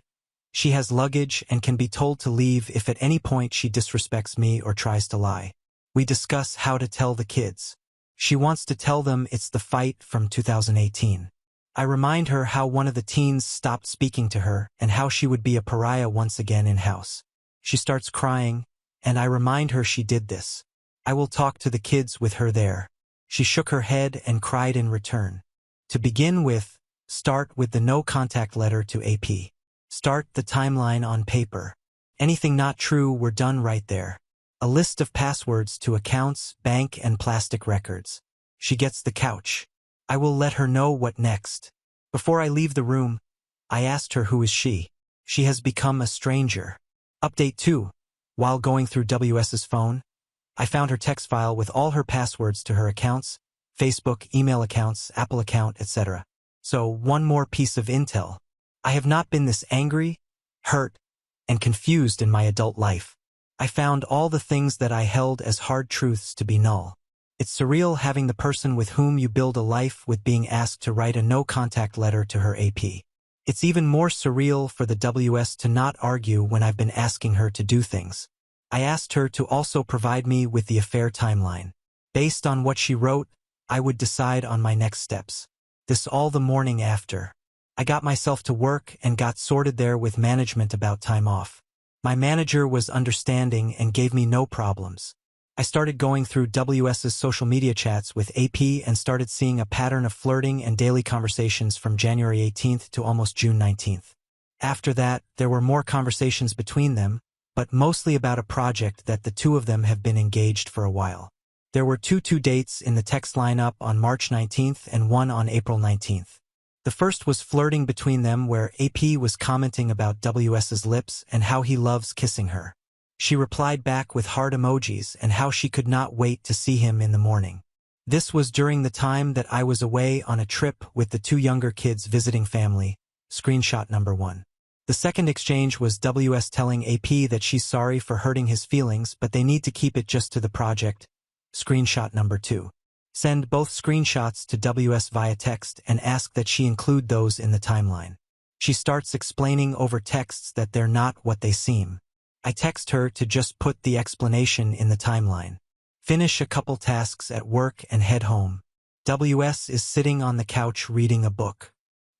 she has luggage and can be told to leave if at any point she disrespects me or tries to lie. We discuss how to tell the kids. She wants to tell them it's the fight from 2018. I remind her how one of the teens stopped speaking to her and how she would be a pariah once again in-house. She starts crying, and I remind her she did this. I will talk to the kids with her there. She shook her head and cried in return. To begin with, start with the no-contact letter to AP. Start the timeline on paper. Anything not true were done right there. A list of passwords to accounts, bank, and plastic records. She gets the couch. I will let her know what next. Before I leave the room, I asked her who is she. She has become a stranger. Update 2. While going through WS's phone, I found her text file with all her passwords to her accounts, Facebook, email accounts, Apple account, etc. So, one more piece of intel. I have not been this angry, hurt, and confused in my adult life. I found all the things that I held as hard truths to be null. It's surreal having the person with whom you build a life with being asked to write a no-contact letter to her AP. It's even more surreal for the WS to not argue when I've been asking her to do things. I asked her to also provide me with the affair timeline. Based on what she wrote, I would decide on my next steps. This all the morning after. I got myself to work and got sorted there with management about time off. My manager was understanding and gave me no problems. I started going through WS's social media chats with AP and started seeing a pattern of flirting and daily conversations from January 18th to almost June 19th. After that, there were more conversations between them, but mostly about a project that the two of them have been engaged for a while. There were two dates in the text lineup on March 19th and one on April 19th. The first was flirting between them where AP was commenting about WS's lips and how he loves kissing her. She replied back with heart emojis and how she could not wait to see him in the morning. This was during the time that I was away on a trip with the two younger kids visiting family. Screenshot number 1. The second exchange was WS telling AP that she's sorry for hurting his feelings, but they need to keep it just to the project. Screenshot number 2. Send both screenshots to WS via text and ask that she include those in the timeline. She starts explaining over texts that they're not what they seem. I text her to just put the explanation in the timeline. Finish a couple tasks at work and head home. WS is sitting on the couch reading a book.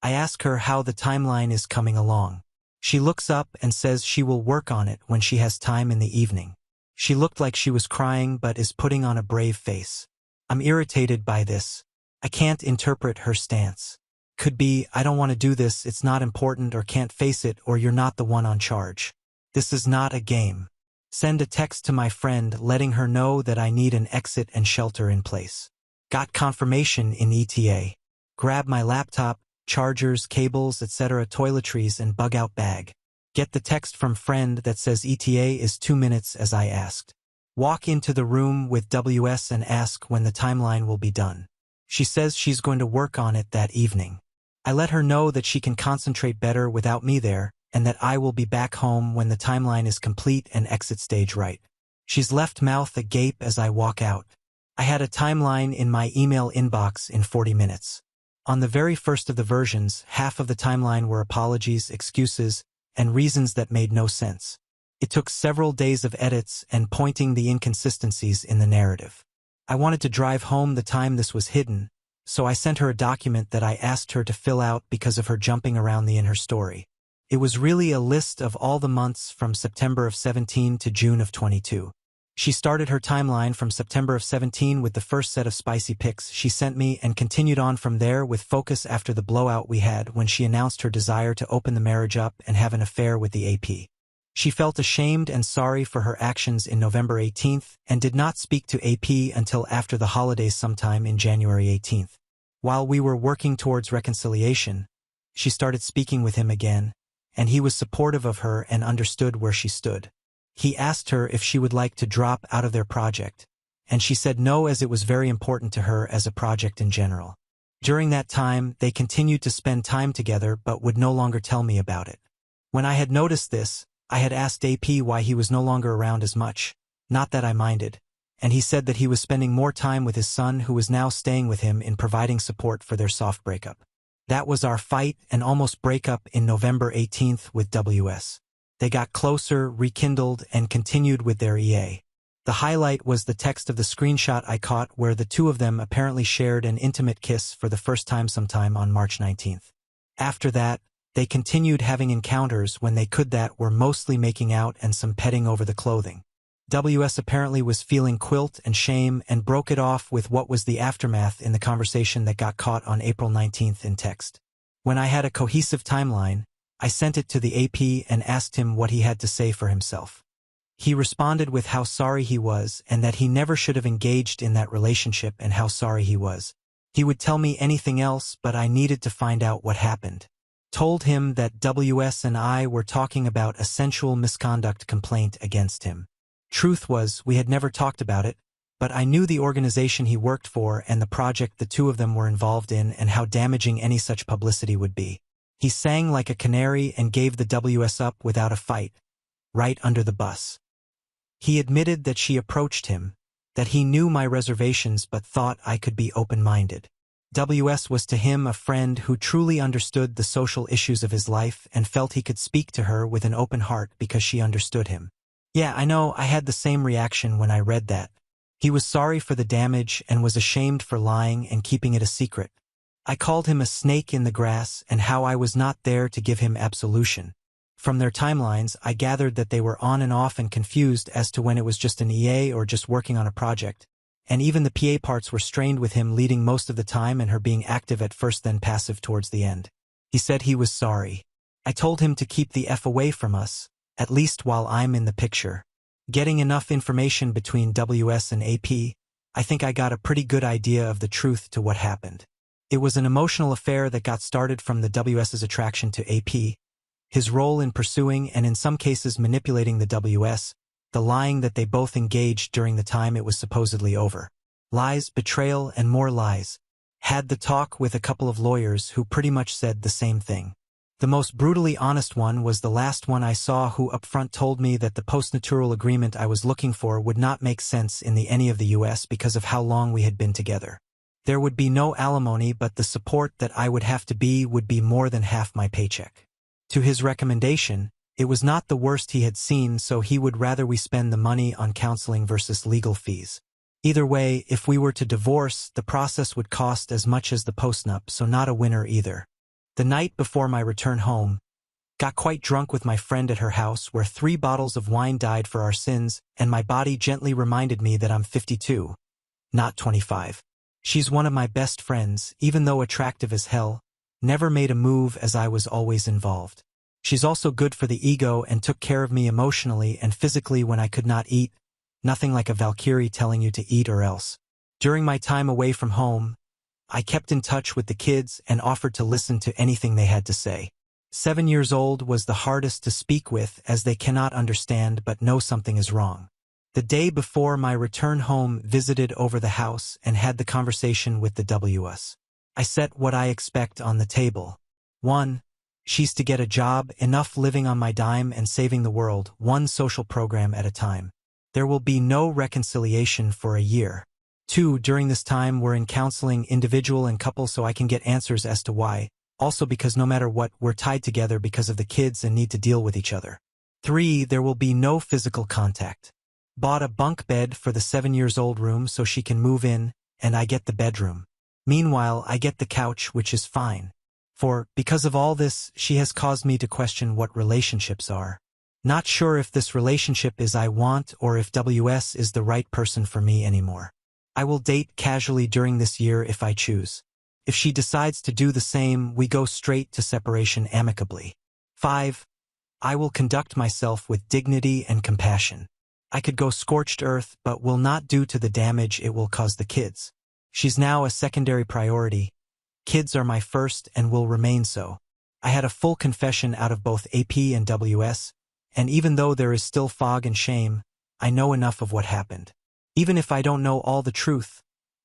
I ask her how the timeline is coming along. She looks up and says she will work on it when she has time in the evening. She looked like she was crying but is putting on a brave face. I'm irritated by this. I can't interpret her stance. Could be, I don't want to do this, it's not important or can't face it, or you're not the one on charge. This is not a game. Send a text to my friend letting her know that I need an exit and shelter in place. Got confirmation in ETA. Grab my laptop, chargers, cables, etc., toiletries, and bug-out bag. Get the text from friend that says ETA is 2 minutes as I asked. Walk into the room with WS and ask when the timeline will be done. She says she's going to work on it that evening. I let her know that she can concentrate better without me there, and that I will be back home when the timeline is complete and exit stage right. She's left mouth agape as I walk out. I had a timeline in my email inbox in 40 minutes. On the very first of the versions, half of the timeline were apologies, excuses, and reasons that made no sense. It took several days of edits and pointing the inconsistencies in the narrative. I wanted to drive home the time this was hidden, so I sent her a document that I asked her to fill out because of her jumping around in her story. It was really a list of all the months from September of 17 to June of 22. She started her timeline from September of 17 with the first set of spicy pics she sent me and continued on from there with focus after the blowout we had when she announced her desire to open the marriage up and have an affair with the AP. She felt ashamed and sorry for her actions in November 18th and did not speak to AP until after the holidays sometime in January 18th. While we were working towards reconciliation, she started speaking with him again, and he was supportive of her and understood where she stood. He asked her if she would like to drop out of their project, and she said no as it was very important to her as a project in general. During that time, they continued to spend time together but would no longer tell me about it. When I had noticed this, I had asked AP why he was no longer around as much, not that I minded, and he said that he was spending more time with his son who was now staying with him in providing support for their soft breakup. That was our fight and almost breakup in November 18th with WS. They got closer, rekindled, and continued with their EA. The highlight was the text of the screenshot I caught where the two of them apparently shared an intimate kiss for the first time sometime on March 19th. After that, they continued having encounters when they could that were mostly making out and some petting over the clothing. WS apparently was feeling guilt and shame and broke it off with what was the aftermath in the conversation that got caught on April 19th in text. When I had a cohesive timeline, I sent it to the AP and asked him what he had to say for himself. He responded with how sorry he was and that he never should have engaged in that relationship and how sorry he was. He would tell me anything else, but I needed to find out what happened. Told him that WS and I were talking about a sensual misconduct complaint against him. Truth was, we had never talked about it, but I knew the organization he worked for and the project the two of them were involved in and how damaging any such publicity would be. He sang like a canary and gave the WS up without a fight, right under the bus. He admitted that she approached him, that he knew my reservations but thought I could be open-minded. WS was to him a friend who truly understood the social issues of his life and felt he could speak to her with an open heart because she understood him. Yeah, I know, I had the same reaction when I read that. He was sorry for the damage and was ashamed for lying and keeping it a secret. I called him a snake in the grass and how I was not there to give him absolution. From their timelines, I gathered that they were on and off and confused as to when it was just an EA or just working on a project. And even the PA parts were strained with him leading most of the time and her being active at first then passive towards the end. He said he was sorry. I told him to keep the F away from us, at least while I'm in the picture. Getting enough information between WS and AP, I think I got a pretty good idea of the truth to what happened. It was an emotional affair that got started from the WS's attraction to AP, his role in pursuing and in some cases manipulating the WS, the lying that they both engaged during the time it was supposedly over. Lies, betrayal, and more lies. Had the talk with a couple of lawyers who pretty much said the same thing. The most brutally honest one was the last one I saw who upfront told me that the postnatural agreement I was looking for would not make sense in any of the US because of how long we had been together. There would be no alimony but the support that I would have to be would be more than half my paycheck. To his recommendation, it was not the worst he had seen so he would rather we spend the money on counseling versus legal fees. Either way, if we were to divorce, the process would cost as much as the postnup so not a winner either. The night before my return home, got quite drunk with my friend at her house where 3 bottles of wine died for our sins and my body gently reminded me that I'm 52, not 25. She's one of my best friends, even though attractive as hell, never made a move as I was always involved. She's also good for the ego and took care of me emotionally and physically when I could not eat, nothing like a Valkyrie telling you to eat or else. During my time away from home, I kept in touch with the kids and offered to listen to anything they had to say. 7 years old was the hardest to speak with as they cannot understand but know something is wrong. The day before my return home visited over the house and had the conversation with the WS. I set what I expect on the table. 1. She's to get a job, enough living on my dime and saving the world, one social program at a time. There will be no reconciliation for a year. 2. During this time we're in counseling individual and couple so I can get answers as to why, also because no matter what, we're tied together because of the kids and need to deal with each other. 3. There will be no physical contact. Bought a bunk bed for the 7-year-old room so she can move in, and I get the bedroom. Meanwhile, I get the couch, which is fine. Because of all this, she has caused me to question what relationships are. Not sure if this relationship is I want or if WS is the right person for me anymore. I will date casually during this year if I choose. If she decides to do the same, we go straight to separation amicably. 5. I will conduct myself with dignity and compassion. I could go scorched earth but will not due to the damage it will cause the kids. She's now a secondary priority. Kids are my first and will remain so. I had a full confession out of both AP and WS, and even though there is still fog and shame, I know enough of what happened. Even if I don't know all the truth,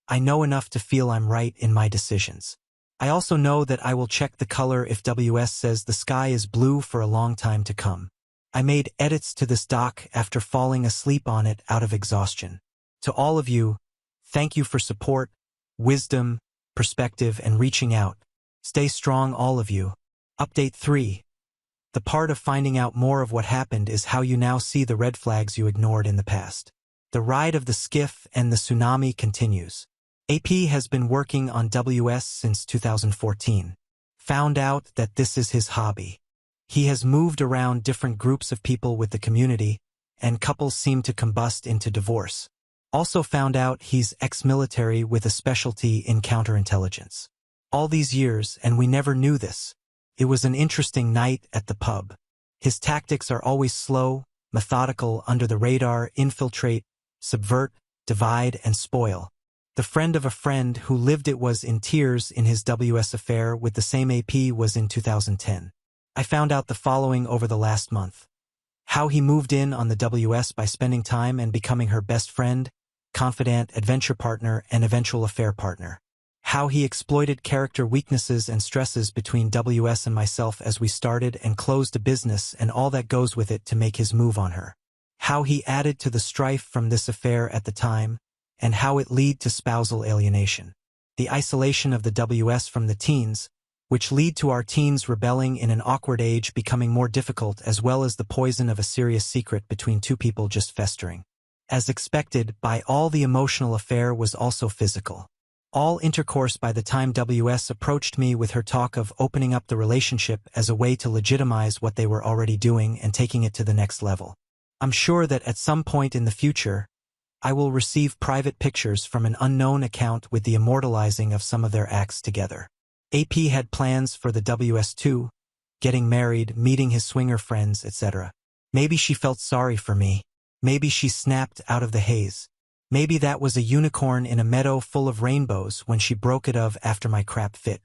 I know enough to feel I'm right in my decisions. I also know that I will check the color if WS says the sky is blue for a long time to come. I made edits to this doc after falling asleep on it out of exhaustion. To all of you, thank you for support, wisdom, perspective, and reaching out. Stay strong, all of you. Update 3. The part of finding out more of what happened is how you now see the red flags you ignored in the past. The ride of the skiff and the tsunami continues. AP has been working on WS since 2014. Found out that this is his hobby. He has moved around different groups of people with the community, and couples seem to combust into divorce. Also found out he's ex-military with a specialty in counterintelligence. All these years, and we never knew this. It was an interesting night at the pub. His tactics are always slow, methodical, under the radar, infiltrate, subvert, divide, and spoil. The friend of a friend who lived it was in tears in his WS affair with the same AP was in 2010. I found out the following over the last month. How he moved in on the WS by spending time and becoming her best friend, confidant, adventure partner, and eventual affair partner. How he exploited character weaknesses and stresses between WS and myself as we started and closed a business and all that goes with it to make his move on her. How he added to the strife from this affair at the time, and how it lead to spousal alienation. The isolation of the WS from the teens, which lead to our teens rebelling in an awkward age becoming more difficult, as well as the poison of a serious secret between two people just festering. As expected, by all the emotional affair was also physical. All intercourse by the time WS approached me with her talk of opening up the relationship as a way to legitimize what they were already doing and taking it to the next level. I'm sure that at some point in the future, I will receive private pictures from an unknown account with the immortalizing of some of their acts together. AP had plans for the WS2, getting married, meeting his swinger friends, etc. Maybe she felt sorry for me. Maybe she snapped out of the haze. Maybe that was a unicorn in a meadow full of rainbows when she broke it of after my crap fit.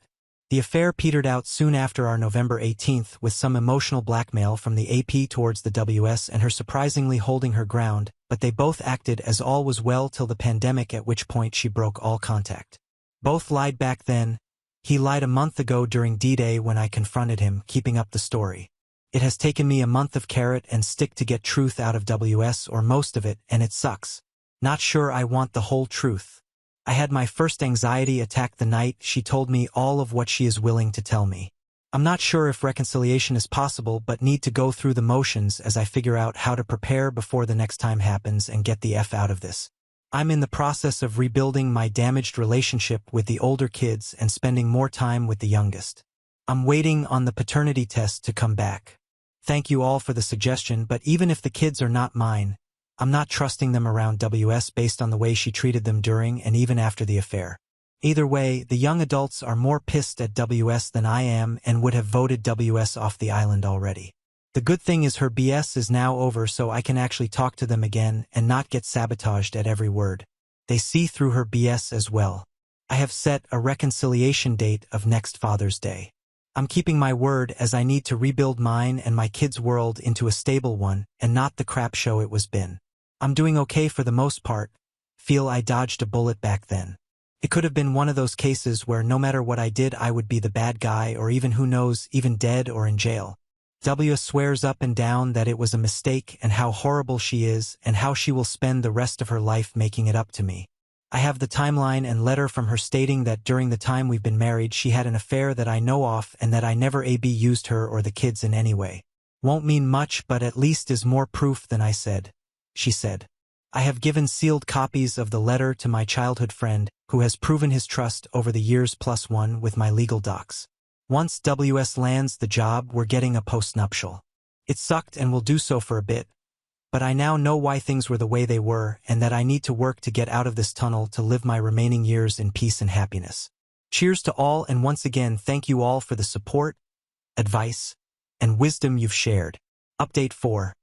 The affair petered out soon after our November 18th with some emotional blackmail from the AP towards the WS and her surprisingly holding her ground, but they both acted as all was well till the pandemic, at which point she broke all contact. Both lied back then. He lied a month ago during D-Day when I confronted him, keeping up the story. It has taken me a month of carrot and stick to get truth out of WS, or most of it, and it sucks. Not sure I want the whole truth. I had my first anxiety attack the night she told me all of what she is willing to tell me. I'm not sure if reconciliation is possible, but need to go through the motions as I figure out how to prepare before the next time happens and get the F out of this. I'm in the process of rebuilding my damaged relationship with the older kids and spending more time with the youngest. I'm waiting on the paternity test to come back. Thank you all for the suggestion, but even if the kids are not mine, I'm not trusting them around WS based on the way she treated them during and even after the affair. Either way, the young adults are more pissed at WS than I am and would have voted WS off the island already. The good thing is her BS is now over, so I can actually talk to them again and not get sabotaged at every word. They see through her BS as well. I have set a reconciliation date of next Father's Day. I'm keeping my word as I need to rebuild mine and my kids' world into a stable one and not the crap show it was been. I'm doing okay for the most part. Feel I dodged a bullet back then. It could have been one of those cases where no matter what I did I would be the bad guy, or even, who knows, even dead or in jail. W swears up and down that it was a mistake and how horrible she is and how she will spend the rest of her life making it up to me. I have the timeline and letter from her stating that during the time we've been married she had an affair that I know of and that I never used her or the kids in any way. Won't mean much, but at least is more proof than I said. She said. I have given sealed copies of the letter to my childhood friend, who has proven his trust over the years +1 with my legal docs. Once WS lands the job, we're getting a postnuptial. It sucked and will do so for a bit, but I now know why things were the way they were and that I need to work to get out of this tunnel to live my remaining years in peace and happiness. Cheers to all, and once again, thank you all for the support, advice, and wisdom you've shared. Update 4.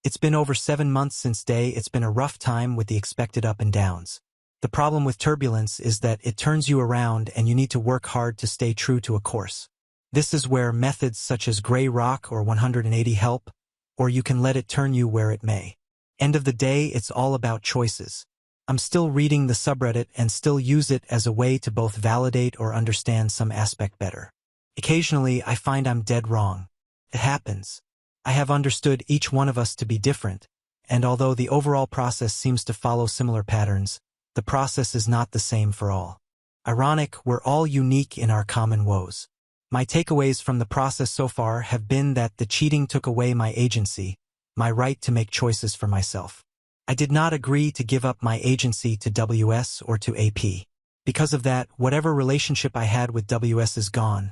It's been over 7 months since day. It's been a rough time with the expected up and downs. The problem with turbulence is that it turns you around and you need to work hard to stay true to a course. This is where methods such as Gray Rock or 180 help, or you can let it turn you where it may. End of the day, it's all about choices. I'm still reading the subreddit and still use it as a way to both validate or understand some aspect better. Occasionally, I find I'm dead wrong. It happens. I have understood each one of us to be different, and although the overall process seems to follow similar patterns, the process is not the same for all. Ironic, we're all unique in our common woes. My takeaways from the process so far have been that the cheating took away my agency, my right to make choices for myself. I did not agree to give up my agency to WS or to AP. Because of that, whatever relationship I had with WS is gone.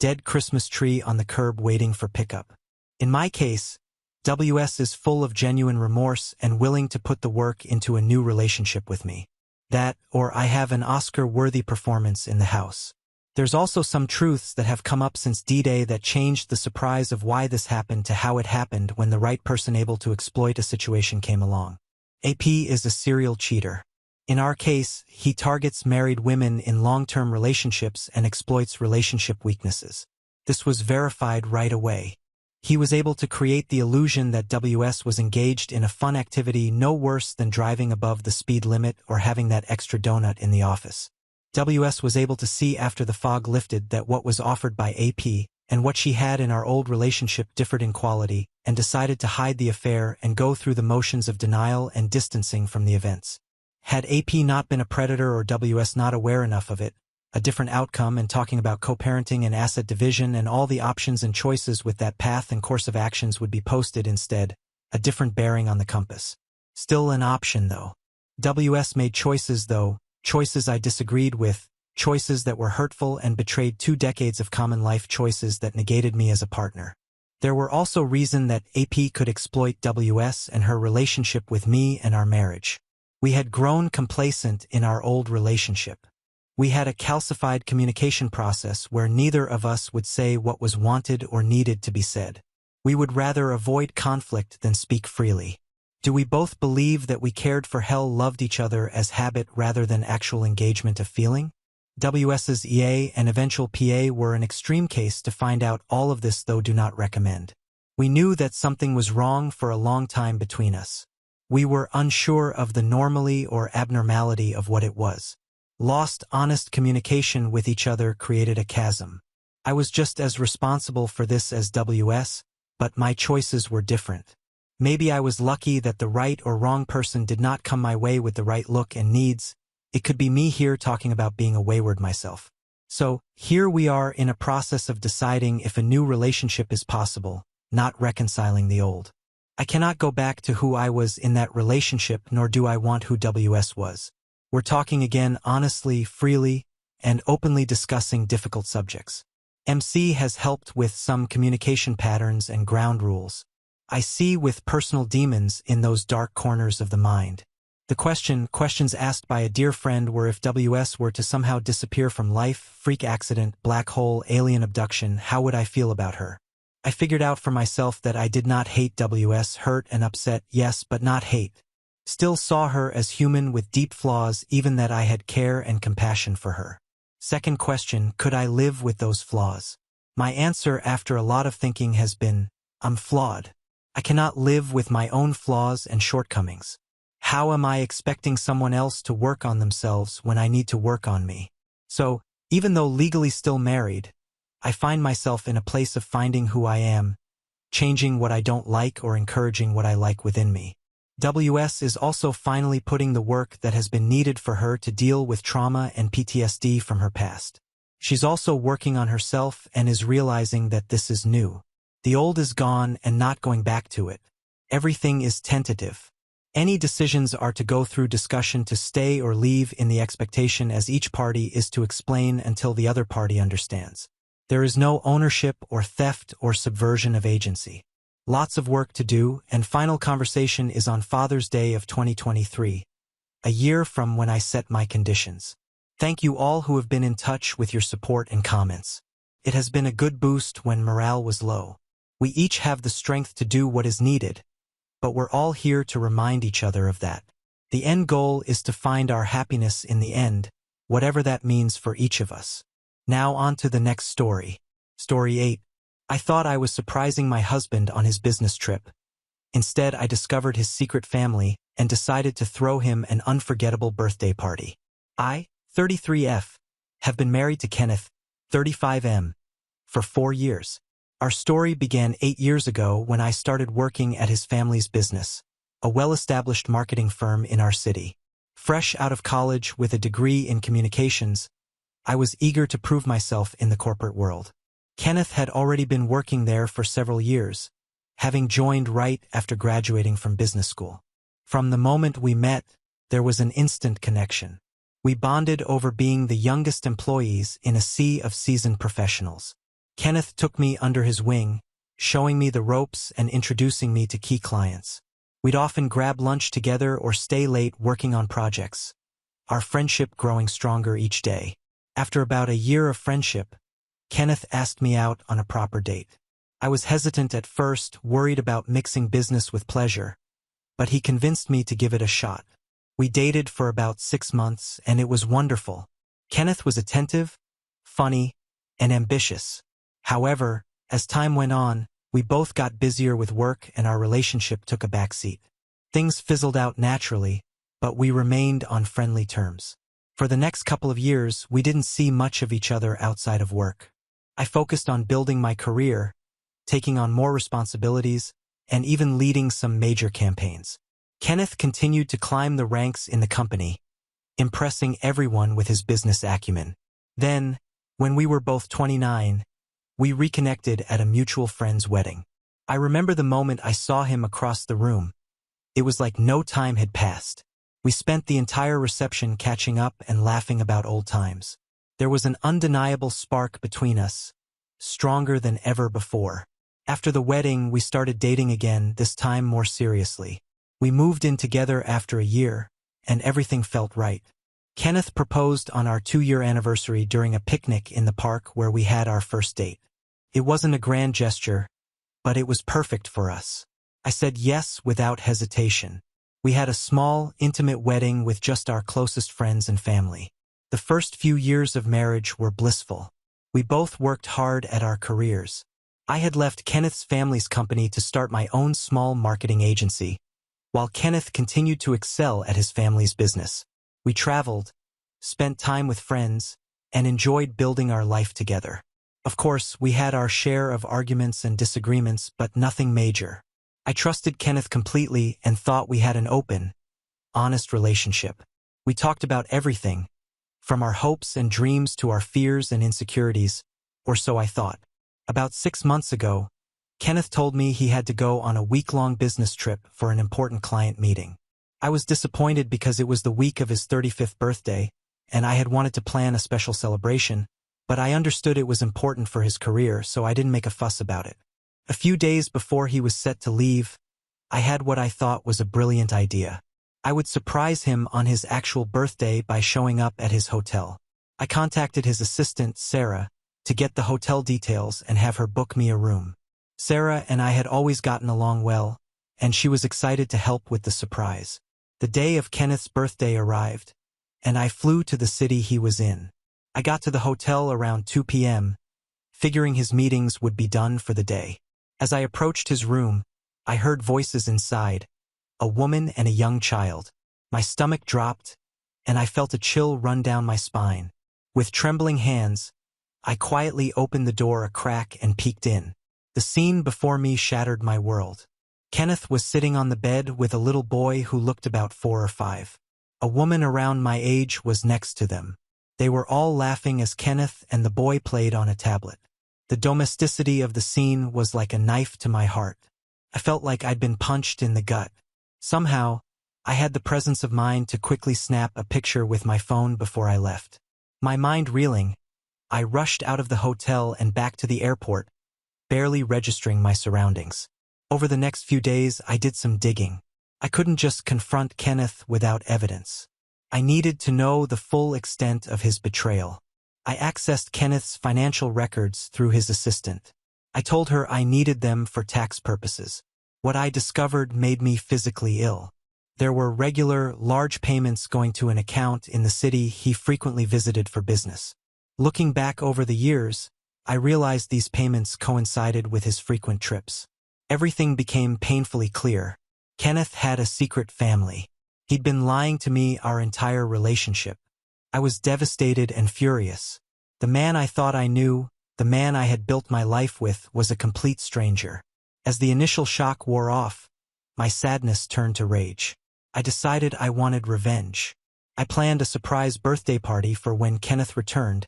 Dead Christmas tree on the curb waiting for pickup. In my case, WS is full of genuine remorse and willing to put the work into a new relationship with me. That, or I have an Oscar-worthy performance in the house. There's also some truths that have come up since D-Day that changed the surprise of why this happened to how it happened when the right person able to exploit a situation came along. AP is a serial cheater. In our case, he targets married women in long-term relationships and exploits relationship weaknesses. This was verified right away. He was able to create the illusion that WS was engaged in a fun activity no worse than driving above the speed limit or having that extra donut in the office. WS was able to see after the fog lifted that what was offered by AP and what she had in our old relationship differed in quality, and decided to hide the affair and go through the motions of denial and distancing from the events. Had AP not been a predator or WS not aware enough of it, a different outcome, and talking about co-parenting and asset division and all the options and choices with that path and course of actions would be posted instead, a different bearing on the compass. Still an option though. WS made choices though, choices I disagreed with, choices that were hurtful and betrayed 2 decades of common life choices that negated me as a partner. There were also reasons that AP could exploit WS and her relationship with me and our marriage. We had grown complacent in our old relationship. We had a calcified communication process where neither of us would say what was wanted or needed to be said. We would rather avoid conflict than speak freely. Do we both believe that we cared for hell, loved each other as habit rather than actual engagement of feeling? WS's EA and eventual PA were an extreme case to find out all of this, though do not recommend. We knew that something was wrong for a long time between us. We were unsure of the normality or abnormality of what it was. Lost honest communication with each other created a chasm. I was just as responsible for this as WS, but my choices were different. Maybe I was lucky that the right or wrong person did not come my way with the right look and needs. It could be me here talking about being a wayward myself. So, here we are in a process of deciding if a new relationship is possible, not reconciling the old. I cannot go back to who I was in that relationship, nor do I want who WS was. We're talking again honestly, freely, and openly discussing difficult subjects. MC has helped with some communication patterns and ground rules. I see with personal demons in those dark corners of the mind. The questions asked by a dear friend were if WS were to somehow disappear from life, freak accident, black hole, alien abduction, how would I feel about her? I figured out for myself that I did not hate WS, hurt and upset, yes, but not hate. Still saw her as human with deep flaws, even that I had care and compassion for her. Second question, could I live with those flaws? My answer after a lot of thinking has been, I'm flawed. I cannot live with my own flaws and shortcomings. How am I expecting someone else to work on themselves when I need to work on me? So, even though legally still married, I find myself in a place of finding who I am, changing what I don't like or encouraging what I like within me. WS is also finally putting the work that has been needed for her to deal with trauma and PTSD from her past. She's also working on herself and is realizing that this is new. The old is gone and not going back to it. Everything is tentative. Any decisions are to go through discussion to stay or leave in the expectation as each party is to explain until the other party understands. There is no ownership or theft or subversion of agency. Lots of work to do, and final conversation is on Father's Day of 2023, a year from when I set my conditions. Thank you all who have been in touch with your support and comments. It has been a good boost when morale was low. We each have the strength to do what is needed, but we're all here to remind each other of that. The end goal is to find our happiness in the end, whatever that means for each of us. Now on to the next story. Story 8. I thought I was surprising my husband on his business trip. Instead, I discovered his secret family and decided to throw him an unforgettable birthday party. I, 33F, have been married to Kenneth, 35M, for 4 years. Our story began 8 years ago when I started working at his family's business, a well-established marketing firm in our city. Fresh out of college with a degree in communications, I was eager to prove myself in the corporate world. Kenneth had already been working there for several years, having joined right after graduating from business school. From the moment we met, there was an instant connection. We bonded over being the youngest employees in a sea of seasoned professionals. Kenneth took me under his wing, showing me the ropes and introducing me to key clients. We'd often grab lunch together or stay late working on projects, our friendship growing stronger each day. After about a year of friendship, Kenneth asked me out on a proper date. I was hesitant at first, worried about mixing business with pleasure, but he convinced me to give it a shot. We dated for about 6 months, and it was wonderful. Kenneth was attentive, funny, and ambitious. However, as time went on, we both got busier with work and our relationship took a backseat. Things fizzled out naturally, but we remained on friendly terms. For the next couple of years, we didn't see much of each other outside of work. I focused on building my career, taking on more responsibilities, and even leading some major campaigns. Kenneth continued to climb the ranks in the company, impressing everyone with his business acumen. Then, when we were both 29, we reconnected at a mutual friend's wedding. I remember the moment I saw him across the room. It was like no time had passed. We spent the entire reception catching up and laughing about old times. There was an undeniable spark between us, stronger than ever before. After the wedding, we started dating again, this time more seriously. We moved in together after a year, and everything felt right. Kenneth proposed on our 2-year anniversary during a picnic in the park where we had our first date. It wasn't a grand gesture, but it was perfect for us. I said yes without hesitation. We had a small, intimate wedding with just our closest friends and family. The first few years of marriage were blissful. We both worked hard at our careers. I had left Kenneth's family's company to start my own small marketing agency, while Kenneth continued to excel at his family's business. We traveled, spent time with friends, and enjoyed building our life together. Of course, we had our share of arguments and disagreements, but nothing major. I trusted Kenneth completely and thought we had an open, honest relationship. We talked about everything, from our hopes and dreams to our fears and insecurities, or so I thought. About 6 months ago, Kenneth told me he had to go on a week-long business trip for an important client meeting. I was disappointed because it was the week of his 35th birthday, and I had wanted to plan a special celebration, but I understood it was important for his career, so I didn't make a fuss about it. A few days before he was set to leave, I had what I thought was a brilliant idea. I would surprise him on his actual birthday by showing up at his hotel. I contacted his assistant, Sarah, to get the hotel details and have her book me a room. Sarah and I had always gotten along well, and she was excited to help with the surprise. The day of Kenneth's birthday arrived, and I flew to the city he was in. I got to the hotel around 2 p.m., figuring his meetings would be done for the day. As I approached his room, I heard voices inside, a woman and a young child. My stomach dropped, and I felt a chill run down my spine. With trembling hands, I quietly opened the door a crack and peeked in. The scene before me shattered my world. Kenneth was sitting on the bed with a little boy who looked about 4 or 5. A woman around my age was next to them. They were all laughing as Kenneth and the boy played on a tablet. The domesticity of the scene was like a knife to my heart. I felt like I'd been punched in the gut. Somehow, I had the presence of mind to quickly snap a picture with my phone before I left. My mind reeling, I rushed out of the hotel and back to the airport, barely registering my surroundings. Over the next few days, I did some digging. I couldn't just confront Kenneth without evidence. I needed to know the full extent of his betrayal. I accessed Kenneth's financial records through his assistant. I told her I needed them for tax purposes. What I discovered made me physically ill. There were regular, large payments going to an account in the city he frequently visited for business. Looking back over the years, I realized these payments coincided with his frequent trips. Everything became painfully clear. Kenneth had a secret family. He'd been lying to me our entire relationship. I was devastated and furious. The man I thought I knew, the man I had built my life with, was a complete stranger. As the initial shock wore off, my sadness turned to rage. I decided I wanted revenge. I planned a surprise birthday party for when Kenneth returned,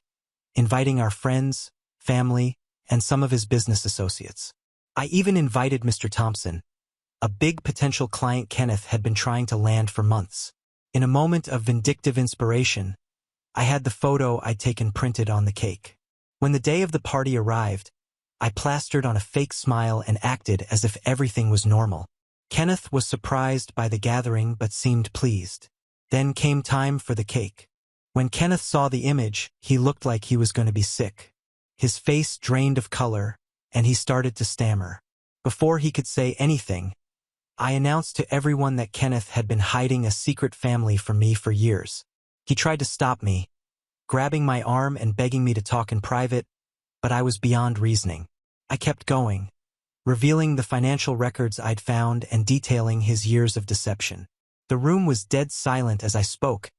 inviting our friends, family, and some of his business associates. I even invited Mr. Thompson, a big potential client Kenneth had been trying to land for months. In a moment of vindictive inspiration, I had the photo I'd taken printed on the cake. When the day of the party arrived, I plastered on a fake smile and acted as if everything was normal. Kenneth was surprised by the gathering but seemed pleased. Then came time for the cake. When Kenneth saw the image, he looked like he was going to be sick. His face drained of color, and he started to stammer. Before he could say anything, I announced to everyone that Kenneth had been hiding a secret family from me for years. He tried to stop me, grabbing my arm and begging me to talk in private, but I was beyond reasoning. I kept going, revealing the financial records I'd found and detailing his years of deception. The room was dead silent as I spoke,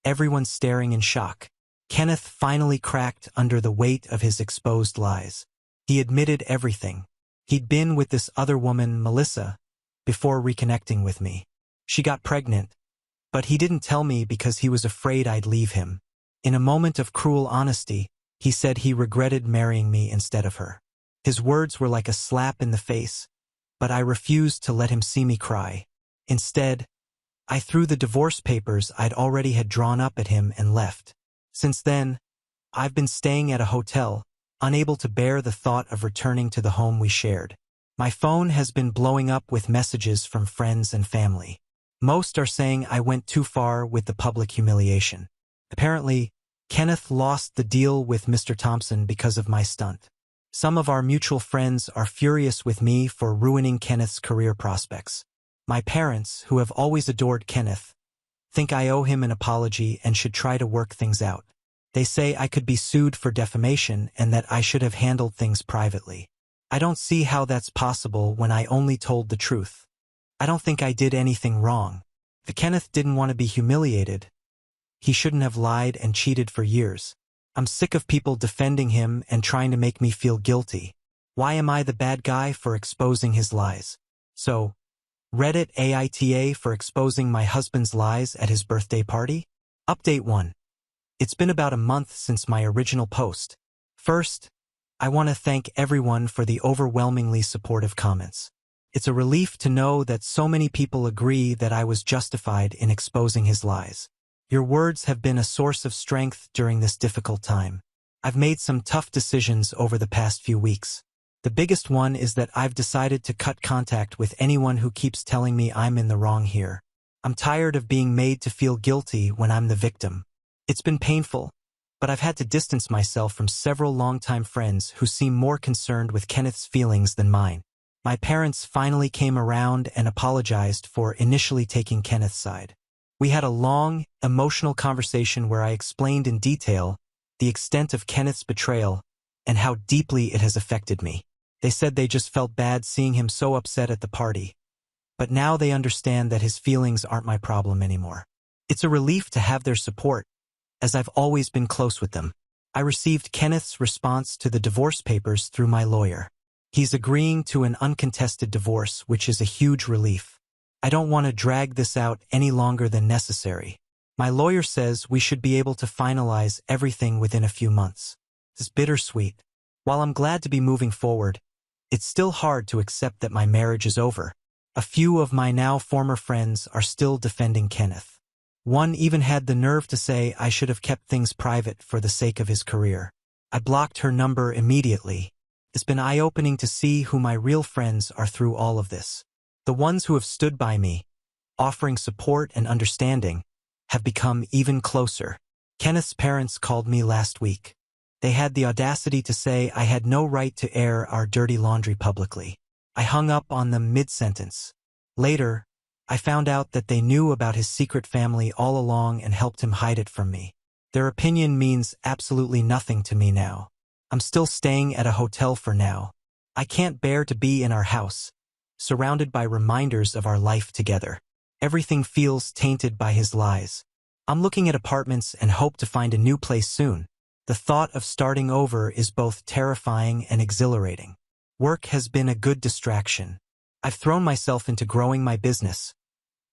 everyone staring in shock. Kenneth finally cracked under the weight of his exposed lies. He admitted everything. He'd been with this other woman, Melissa, before reconnecting with me. She got pregnant, but he didn't tell me because he was afraid I'd leave him. In a moment of cruel honesty, he said he regretted marrying me instead of her. His words were like a slap in the face, but I refused to let him see me cry. Instead, I threw the divorce papers I'd already had drawn up at him and left. Since then, I've been staying at a hotel, unable to bear the thought of returning to the home we shared. My phone has been blowing up with messages from friends and family. Most are saying I went too far with the public humiliation. Apparently, Kenneth lost the deal with Mr. Thompson because of my stunt. Some of our mutual friends are furious with me for ruining Kenneth's career prospects. My parents, who have always adored Kenneth, think I owe him an apology and should try to work things out. They say I could be sued for defamation and that I should have handled things privately. I don't see how that's possible when I only told the truth. I don't think I did anything wrong. If Kenneth didn't want to be humiliated, he shouldn't have lied and cheated for years. I'm sick of people defending him and trying to make me feel guilty. Why am I the bad guy for exposing his lies? So, Reddit AITA for exposing my husband's lies at his birthday party? Update 1. It's been about a month since my original post. First, I want to thank everyone for the overwhelmingly supportive comments. It's a relief to know that so many people agree that I was justified in exposing his lies. Your words have been a source of strength during this difficult time. I've made some tough decisions over the past few weeks. The biggest one is that I've decided to cut contact with anyone who keeps telling me I'm in the wrong here. I'm tired of being made to feel guilty when I'm the victim. It's been painful, but I've had to distance myself from several longtime friends who seem more concerned with Kenneth's feelings than mine. My parents finally came around and apologized for initially taking Kenneth's side. We had a long, emotional conversation where I explained in detail the extent of Kenneth's betrayal and how deeply it has affected me. They said they just felt bad seeing him so upset at the party, but now they understand that his feelings aren't my problem anymore. It's a relief to have their support, as I've always been close with them. I received Kenneth's response to the divorce papers through my lawyer. He's agreeing to an uncontested divorce, which is a huge relief. I don't want to drag this out any longer than necessary. My lawyer says we should be able to finalize everything within a few months. It's bittersweet. While I'm glad to be moving forward, it's still hard to accept that my marriage is over. A few of my now former friends are still defending Kenneth. One even had the nerve to say I should have kept things private for the sake of his career. I blocked her number immediately. It's been eye-opening to see who my real friends are through all of this. The ones who have stood by me, offering support and understanding, have become even closer. Kenneth's parents called me last week. They had the audacity to say I had no right to air our dirty laundry publicly. I hung up on them mid-sentence. Later, I found out that they knew about his secret family all along and helped him hide it from me. Their opinion means absolutely nothing to me now. I'm still staying at a hotel for now. I can't bear to be in our house, surrounded by reminders of our life together. Everything feels tainted by his lies. I'm looking at apartments and hope to find a new place soon. The thought of starting over is both terrifying and exhilarating. Work has been a good distraction. I've thrown myself into growing my business,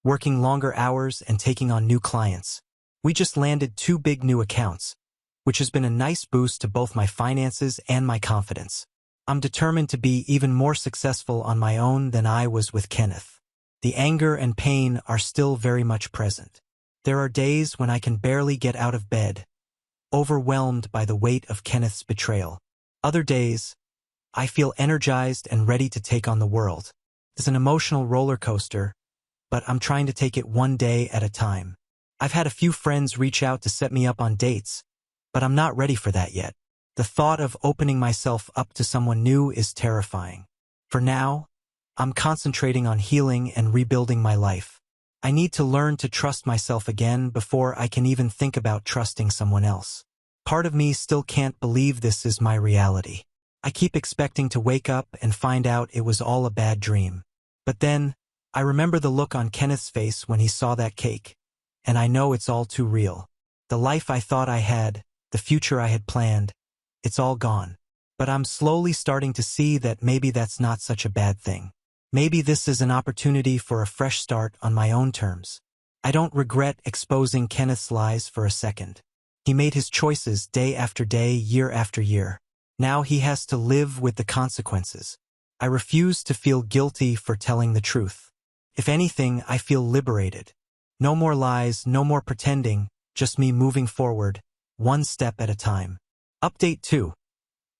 working longer hours and taking on new clients. We just landed 2 big new accounts, which has been a nice boost to both my finances and my confidence. I'm determined to be even more successful on my own than I was with Kenneth. The anger and pain are still very much present. There are days when I can barely get out of bed, overwhelmed by the weight of Kenneth's betrayal. Other days, I feel energized and ready to take on the world. It's an emotional roller coaster, but I'm trying to take it one day at a time. I've had a few friends reach out to set me up on dates, but I'm not ready for that yet. The thought of opening myself up to someone new is terrifying. For now, I'm concentrating on healing and rebuilding my life. I need to learn to trust myself again before I can even think about trusting someone else. Part of me still can't believe this is my reality. I keep expecting to wake up and find out it was all a bad dream. But then, I remember the look on Kenneth's face when he saw that cake, and I know it's all too real. The life I thought I had, the future I had planned, it's all gone. But I'm slowly starting to see that maybe that's not such a bad thing. Maybe this is an opportunity for a fresh start on my own terms. I don't regret exposing Kenneth's lies for a second. He made his choices day after day, year after year. Now he has to live with the consequences. I refuse to feel guilty for telling the truth. If anything, I feel liberated. No more lies, no more pretending, just me moving forward, one step at a time. Update 2.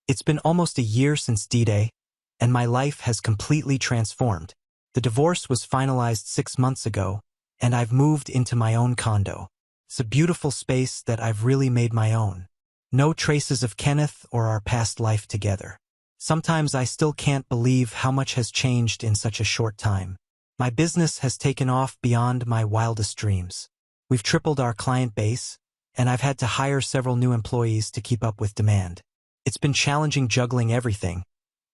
It's been almost a year since D-Day, and my life has completely transformed. The divorce was finalized 6 months ago, and I've moved into my own condo. It's a beautiful space that I've really made my own. No traces of Kenneth or our past life together. Sometimes I still can't believe how much has changed in such a short time. My business has taken off beyond my wildest dreams. We've tripled our client base, and I've had to hire several new employees to keep up with demand. It's been challenging juggling everything,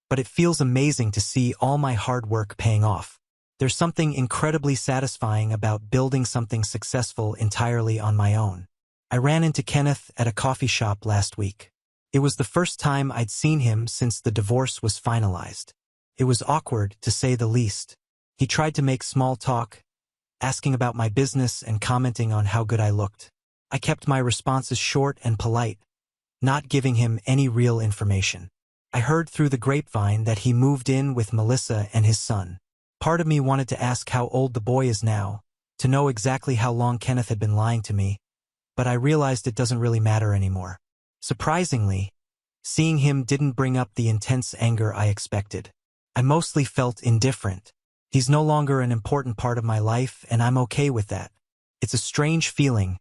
but it feels amazing to see all my hard work paying off. There's something incredibly satisfying about building something successful entirely on my own. I ran into Kenneth at a coffee shop last week. It was the first time I'd seen him since the divorce was finalized. It was awkward, to say the least. He tried to make small talk, asking about my business and commenting on how good I looked. I kept my responses short and polite, not giving him any real information. I heard through the grapevine that he moved in with Melissa and his son. Part of me wanted to ask how old the boy is now, to know exactly how long Kenneth had been lying to me, but I realized it doesn't really matter anymore. Surprisingly, seeing him didn't bring up the intense anger I expected. I mostly felt indifferent. He's no longer an important part of my life, and I'm okay with that. It's a strange feeling,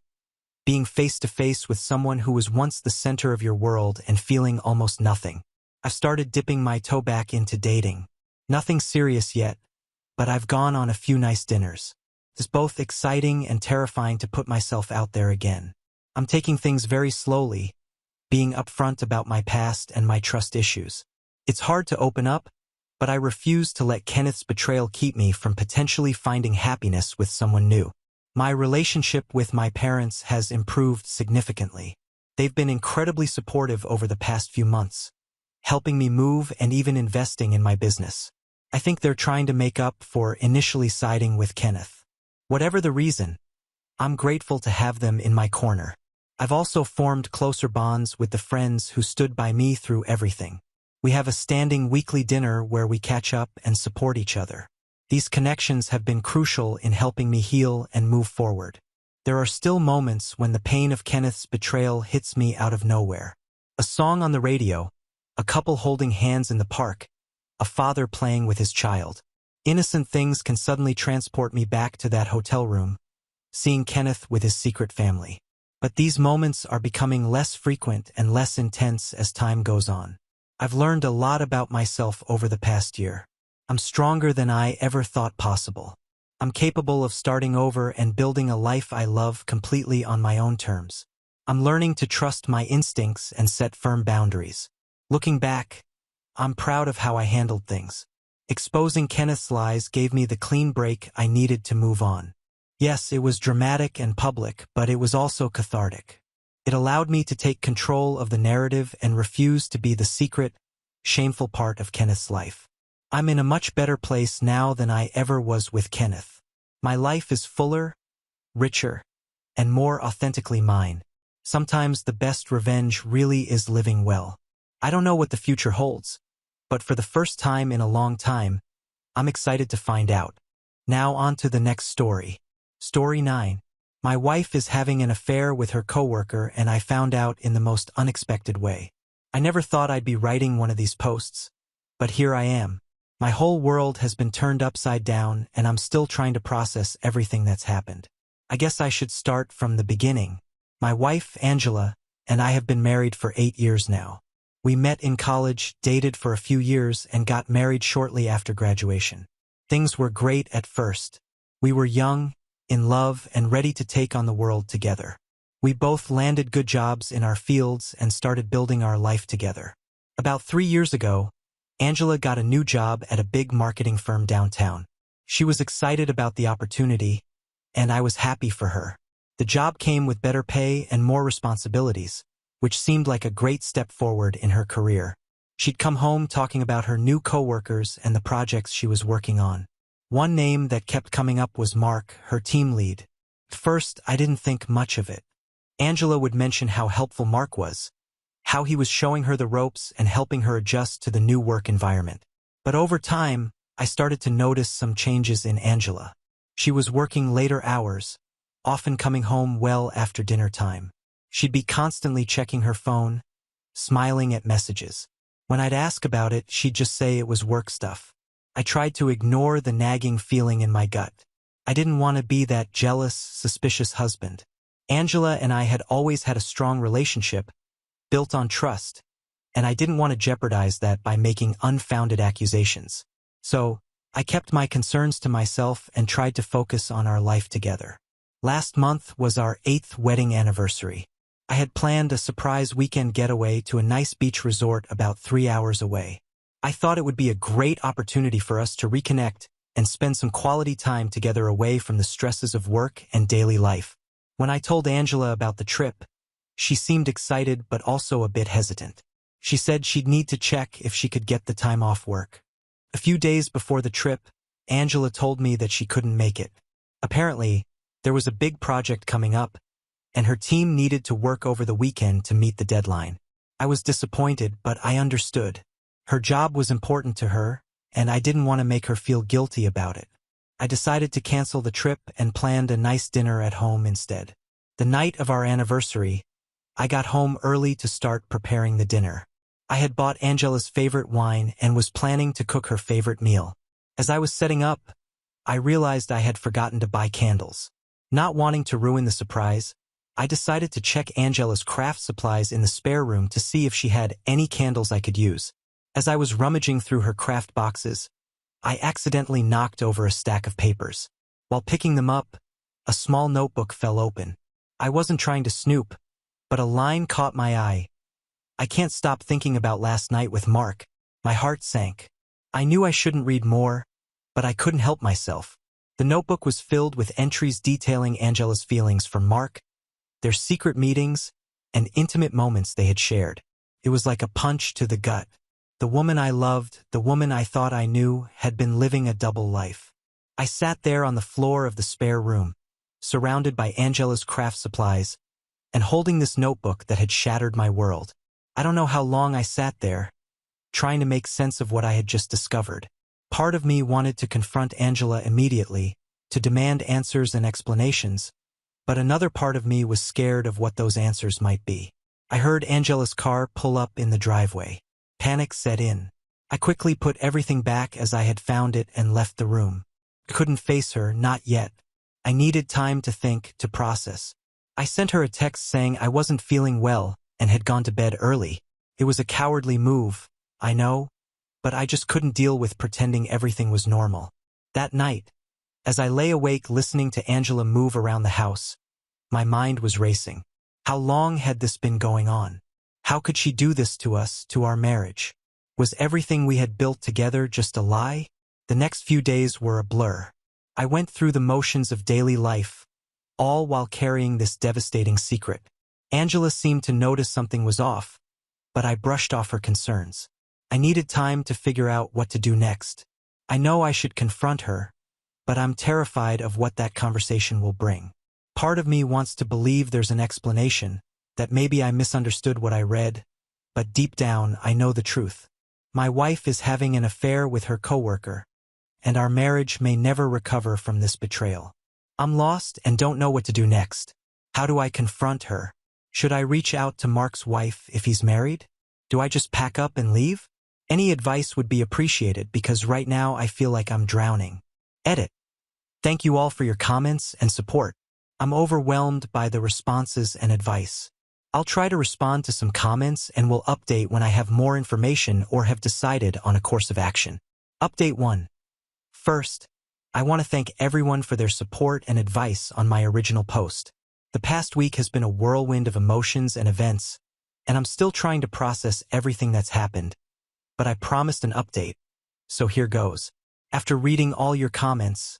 being face to face with someone who was once the center of your world and feeling almost nothing. I've started dipping my toe back into dating. Nothing serious yet, but I've gone on a few nice dinners. It's both exciting and terrifying to put myself out there again. I'm taking things very slowly, being upfront about my past and my trust issues. It's hard to open up, but I refuse to let Kenneth's betrayal keep me from potentially finding happiness with someone new. My relationship with my parents has improved significantly. They've been incredibly supportive over the past few months, helping me move and even investing in my business. I think they're trying to make up for initially siding with Kenneth. Whatever the reason, I'm grateful to have them in my corner. I've also formed closer bonds with the friends who stood by me through everything. We have a standing weekly dinner where we catch up and support each other. These connections have been crucial in helping me heal and move forward. There are still moments when the pain of Kenneth's betrayal hits me out of nowhere. A song on the radio, a couple holding hands in the park, a father playing with his child. Innocent things can suddenly transport me back to that hotel room, seeing Kenneth with his secret family. But these moments are becoming less frequent and less intense as time goes on. I've learned a lot about myself over the past year. I'm stronger than I ever thought possible. I'm capable of starting over and building a life I love completely on my own terms. I'm learning to trust my instincts and set firm boundaries. Looking back, I'm proud of how I handled things. Exposing Kenneth's lies gave me the clean break I needed to move on. Yes, it was dramatic and public, but it was also cathartic. It allowed me to take control of the narrative and refuse to be the secret, shameful part of Kenneth's life. I'm in a much better place now than I ever was with Kenneth. My life is fuller, richer, and more authentically mine. Sometimes the best revenge really is living well. I don't know what the future holds, but for the first time in a long time, I'm excited to find out. Now on to the next story. Story 9. My wife is having an affair with her coworker, and I found out in the most unexpected way. I never thought I'd be writing one of these posts, but here I am. My whole world has been turned upside down, and I'm still trying to process everything that's happened. I guess I should start from the beginning. My wife, Angela, and I have been married for 8 years now. We met in college, dated for a few years, and got married shortly after graduation. Things were great at first. We were young, in love, and ready to take on the world together. We both landed good jobs in our fields and started building our life together. About 3 years ago, Angela got a new job at a big marketing firm downtown. She was excited about the opportunity, and I was happy for her. The job came with better pay and more responsibilities, which seemed like a great step forward in her career. She'd come home talking about her new coworkers and the projects she was working on. One name that kept coming up was Mark, her team lead. At first, I didn't think much of it. Angela would mention how helpful Mark was, how he was showing her the ropes and helping her adjust to the new work environment. But over time, I started to notice some changes in Angela. She was working later hours, often coming home well after dinner time. She'd be constantly checking her phone, smiling at messages. When I'd ask about it, she'd just say it was work stuff. I tried to ignore the nagging feeling in my gut. I didn't want to be that jealous, suspicious husband. Angela and I had always had a strong relationship, built on trust, and I didn't want to jeopardize that by making unfounded accusations. So, I kept my concerns to myself and tried to focus on our life together. Last month was our 8th wedding anniversary. I had planned a surprise weekend getaway to a nice beach resort about 3 hours away. I thought it would be a great opportunity for us to reconnect and spend some quality time together away from the stresses of work and daily life. When I told Angela about the trip, she seemed excited but also a bit hesitant. She said she'd need to check if she could get the time off work. A few days before the trip, Angela told me that she couldn't make it. Apparently, there was a big project coming up, and her team needed to work over the weekend to meet the deadline. I was disappointed, but I understood. Her job was important to her, and I didn't want to make her feel guilty about it. I decided to cancel the trip and planned a nice dinner at home instead. The night of our anniversary, I got home early to start preparing the dinner. I had bought Angela's favorite wine and was planning to cook her favorite meal. As I was setting up, I realized I had forgotten to buy candles. Not wanting to ruin the surprise, I decided to check Angela's craft supplies in the spare room to see if she had any candles I could use. As I was rummaging through her craft boxes, I accidentally knocked over a stack of papers. While picking them up, a small notebook fell open. I wasn't trying to snoop, but a line caught my eye. I can't stop thinking about last night with Mark. My heart sank. I knew I shouldn't read more, but I couldn't help myself. The notebook was filled with entries detailing Angela's feelings for Mark, their secret meetings, and intimate moments they had shared. It was like a punch to the gut. The woman I loved, the woman I thought I knew, had been living a double life. I sat there on the floor of the spare room, surrounded by Angela's craft supplies, and holding this notebook that had shattered my world. I don't know how long I sat there, trying to make sense of what I had just discovered. Part of me wanted to confront Angela immediately, to demand answers and explanations, but another part of me was scared of what those answers might be. I heard Angela's car pull up in the driveway. Panic set in. I quickly put everything back as I had found it and left the room. I couldn't face her, not yet. I needed time to think, to process. I sent her a text saying I wasn't feeling well and had gone to bed early. It was a cowardly move, I know, but I just couldn't deal with pretending everything was normal. That night, as I lay awake listening to Angela move around the house, my mind was racing. How long had this been going on? How could she do this to us, to our marriage? Was everything we had built together just a lie? The next few days were a blur. I went through the motions of daily life, all while carrying this devastating secret. Angela seemed to notice something was off, but I brushed off her concerns. I needed time to figure out what to do next. I know I should confront her, but I'm terrified of what that conversation will bring. Part of me wants to believe there's an explanation, that maybe I misunderstood what I read, but deep down I know the truth. My wife is having an affair with her coworker, and our marriage may never recover from this betrayal. I'm lost and don't know what to do next. How do I confront her? Should I reach out to Mark's wife if he's married? Do I just pack up and leave? Any advice would be appreciated because right now I feel like I'm drowning. Edit. Thank you all for your comments and support. I'm overwhelmed by the responses and advice. I'll try to respond to some comments and will update when I have more information or have decided on a course of action. Update 1. First, I want to thank everyone for their support and advice on my original post. The past week has been a whirlwind of emotions and events, and I'm still trying to process everything that's happened. But I promised an update, so here goes. After reading all your comments,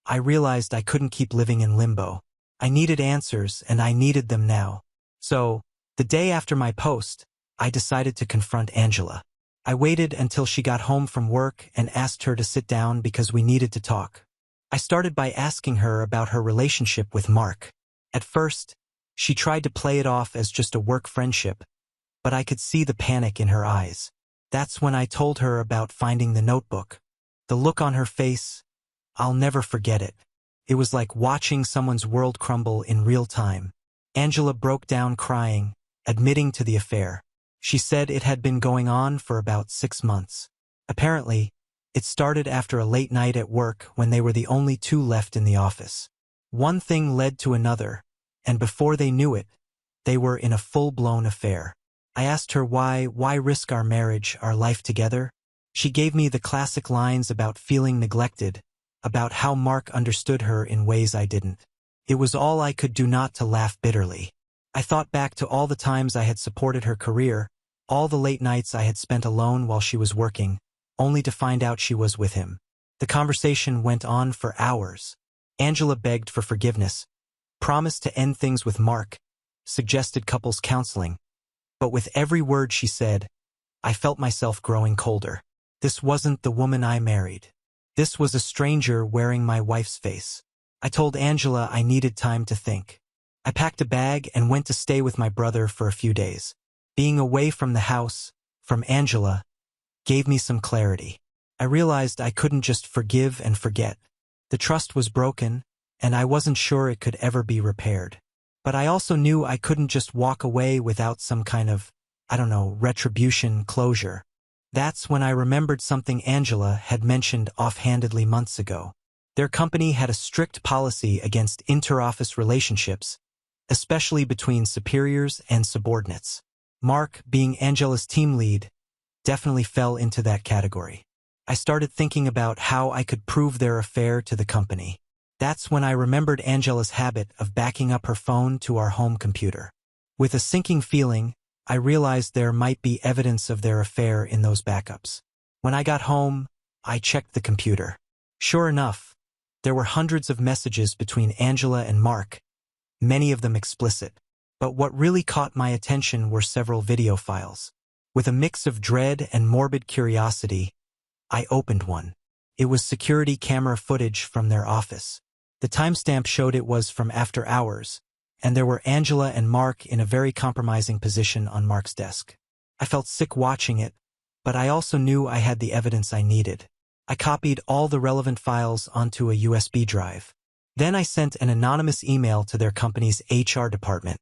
I realized I couldn't keep living in limbo. I needed answers, and I needed them now. So, the day after my post, I decided to confront Angela. I waited until she got home from work and asked her to sit down because we needed to talk. I started by asking her about her relationship with Mark. At first, she tried to play it off as just a work friendship, but I could see the panic in her eyes. That's when I told her about finding the notebook. The look on her face, I'll never forget it. It was like watching someone's world crumble in real time. Angela broke down crying, admitting to the affair. She said it had been going on for about 6 months. Apparently, it started after a late night at work when they were the only two left in the office. One thing led to another, and before they knew it, they were in a full-blown affair. I asked her why risk our marriage, our life together? She gave me the classic lines about feeling neglected, about how Mark understood her in ways I didn't. It was all I could do not to laugh bitterly. I thought back to all the times I had supported her career, all the late nights I had spent alone while she was working, only to find out she was with him. The conversation went on for hours. Angela begged for forgiveness, promised to end things with Mark, suggested couples counseling. But with every word she said, I felt myself growing colder. This wasn't the woman I married. This was a stranger wearing my wife's face. I told Angela I needed time to think. I packed a bag and went to stay with my brother for a few days. Being away from the house, from Angela, gave me some clarity. I realized I couldn't just forgive and forget. The trust was broken, and I wasn't sure it could ever be repaired. But I also knew I couldn't just walk away without some kind of, retribution, closure. That's when I remembered something Angela had mentioned offhandedly months ago. Their company had a strict policy against inter-office relationships, especially between superiors and subordinates. Mark, being Angela's team lead, definitely fell into that category. I started thinking about how I could prove their affair to the company. That's when I remembered Angela's habit of backing up her phone to our home computer. With a sinking feeling, I realized there might be evidence of their affair in those backups. When I got home, I checked the computer. Sure enough, there were hundreds of messages between Angela and Mark, many of them explicit. But what really caught my attention were several video files. With a mix of dread and morbid curiosity, I opened one. It was security camera footage from their office. The timestamp showed it was from after hours, and there were Angela and Mark in a very compromising position on Mark's desk. I felt sick watching it, but I also knew I had the evidence I needed. I copied all the relevant files onto a USB drive. Then I sent an anonymous email to their company's HR department.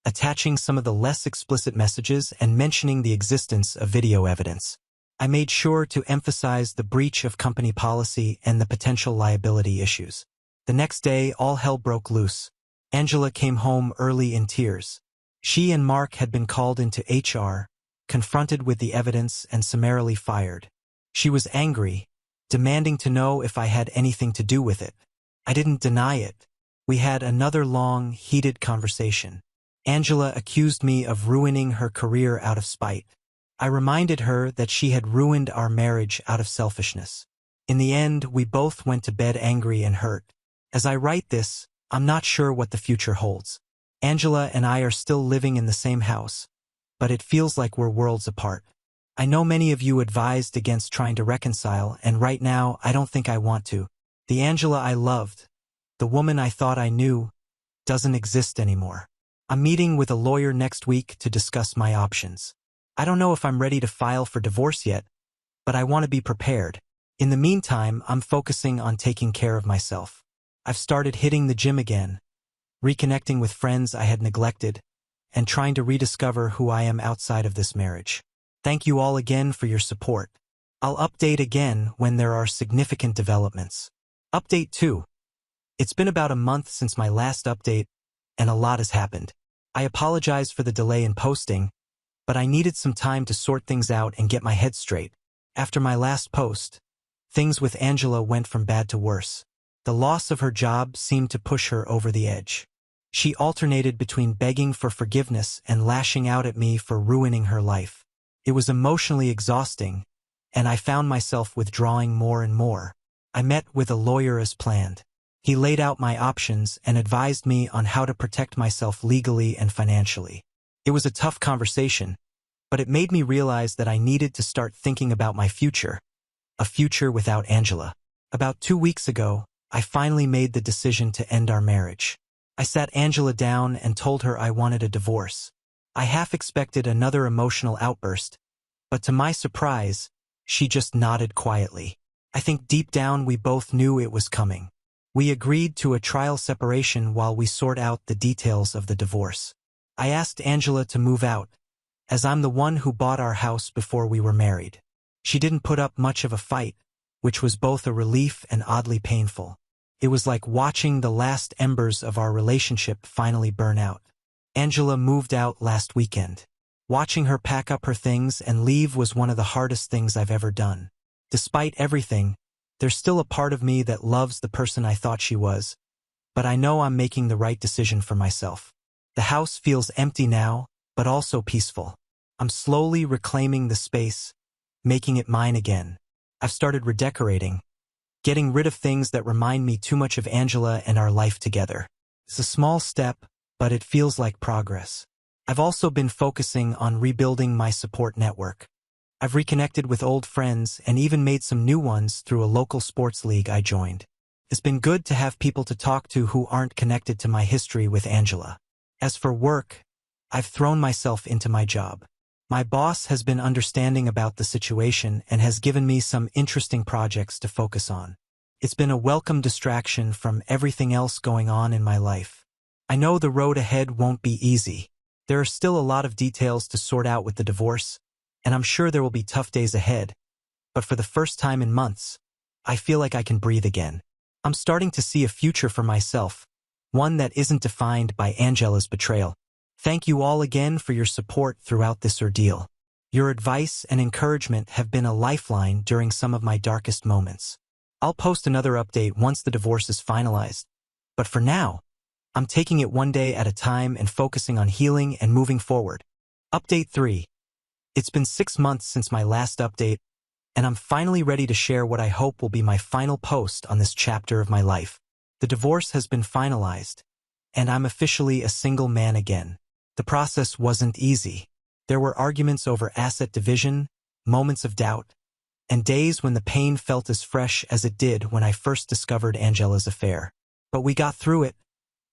attaching some of the less explicit messages and mentioning the existence of video evidence. I made sure to emphasize the breach of company policy and the potential liability issues. The next day, all hell broke loose. Angela came home early in tears. She and Mark had been called into HR, confronted with the evidence and summarily fired. She was angry, demanding to know if I had anything to do with it. I didn't deny it. We had another long, heated conversation. Angela accused me of ruining her career out of spite. I reminded her that she had ruined our marriage out of selfishness. In the end, we both went to bed angry and hurt. As I write this, I'm not sure what the future holds. Angela and I are still living in the same house, but it feels like we're worlds apart. I know many of you advised against trying to reconcile, and right now, I don't think I want to. The Angela I loved, the woman I thought I knew, doesn't exist anymore. I'm meeting with a lawyer next week to discuss my options. I don't know if I'm ready to file for divorce yet, but I want to be prepared. In the meantime, I'm focusing on taking care of myself. I've started hitting the gym again, reconnecting with friends I had neglected, and trying to rediscover who I am outside of this marriage. Thank you all again for your support. I'll update again when there are significant developments. Update 2. It's been about a month since my last update, and a lot has happened. I apologize for the delay in posting, but I needed some time to sort things out and get my head straight. After my last post, things with Angela went from bad to worse. The loss of her job seemed to push her over the edge. She alternated between begging for forgiveness and lashing out at me for ruining her life. It was emotionally exhausting, and I found myself withdrawing more and more. I met with a lawyer as planned. He laid out my options and advised me on how to protect myself legally and financially. It was a tough conversation, but it made me realize that I needed to start thinking about my future, a future without Angela. About 2 weeks ago, I finally made the decision to end our marriage. I sat Angela down and told her I wanted a divorce. I half expected another emotional outburst, but to my surprise, she just nodded quietly. I think deep down we both knew it was coming. We agreed to a trial separation while we sort out the details of the divorce. I asked Angela to move out, as I'm the one who bought our house before we were married. She didn't put up much of a fight, which was both a relief and oddly painful. It was like watching the last embers of our relationship finally burn out. Angela moved out last weekend. Watching her pack up her things and leave was one of the hardest things I've ever done. Despite everything, there's still a part of me that loves the person I thought she was, but I know I'm making the right decision for myself. The house feels empty now, but also peaceful. I'm slowly reclaiming the space, making it mine again. I've started redecorating, getting rid of things that remind me too much of Angela and our life together. It's a small step, but it feels like progress. I've also been focusing on rebuilding my support network. I've reconnected with old friends and even made some new ones through a local sports league I joined. It's been good to have people to talk to who aren't connected to my history with Angela. As for work, I've thrown myself into my job. My boss has been understanding about the situation and has given me some interesting projects to focus on. It's been a welcome distraction from everything else going on in my life. I know the road ahead won't be easy. There are still a lot of details to sort out with the divorce, and I'm sure there will be tough days ahead, but for the first time in months, I feel like I can breathe again. I'm starting to see a future for myself, one that isn't defined by Angela's betrayal. Thank you all again for your support throughout this ordeal. Your advice and encouragement have been a lifeline during some of my darkest moments. I'll post another update once the divorce is finalized, but for now, I'm taking it one day at a time and focusing on healing and moving forward. Update 3. It's been 6 months since my last update, and I'm finally ready to share what I hope will be my final post on this chapter of my life. The divorce has been finalized, and I'm officially a single man again. The process wasn't easy. There were arguments over asset division, moments of doubt, and days when the pain felt as fresh as it did when I first discovered Angela's affair. But we got through it,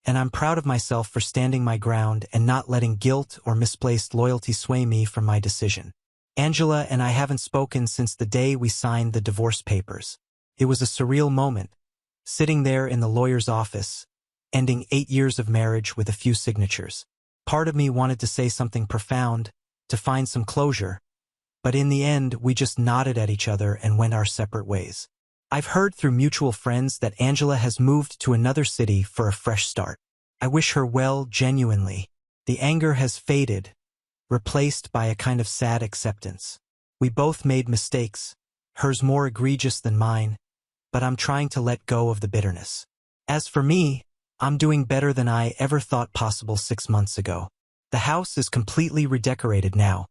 and I'm proud of myself for standing my ground and not letting guilt or misplaced loyalty sway me from my decision. Angela and I haven't spoken since the day we signed the divorce papers. It was a surreal moment, sitting there in the lawyer's office, ending 8 years of marriage with a few signatures. Part of me wanted to say something profound, to find some closure, but in the end we just nodded at each other and went our separate ways. I've heard through mutual friends that Angela has moved to another city for a fresh start. I wish her well, genuinely. The anger has faded, replaced by a kind of sad acceptance. We both made mistakes, hers more egregious than mine, but I'm trying to let go of the bitterness. As for me, I'm doing better than I ever thought possible 6 months ago. The house is completely redecorated now,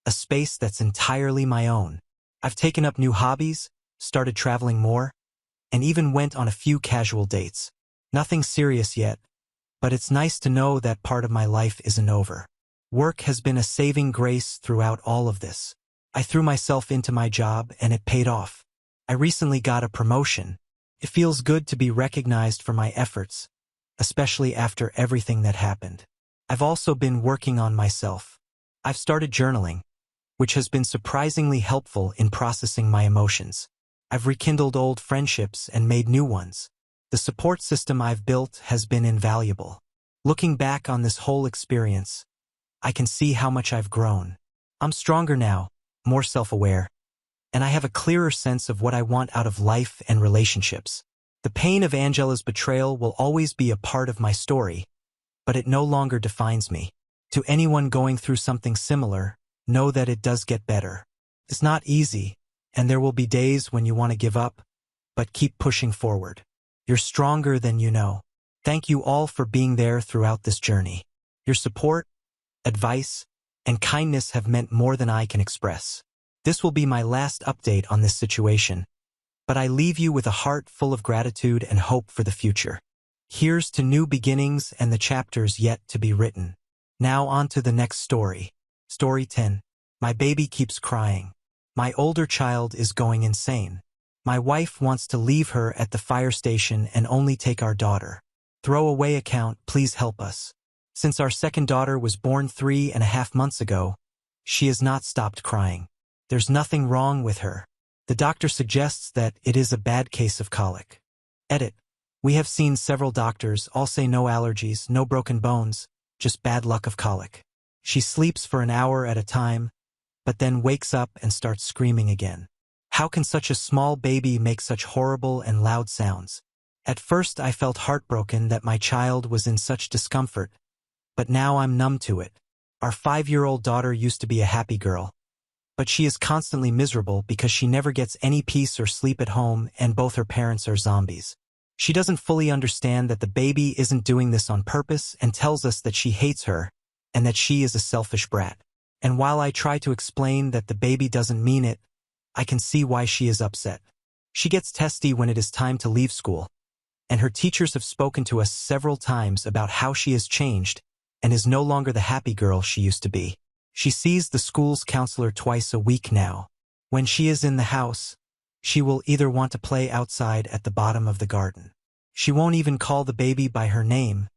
a space that's entirely my own. I've taken up new hobbies, started traveling more, and even went on a few casual dates. Nothing serious yet, but it's nice to know that part of my life isn't over. Work has been a saving grace throughout all of this. I threw myself into my job and it paid off. I recently got a promotion. It feels good to be recognized for my efforts, especially after everything that happened. I've also been working on myself. I've started journaling, which has been surprisingly helpful in processing my emotions. I've rekindled old friendships and made new ones. The support system I've built has been invaluable. Looking back on this whole experience, I can see how much I've grown. I'm stronger now, more self-aware, and I have a clearer sense of what I want out of life and relationships. The pain of Angela's betrayal will always be a part of my story, but it no longer defines me. To anyone going through something similar, know that it does get better. It's not easy, and there will be days when you want to give up, but keep pushing forward. You're stronger than you know. Thank you all for being there throughout this journey. Your support, advice, and kindness have meant more than I can express. This will be my last update on this situation, but I leave you with a heart full of gratitude and hope for the future. Here's to new beginnings and the chapters yet to be written. Now on to the next story. Story 10. My baby keeps crying. My older child is going insane. My wife wants to leave her at the fire station and only take our daughter. Throwaway account, please help us. Since our second daughter was born 3.5 months ago, she has not stopped crying. There's nothing wrong with her. The doctor suggests that it is a bad case of colic. Edit. We have seen several doctors, all say no allergies, no broken bones, just bad luck of colic. She sleeps for an hour at a time, but then wakes up and starts screaming again. How can such a small baby make such horrible and loud sounds? At first I felt heartbroken that my child was in such discomfort, but now I'm numb to it. Our 5-year-old daughter used to be a happy girl, but she is constantly miserable because she never gets any peace or sleep at home and both her parents are zombies. She doesn't fully understand that the baby isn't doing this on purpose and tells us that she hates her and that she is a selfish brat. And while I try to explain that the baby doesn't mean it, I can see why she is upset. She gets testy when it is time to leave school, and her teachers have spoken to us several times about how she has changed and is no longer the happy girl she used to be. She sees the school's counselor twice a week now. When she is in the house, she will either want to play outside at the bottom of the garden. She won't even call the baby by her name.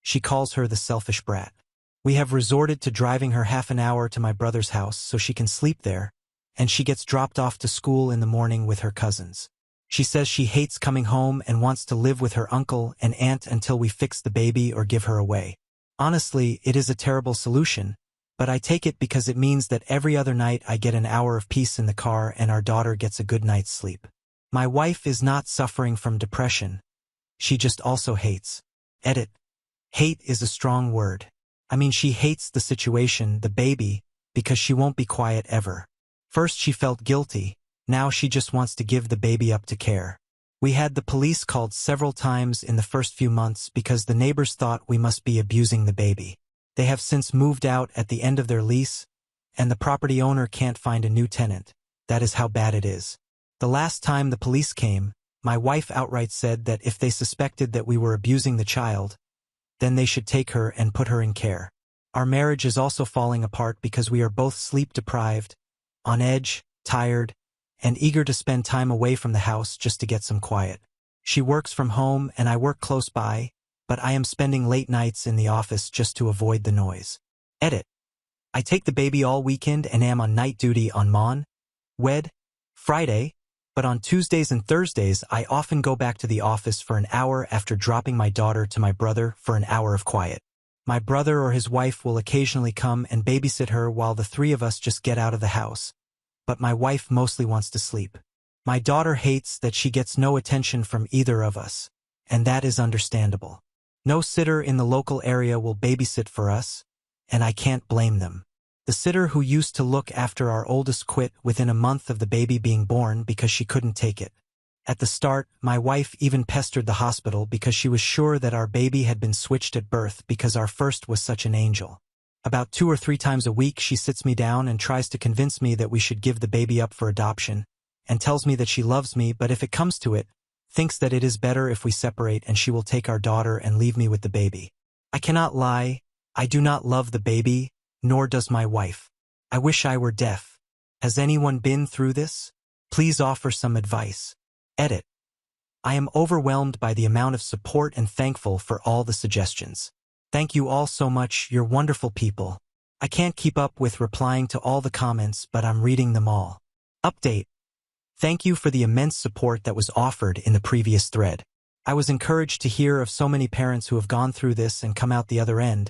She calls her the selfish brat. We have resorted to driving her half an hour to my brother's house so she can sleep there, and she gets dropped off to school in the morning with her cousins. She says she hates coming home and wants to live with her uncle and aunt until we fix the baby or give her away. Honestly, it is a terrible solution, but I take it because it means that every other night I get an hour of peace in the car and our daughter gets a good night's sleep. My wife is not suffering from depression. She just also hates. Edit. Hate is a strong word. I mean, she hates the situation, the baby, because she won't be quiet ever. First she felt guilty, now she just wants to give the baby up to care. We had the police called several times in the first few months because the neighbors thought we must be abusing the baby. They have since moved out at the end of their lease, and the property owner can't find a new tenant. That is how bad it is. The last time the police came, my wife outright said that if they suspected that we were abusing the child, then they should take her and put her in care. Our marriage is also falling apart because we are both sleep-deprived, on edge, tired, and eager to spend time away from the house just to get some quiet. She works from home and I work close by, but I am spending late nights in the office just to avoid the noise. Edit. I take the baby all weekend and am on night duty on Friday, but on Tuesdays and Thursdays I often go back to the office for an hour after dropping my daughter to my brother for an hour of quiet. My brother or his wife will occasionally come and babysit her while the three of us just get out of the house. But my wife mostly wants to sleep. My daughter hates that she gets no attention from either of us, and that is understandable. No sitter in the local area will babysit for us, and I can't blame them. The sitter who used to look after our oldest quit within a month of the baby being born because she couldn't take it. At the start, my wife even pestered the hospital because she was sure that our baby had been switched at birth because our first was such an angel. About 2 or 3 times a week she sits me down and tries to convince me that we should give the baby up for adoption, and tells me that she loves me, but if it comes to it, thinks that it is better if we separate and she will take our daughter and leave me with the baby. I cannot lie, I do not love the baby, nor does my wife. I wish I were deaf. Has anyone been through this? Please offer some advice. Edit. I am overwhelmed by the amount of support and thankful for all the suggestions. Thank you all so much, you're wonderful people. I can't keep up with replying to all the comments, but I'm reading them all. Update. Thank you for the immense support that was offered in the previous thread. I was encouraged to hear of so many parents who have gone through this and come out the other end,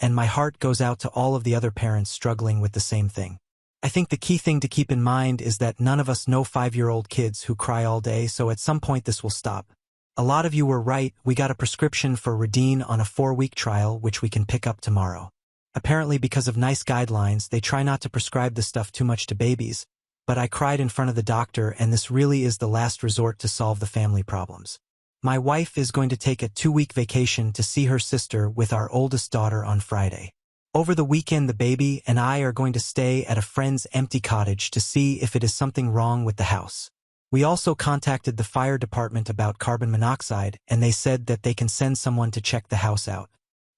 and my heart goes out to all of the other parents struggling with the same thing. I think the key thing to keep in mind is that none of us know 5-year-old kids who cry all day, so at some point this will stop. A lot of you were right, we got a prescription for Redine on a 4-week trial which we can pick up tomorrow. Apparently because of nice guidelines, they try not to prescribe the stuff too much to babies, but I cried in front of the doctor and this really is the last resort to solve the family problems. My wife is going to take a 2-week vacation to see her sister with our oldest daughter on Friday. Over the weekend the baby and I are going to stay at a friend's empty cottage to see if it is something wrong with the house. We also contacted the fire department about carbon monoxide and they said that they can send someone to check the house out.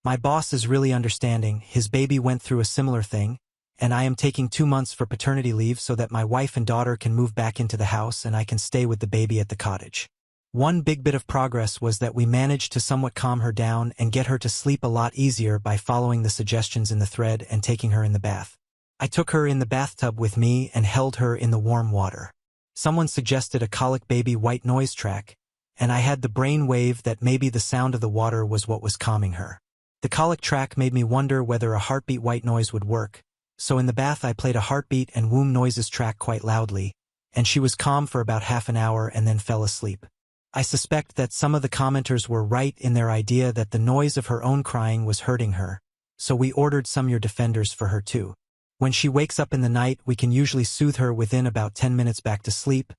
My boss is really understanding, his baby went through a similar thing, and I am taking 2 months for paternity leave so that my wife and daughter can move back into the house and I can stay with the baby at the cottage. One big bit of progress was that we managed to somewhat calm her down and get her to sleep a lot easier by following the suggestions in the thread and taking her in the bath. I took her in the bathtub with me and held her in the warm water. Someone suggested a colic baby white noise track, and I had the brain wave that maybe the sound of the water was what was calming her. The colic track made me wonder whether a heartbeat white noise would work, so in the bath I played a heartbeat and womb noises track quite loudly, and she was calm for about half an hour and then fell asleep. I suspect that some of the commenters were right in their idea that the noise of her own crying was hurting her, so we ordered some ear defenders for her too. When she wakes up in the night, we can usually soothe her within about 10 minutes back to sleep,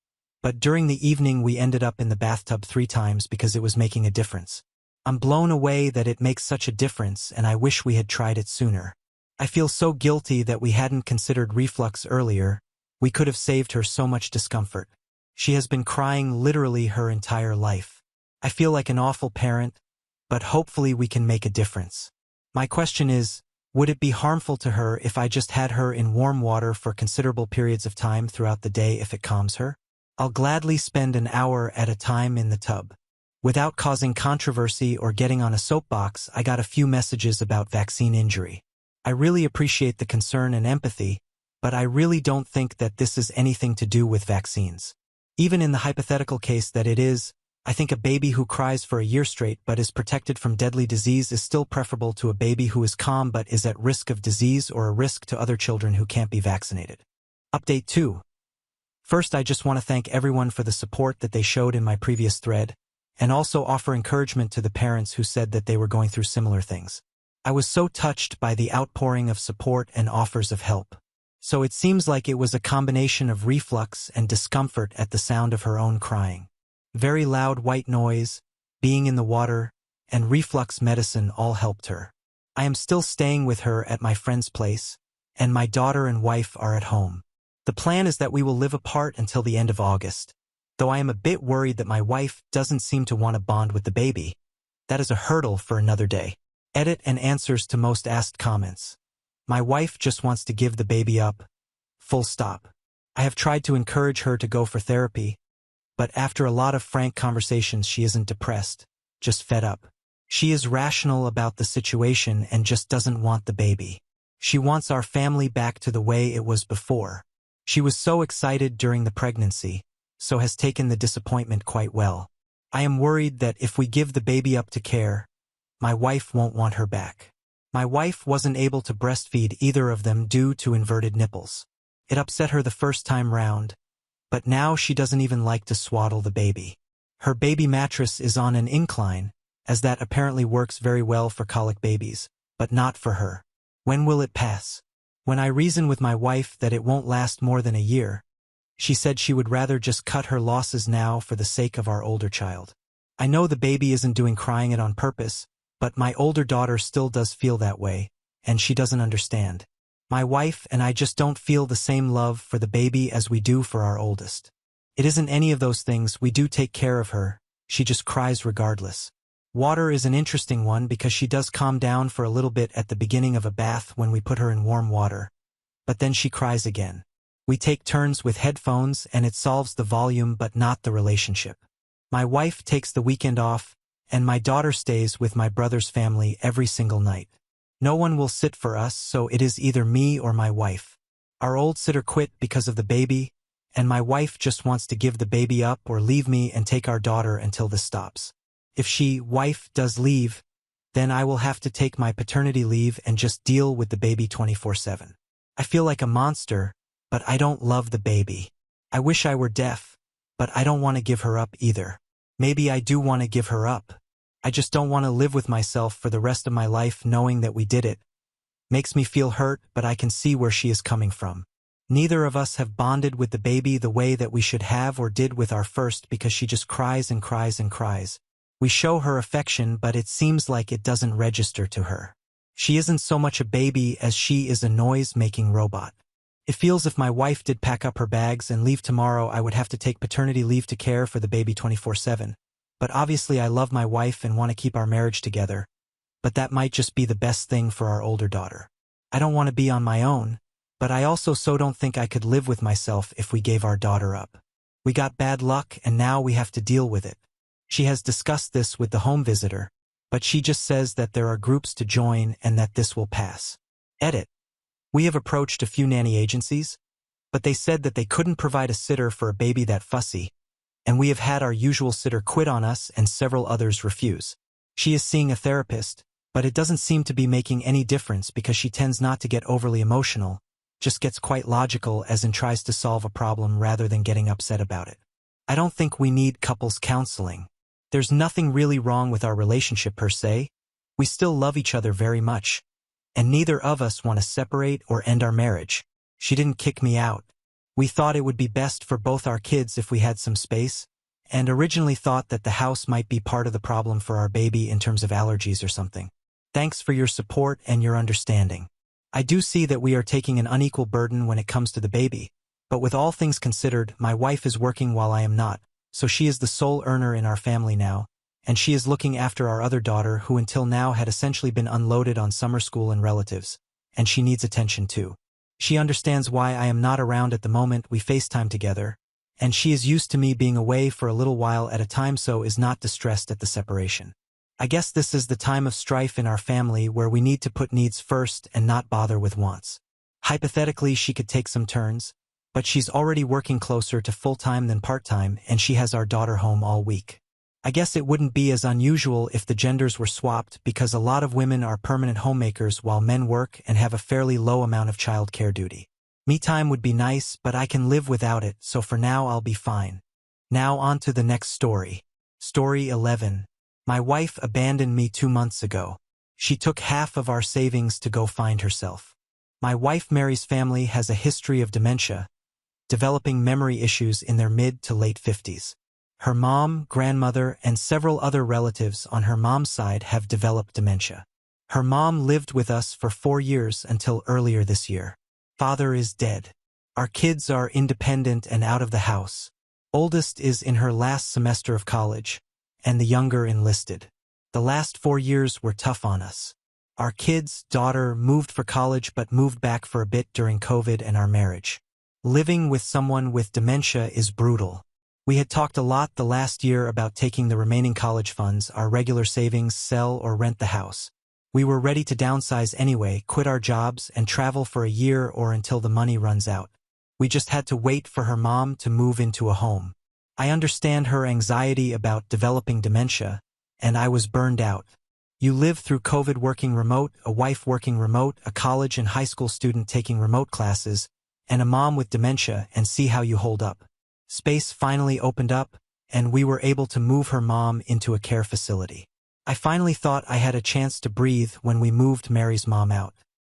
but during the evening we ended up in the bathtub 3 times because it was making a difference. I'm blown away that it makes such a difference and I wish we had tried it sooner. I feel so guilty that we hadn't considered reflux earlier, we could have saved her so much discomfort. She has been crying literally her entire life. I feel like an awful parent, but hopefully we can make a difference. My question is, would it be harmful to her if I just had her in warm water for considerable periods of time throughout the day if it calms her? I'll gladly spend an hour at a time in the tub. Without causing controversy or getting on a soapbox, I got a few messages about vaccine injury. I really appreciate the concern and empathy, but I really don't think that this is anything to do with vaccines. Even in the hypothetical case that it is, I think a baby who cries for a year straight but is protected from deadly disease is still preferable to a baby who is calm but is at risk of disease or a risk to other children who can't be vaccinated. Update 2. First, I just want to thank everyone for the support that they showed in my previous thread, and also offer encouragement to the parents who said that they were going through similar things. I was so touched by the outpouring of support and offers of help. So it seems like it was a combination of reflux and discomfort at the sound of her own crying. Very loud white noise, being in the water, and reflux medicine all helped her. I am still staying with her at my friend's place, and my daughter and wife are at home. The plan is that we will live apart until the end of August, though I am a bit worried that my wife doesn't seem to want to bond with the baby. That is a hurdle for another day. Edit and answers to most asked comments. My wife just wants to give the baby up. Full stop. I have tried to encourage her to go for therapy, but after a lot of frank conversations she isn't depressed, just fed up. She is rational about the situation and just doesn't want the baby. She wants our family back to the way it was before. She was so excited during the pregnancy, so has taken the disappointment quite well. I am worried that if we give the baby up to care, my wife won't want her back. My wife wasn't able to breastfeed either of them due to inverted nipples. It upset her the first time round, but now she doesn't even like to swaddle the baby. Her baby mattress is on an incline, as that apparently works very well for colic babies, but not for her. When will it pass? When I reason with my wife that it won't last more than a year, she said she would rather just cut her losses now for the sake of our older child. I know the baby isn't doing crying it on purpose, but my older daughter still does feel that way, and she doesn't understand. My wife and I just don't feel the same love for the baby as we do for our oldest. It isn't any of those things, we do take care of her, she just cries regardless. Water is an interesting one because she does calm down for a little bit at the beginning of a bath when we put her in warm water, but then she cries again. We take turns with headphones and it solves the volume but not the relationship. My wife takes the weekend off, and my daughter stays with my brother's family every single night. No one will sit for us, so it is either me or my wife. Our old sitter quit because of the baby, and my wife just wants to give the baby up or leave me and take our daughter until this stops. If wife does leave, then I will have to take my paternity leave and just deal with the baby 24/7. I feel like a monster, but I don't love the baby. I wish I were deaf, but I don't want to give her up either. Maybe I do want to give her up. I just don't want to live with myself for the rest of my life knowing that we did it. Makes me feel hurt, but I can see where she is coming from. Neither of us have bonded with the baby the way that we should have or did with our first because she just cries and cries and cries. We show her affection, but it seems like it doesn't register to her. She isn't so much a baby as she is a noise-making robot. It feels if my wife did pack up her bags and leave tomorrow, I would have to take paternity leave to care for the baby 24/7. But obviously I love my wife and want to keep our marriage together, but that might just be the best thing for our older daughter. I don't want to be on my own, but I also don't think I could live with myself if we gave our daughter up. We got bad luck and now we have to deal with it. She has discussed this with the home visitor, but she just says that there are groups to join and that this will pass. Edit. We have approached a few nanny agencies, but they said that they couldn't provide a sitter for a baby that fussy, and we have had our usual sitter quit on us and several others refuse. She is seeing a therapist, but it doesn't seem to be making any difference because she tends not to get overly emotional, just gets quite logical as in tries to solve a problem rather than getting upset about it. I don't think we need couples counseling. There's nothing really wrong with our relationship per se. We still love each other very much, and neither of us want to separate or end our marriage. She didn't kick me out. We thought it would be best for both our kids if we had some space, and originally thought that the house might be part of the problem for our baby in terms of allergies or something. Thanks for your support and your understanding. I do see that we are taking an unequal burden when it comes to the baby, but with all things considered, my wife is working while I am not, so she is the sole earner in our family now, and she is looking after our other daughter who until now had essentially been unloaded on summer school and relatives, and she needs attention too. She understands why I am not around at the moment. We FaceTime together, and she is used to me being away for a little while at a time, so is not distressed at the separation. I guess this is the time of strife in our family where we need to put needs first and not bother with wants. Hypothetically, she could take some turns, but she's already working closer to full-time than part-time, and she has our daughter home all week. I guess it wouldn't be as unusual if the genders were swapped because a lot of women are permanent homemakers while men work and have a fairly low amount of child care duty. Me time would be nice, but I can live without it, so for now I'll be fine. Now on to the next story. Story 11. My wife abandoned me 2 months ago. She took half of our savings to go find herself. My wife Mary's family has a history of dementia, developing memory issues in their mid to late 50s. Her mom, grandmother, and several other relatives on her mom's side have developed dementia. Her mom lived with us for 4 years until earlier this year. Father is dead. Our kids are independent and out of the house. Oldest is in her last semester of college, and the younger enlisted. The last 4 years were tough on us. Our kid's daughter moved for college but moved back for a bit during COVID and our marriage. Living with someone with dementia is brutal. We had talked a lot the last year about taking the remaining college funds, our regular savings, sell or rent the house. We were ready to downsize anyway, quit our jobs, and travel for a year or until the money runs out. We just had to wait for her mom to move into a home. I understand her anxiety about developing dementia, and I was burned out. You live through COVID working remote, a wife working remote, a college and high school student taking remote classes, and a mom with dementia, and see how you hold up. Space finally opened up, and we were able to move her mom into a care facility. I finally thought I had a chance to breathe when we moved Mary's mom out.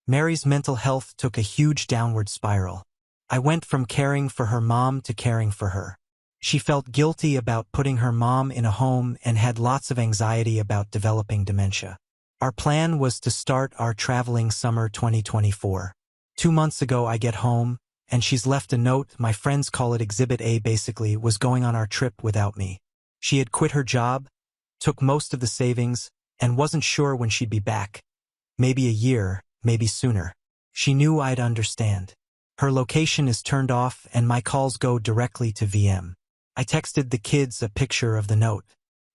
Mary's mental health took a huge downward spiral. I went from caring for her mom to caring for her. She felt guilty about putting her mom in a home and had lots of anxiety about developing dementia. Our plan was to start our traveling summer 2024. 2 months ago I get home, and she's left a note, my friends call it Exhibit A, basically was going on our trip without me. She had quit her job, took most of the savings, and wasn't sure when she'd be back. Maybe a year, maybe sooner. She knew I'd understand. Her location is turned off and my calls go directly to VM. I texted the kids a picture of the note.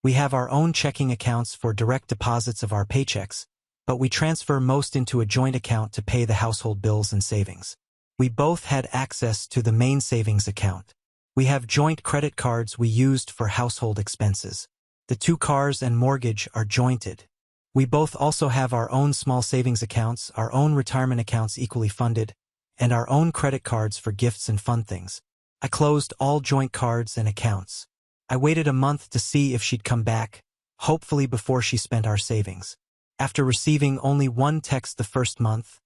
We have our own checking accounts for direct deposits of our paychecks, but we transfer most into a joint account to pay the household bills and savings. We both had access to the main savings account. We have joint credit cards we used for household expenses. The 2 cars and mortgage are jointed. We both also have our own small savings accounts, our own retirement accounts equally funded, and our own credit cards for gifts and fun things. I closed all joint cards and accounts. I waited a month to see if she'd come back, hopefully before she spent our savings. After receiving only 1 text the first month,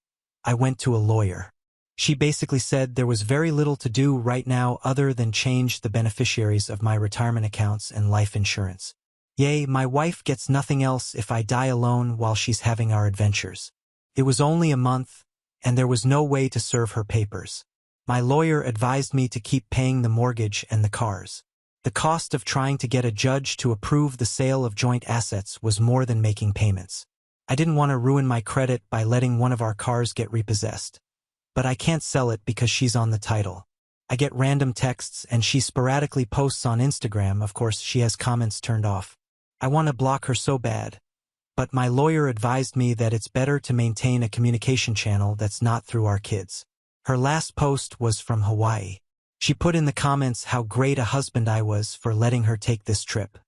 I went to a lawyer. She basically said there was very little to do right now other than change the beneficiaries of my retirement accounts and life insurance. Yay, my wife gets nothing else if I die alone while she's having our adventures. It was only a month, and there was no way to serve her papers. My lawyer advised me to keep paying the mortgage and the cars. The cost of trying to get a judge to approve the sale of joint assets was more than making payments. I didn't want to ruin my credit by letting one of our cars get repossessed. But I can't sell it because she's on the title. I get random texts and she sporadically posts on Instagram. Of course, she has comments turned off. I want to block her so bad. But my lawyer advised me that it's better to maintain a communication channel that's not through our kids. Her last post was from Hawaii. She put in the comments how great a husband I was for letting her take this trip.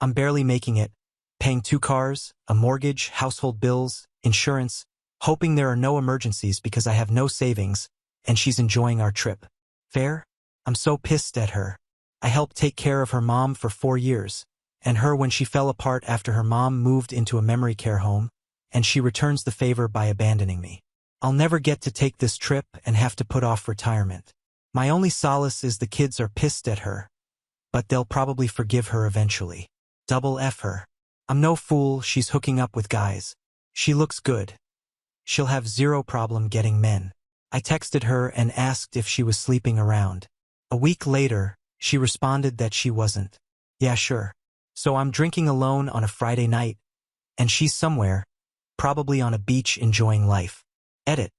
I'm barely making it, paying 2 cars, a mortgage, household bills, insurance, hoping there are no emergencies because I have no savings, and she's enjoying our trip. Fair? I'm so pissed at her. I helped take care of her mom for 4 years, and her when she fell apart after her mom moved into a memory care home, and she returns the favor by abandoning me. I'll never get to take this trip and have to put off retirement. My only solace is the kids are pissed at her, but they'll probably forgive her eventually. Double F her. I'm no fool, she's hooking up with guys. She looks good. She'll have zero problem getting men. I texted her and asked if she was sleeping around. A week later, she responded that she wasn't. Yeah, sure. So I'm drinking alone on a Friday night, and she's somewhere, probably on a beach enjoying life. Edit.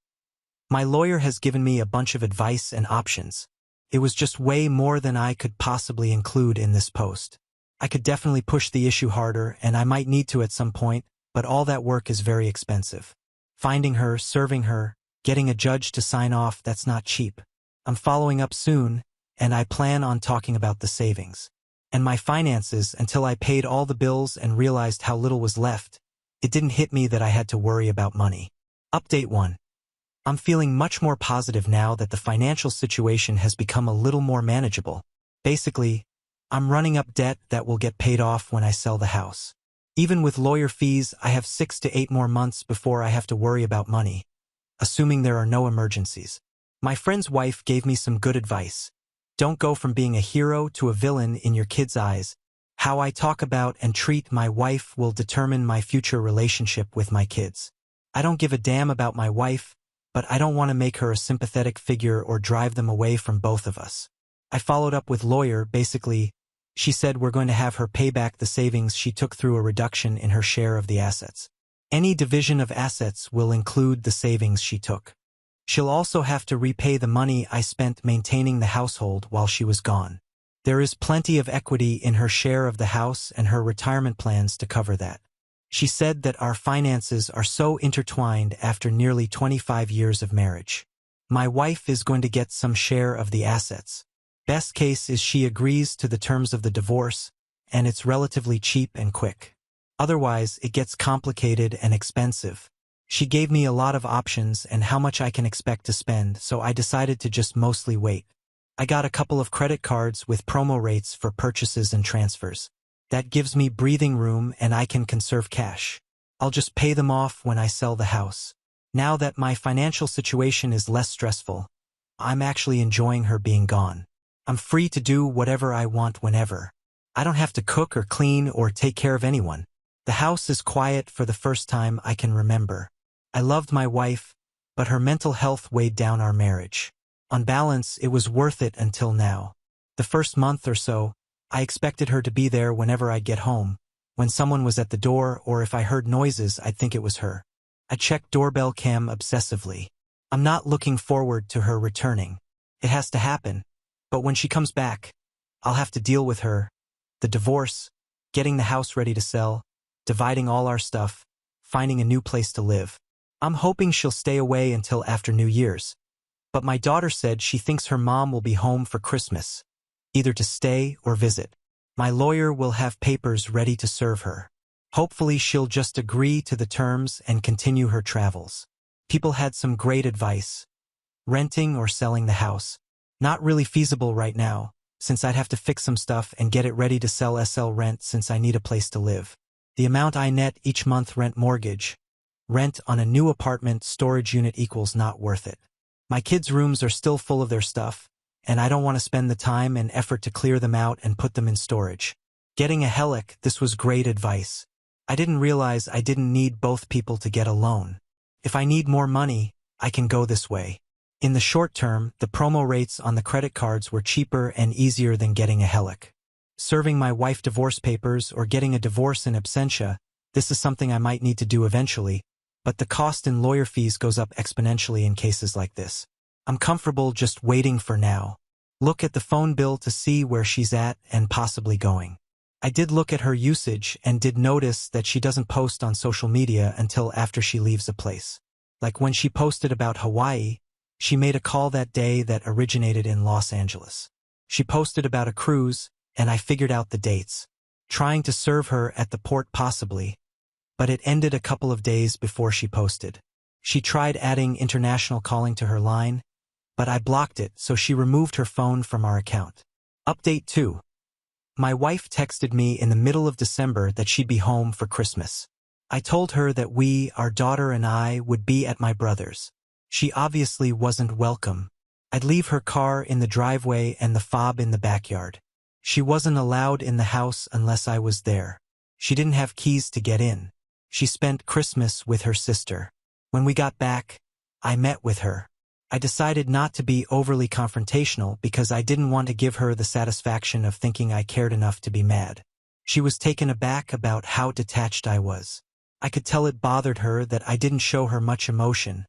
My lawyer has given me a bunch of advice and options. It was just way more than I could possibly include in this post. I could definitely push the issue harder, and I might need to at some point, but all that work is very expensive. Finding her, serving her, getting a judge to sign off, that's not cheap. I'm following up soon, and I plan on talking about the savings. And my finances until I paid all the bills and realized how little was left. It didn't hit me that I had to worry about money. Update 1. I'm feeling much more positive now that the financial situation has become a little more manageable. Basically, I'm running up debt that will get paid off when I sell the house. Even with lawyer fees, I have 6 to 8 more months before I have to worry about money, assuming there are no emergencies. My friend's wife gave me some good advice. Don't go from being a hero to a villain in your kids' eyes. How I talk about and treat my wife will determine my future relationship with my kids. I don't give a damn about my wife, but I don't want to make her a sympathetic figure or drive them away from both of us. I followed up with lawyer, basically. She said we're going to have her pay back the savings she took through a reduction in her share of the assets. Any division of assets will include the savings she took. She'll also have to repay the money I spent maintaining the household while she was gone. There is plenty of equity in her share of the house and her retirement plans to cover that. She said that our finances are so intertwined after nearly 25 years of marriage. My wife is going to get some share of the assets. Best case is she agrees to the terms of the divorce, and it's relatively cheap and quick. Otherwise, it gets complicated and expensive. She gave me a lot of options and how much I can expect to spend, so I decided to just mostly wait. I got a couple of credit cards with promo rates for purchases and transfers. That gives me breathing room and I can conserve cash. I'll just pay them off when I sell the house. Now that my financial situation is less stressful, I'm actually enjoying her being gone. I'm free to do whatever I want whenever. I don't have to cook or clean or take care of anyone. The house is quiet for the first time I can remember. I loved my wife, but her mental health weighed down our marriage. On balance, it was worth it until now. The first month or so, I expected her to be there whenever I'd get home. When someone was at the door or if I heard noises, I'd think it was her. I checked doorbell cam obsessively. I'm not looking forward to her returning. It has to happen. But when she comes back, I'll have to deal with her, the divorce, getting the house ready to sell, dividing all our stuff, finding a new place to live. I'm hoping she'll stay away until after New Year's. But my daughter said she thinks her mom will be home for Christmas, either to stay or visit. My lawyer will have papers ready to serve her. Hopefully she'll just agree to the terms and continue her travels. People had some great advice. Renting or selling the house. Not really feasible right now, since I'd have to fix some stuff and get it ready to sell SL rent since I need a place to live. The amount I net each month rent mortgage. Rent on a new apartment storage unit equals not worth it. My kids' rooms are still full of their stuff, and I don't want to spend the time and effort to clear them out and put them in storage. Getting a helic, this was great advice. I didn't realize I didn't need both people to get a loan. If I need more money, I can go this way. In the short term, the promo rates on the credit cards were cheaper and easier than getting a helic. Serving my wife divorce papers or getting a divorce in absentia, this is something I might need to do eventually, but the cost in lawyer fees goes up exponentially in cases like this. I'm comfortable just waiting for now. Look at the phone bill to see where she's at and possibly going. I did look at her usage and did notice that she doesn't post on social media until after she leaves a place. Like when she posted about Hawaii, she made a call that day that originated in Los Angeles. She posted about a cruise, and I figured out the dates. Trying to serve her at the port possibly, but it ended a couple of days before she posted. She tried adding international calling to her line, but I blocked it, so she removed her phone from our account. Update 2. My wife texted me in the middle of December that she'd be home for Christmas. I told her that our daughter and I would be at my brother's. She obviously wasn't welcome. I'd leave her car in the driveway and the fob in the backyard. She wasn't allowed in the house unless I was there. She didn't have keys to get in. She spent Christmas with her sister. When we got back, I met with her. I decided not to be overly confrontational because I didn't want to give her the satisfaction of thinking I cared enough to be mad. She was taken aback about how detached I was. I could tell it bothered her that I didn't show her much emotion,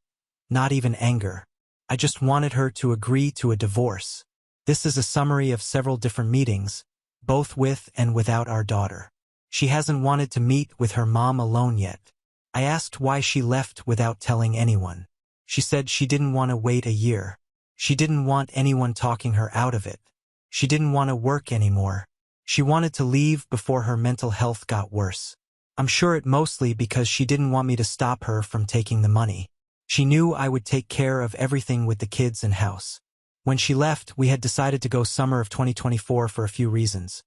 not even anger. I just wanted her to agree to a divorce. This is a summary of several different meetings, both with and without our daughter. She hasn't wanted to meet with her mom alone yet. I asked why she left without telling anyone. She said she didn't want to wait a year. She didn't want anyone talking her out of it. She didn't want to work anymore. She wanted to leave before her mental health got worse. I'm sure it mostly because she didn't want me to stop her from taking the money. She knew I would take care of everything with the kids and house. When she left, we had decided to go summer of 2024 for a few reasons.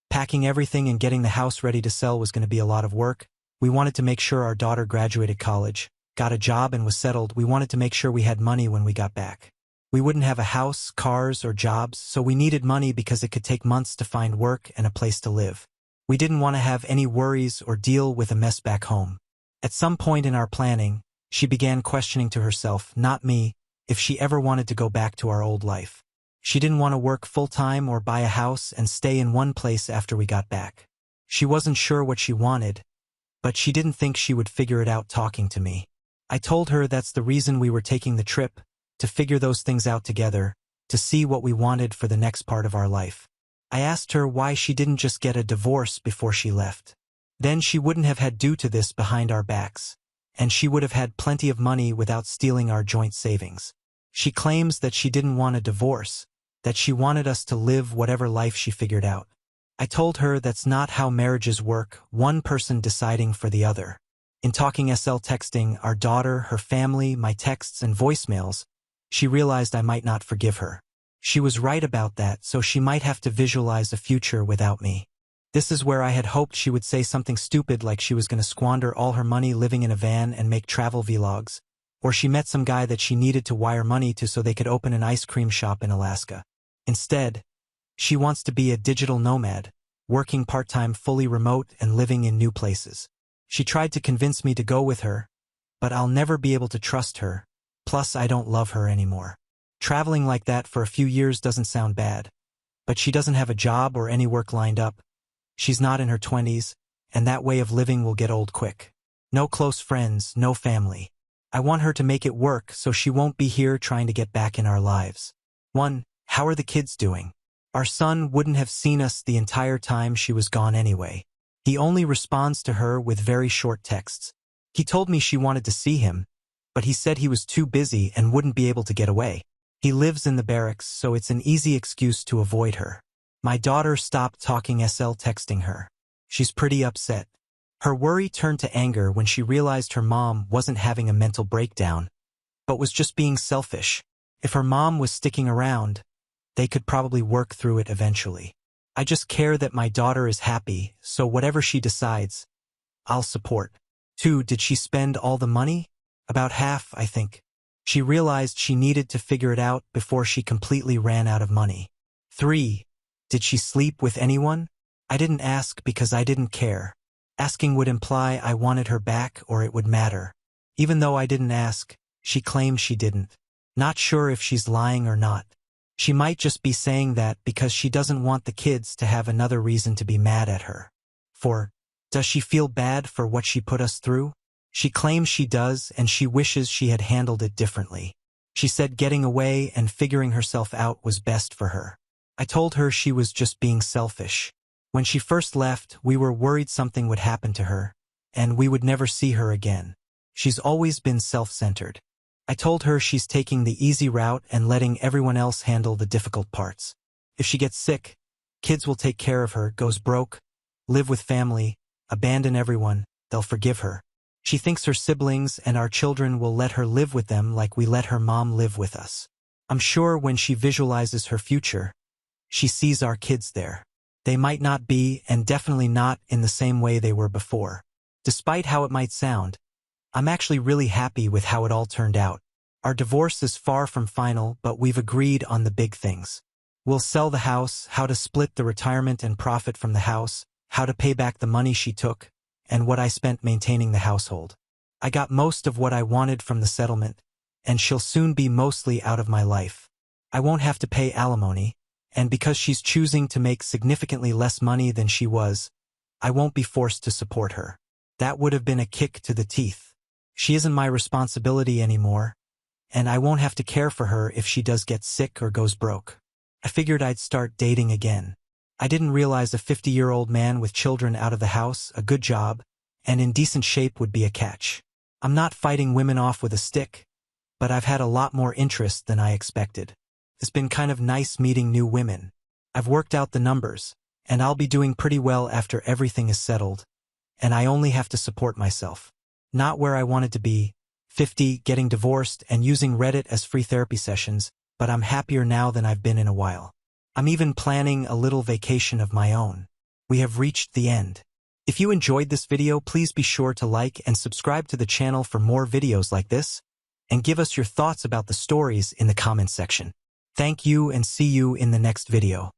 Packing everything and getting the house ready to sell was going to be a lot of work. We wanted to make sure our daughter graduated college, got a job and was settled. We wanted to make sure we had money when we got back. We wouldn't have a house, cars, or jobs, so we needed money because it could take months to find work and a place to live. We didn't want to have any worries or deal with a mess back home. At some point in our planning, she began questioning to herself, not me, if she ever wanted to go back to our old life. She didn't want to work full-time or buy a house and stay in one place after we got back. She wasn't sure what she wanted, but she didn't think she would figure it out talking to me. I told her that's the reason we were taking the trip, to figure those things out together, to see what we wanted for the next part of our life. I asked her why she didn't just get a divorce before she left. Then she wouldn't have had due to this behind our backs, and she would have had plenty of money without stealing our joint savings. She claims that she didn't want a divorce, that she wanted us to live whatever life she figured out. I told her that's not how marriages work, one person deciding for the other. In talking SL texting our daughter, her family, my texts and voicemails, she realized I might not forgive her. She was right about that, so she might have to visualize a future without me. This is where I had hoped she would say something stupid like she was going to squander all her money living in a van and make travel vlogs, or she met some guy that she needed to wire money to so they could open an ice cream shop in Alaska. Instead, she wants to be a digital nomad, working part-time fully remote and living in new places. She tried to convince me to go with her, but I'll never be able to trust her, plus I don't love her anymore. Traveling like that for a few years doesn't sound bad, but she doesn't have a job or any work lined up. She's not in her 20s, and that way of living will get old quick. No close friends, no family. I want her to make it work so she won't be here trying to get back in our lives. 1. How are the kids doing? Our son wouldn't have seen us the entire time she was gone anyway. He only responds to her with very short texts. He told me she wanted to see him, but he said he was too busy and wouldn't be able to get away. He lives in the barracks, so it's an easy excuse to avoid her. My daughter stopped talking SL texting her. She's pretty upset. Her worry turned to anger when she realized her mom wasn't having a mental breakdown, but was just being selfish. If her mom was sticking around, they could probably work through it eventually. I just care that my daughter is happy, so whatever she decides, I'll support. 2. Did she spend all the money? About half, I think. She realized she needed to figure it out before she completely ran out of money. 3. Did she sleep with anyone? I didn't ask because I didn't care. Asking would imply I wanted her back or it would matter. Even though I didn't ask, she claimed she didn't. Not sure if she's lying or not. She might just be saying that because she doesn't want the kids to have another reason to be mad at her. 4. Does she feel bad for what she put us through? She claims she does, and she wishes she had handled it differently. She said getting away and figuring herself out was best for her. I told her she was just being selfish. When she first left, we were worried something would happen to her, and we would never see her again. She's always been self-centered. I told her she's taking the easy route and letting everyone else handle the difficult parts. If she gets sick, kids will take care of her, goes broke, live with family, abandon everyone, they'll forgive her. She thinks her siblings and our children will let her live with them like we let her mom live with us. I'm sure when she visualizes her future, she sees our kids there. They might not be, and definitely not in the same way they were before. Despite how it might sound, I'm actually really happy with how it all turned out. Our divorce is far from final, but we've agreed on the big things. We'll sell the house, how to split the retirement and profit from the house, how to pay back the money she took, and what I spent maintaining the household. I got most of what I wanted from the settlement, and she'll soon be mostly out of my life. I won't have to pay alimony, and because she's choosing to make significantly less money than she was, I won't be forced to support her. That would have been a kick to the teeth. She isn't my responsibility anymore, and I won't have to care for her if she does get sick or goes broke. I figured I'd start dating again. I didn't realize a 50-year-old man with children out of the house, a good job, and in decent shape would be a catch. I'm not fighting women off with a stick, but I've had a lot more interest than I expected. It's been kind of nice meeting new women. I've worked out the numbers, and I'll be doing pretty well after everything is settled, and I only have to support myself. Not where I wanted to be, 50, getting divorced and using Reddit as free therapy sessions, but I'm happier now than I've been in a while. I'm even planning a little vacation of my own. We have reached the end. If you enjoyed this video, please be sure to like and subscribe to the channel for more videos like this, and give us your thoughts about the stories in the comments section. Thank you and see you in the next video.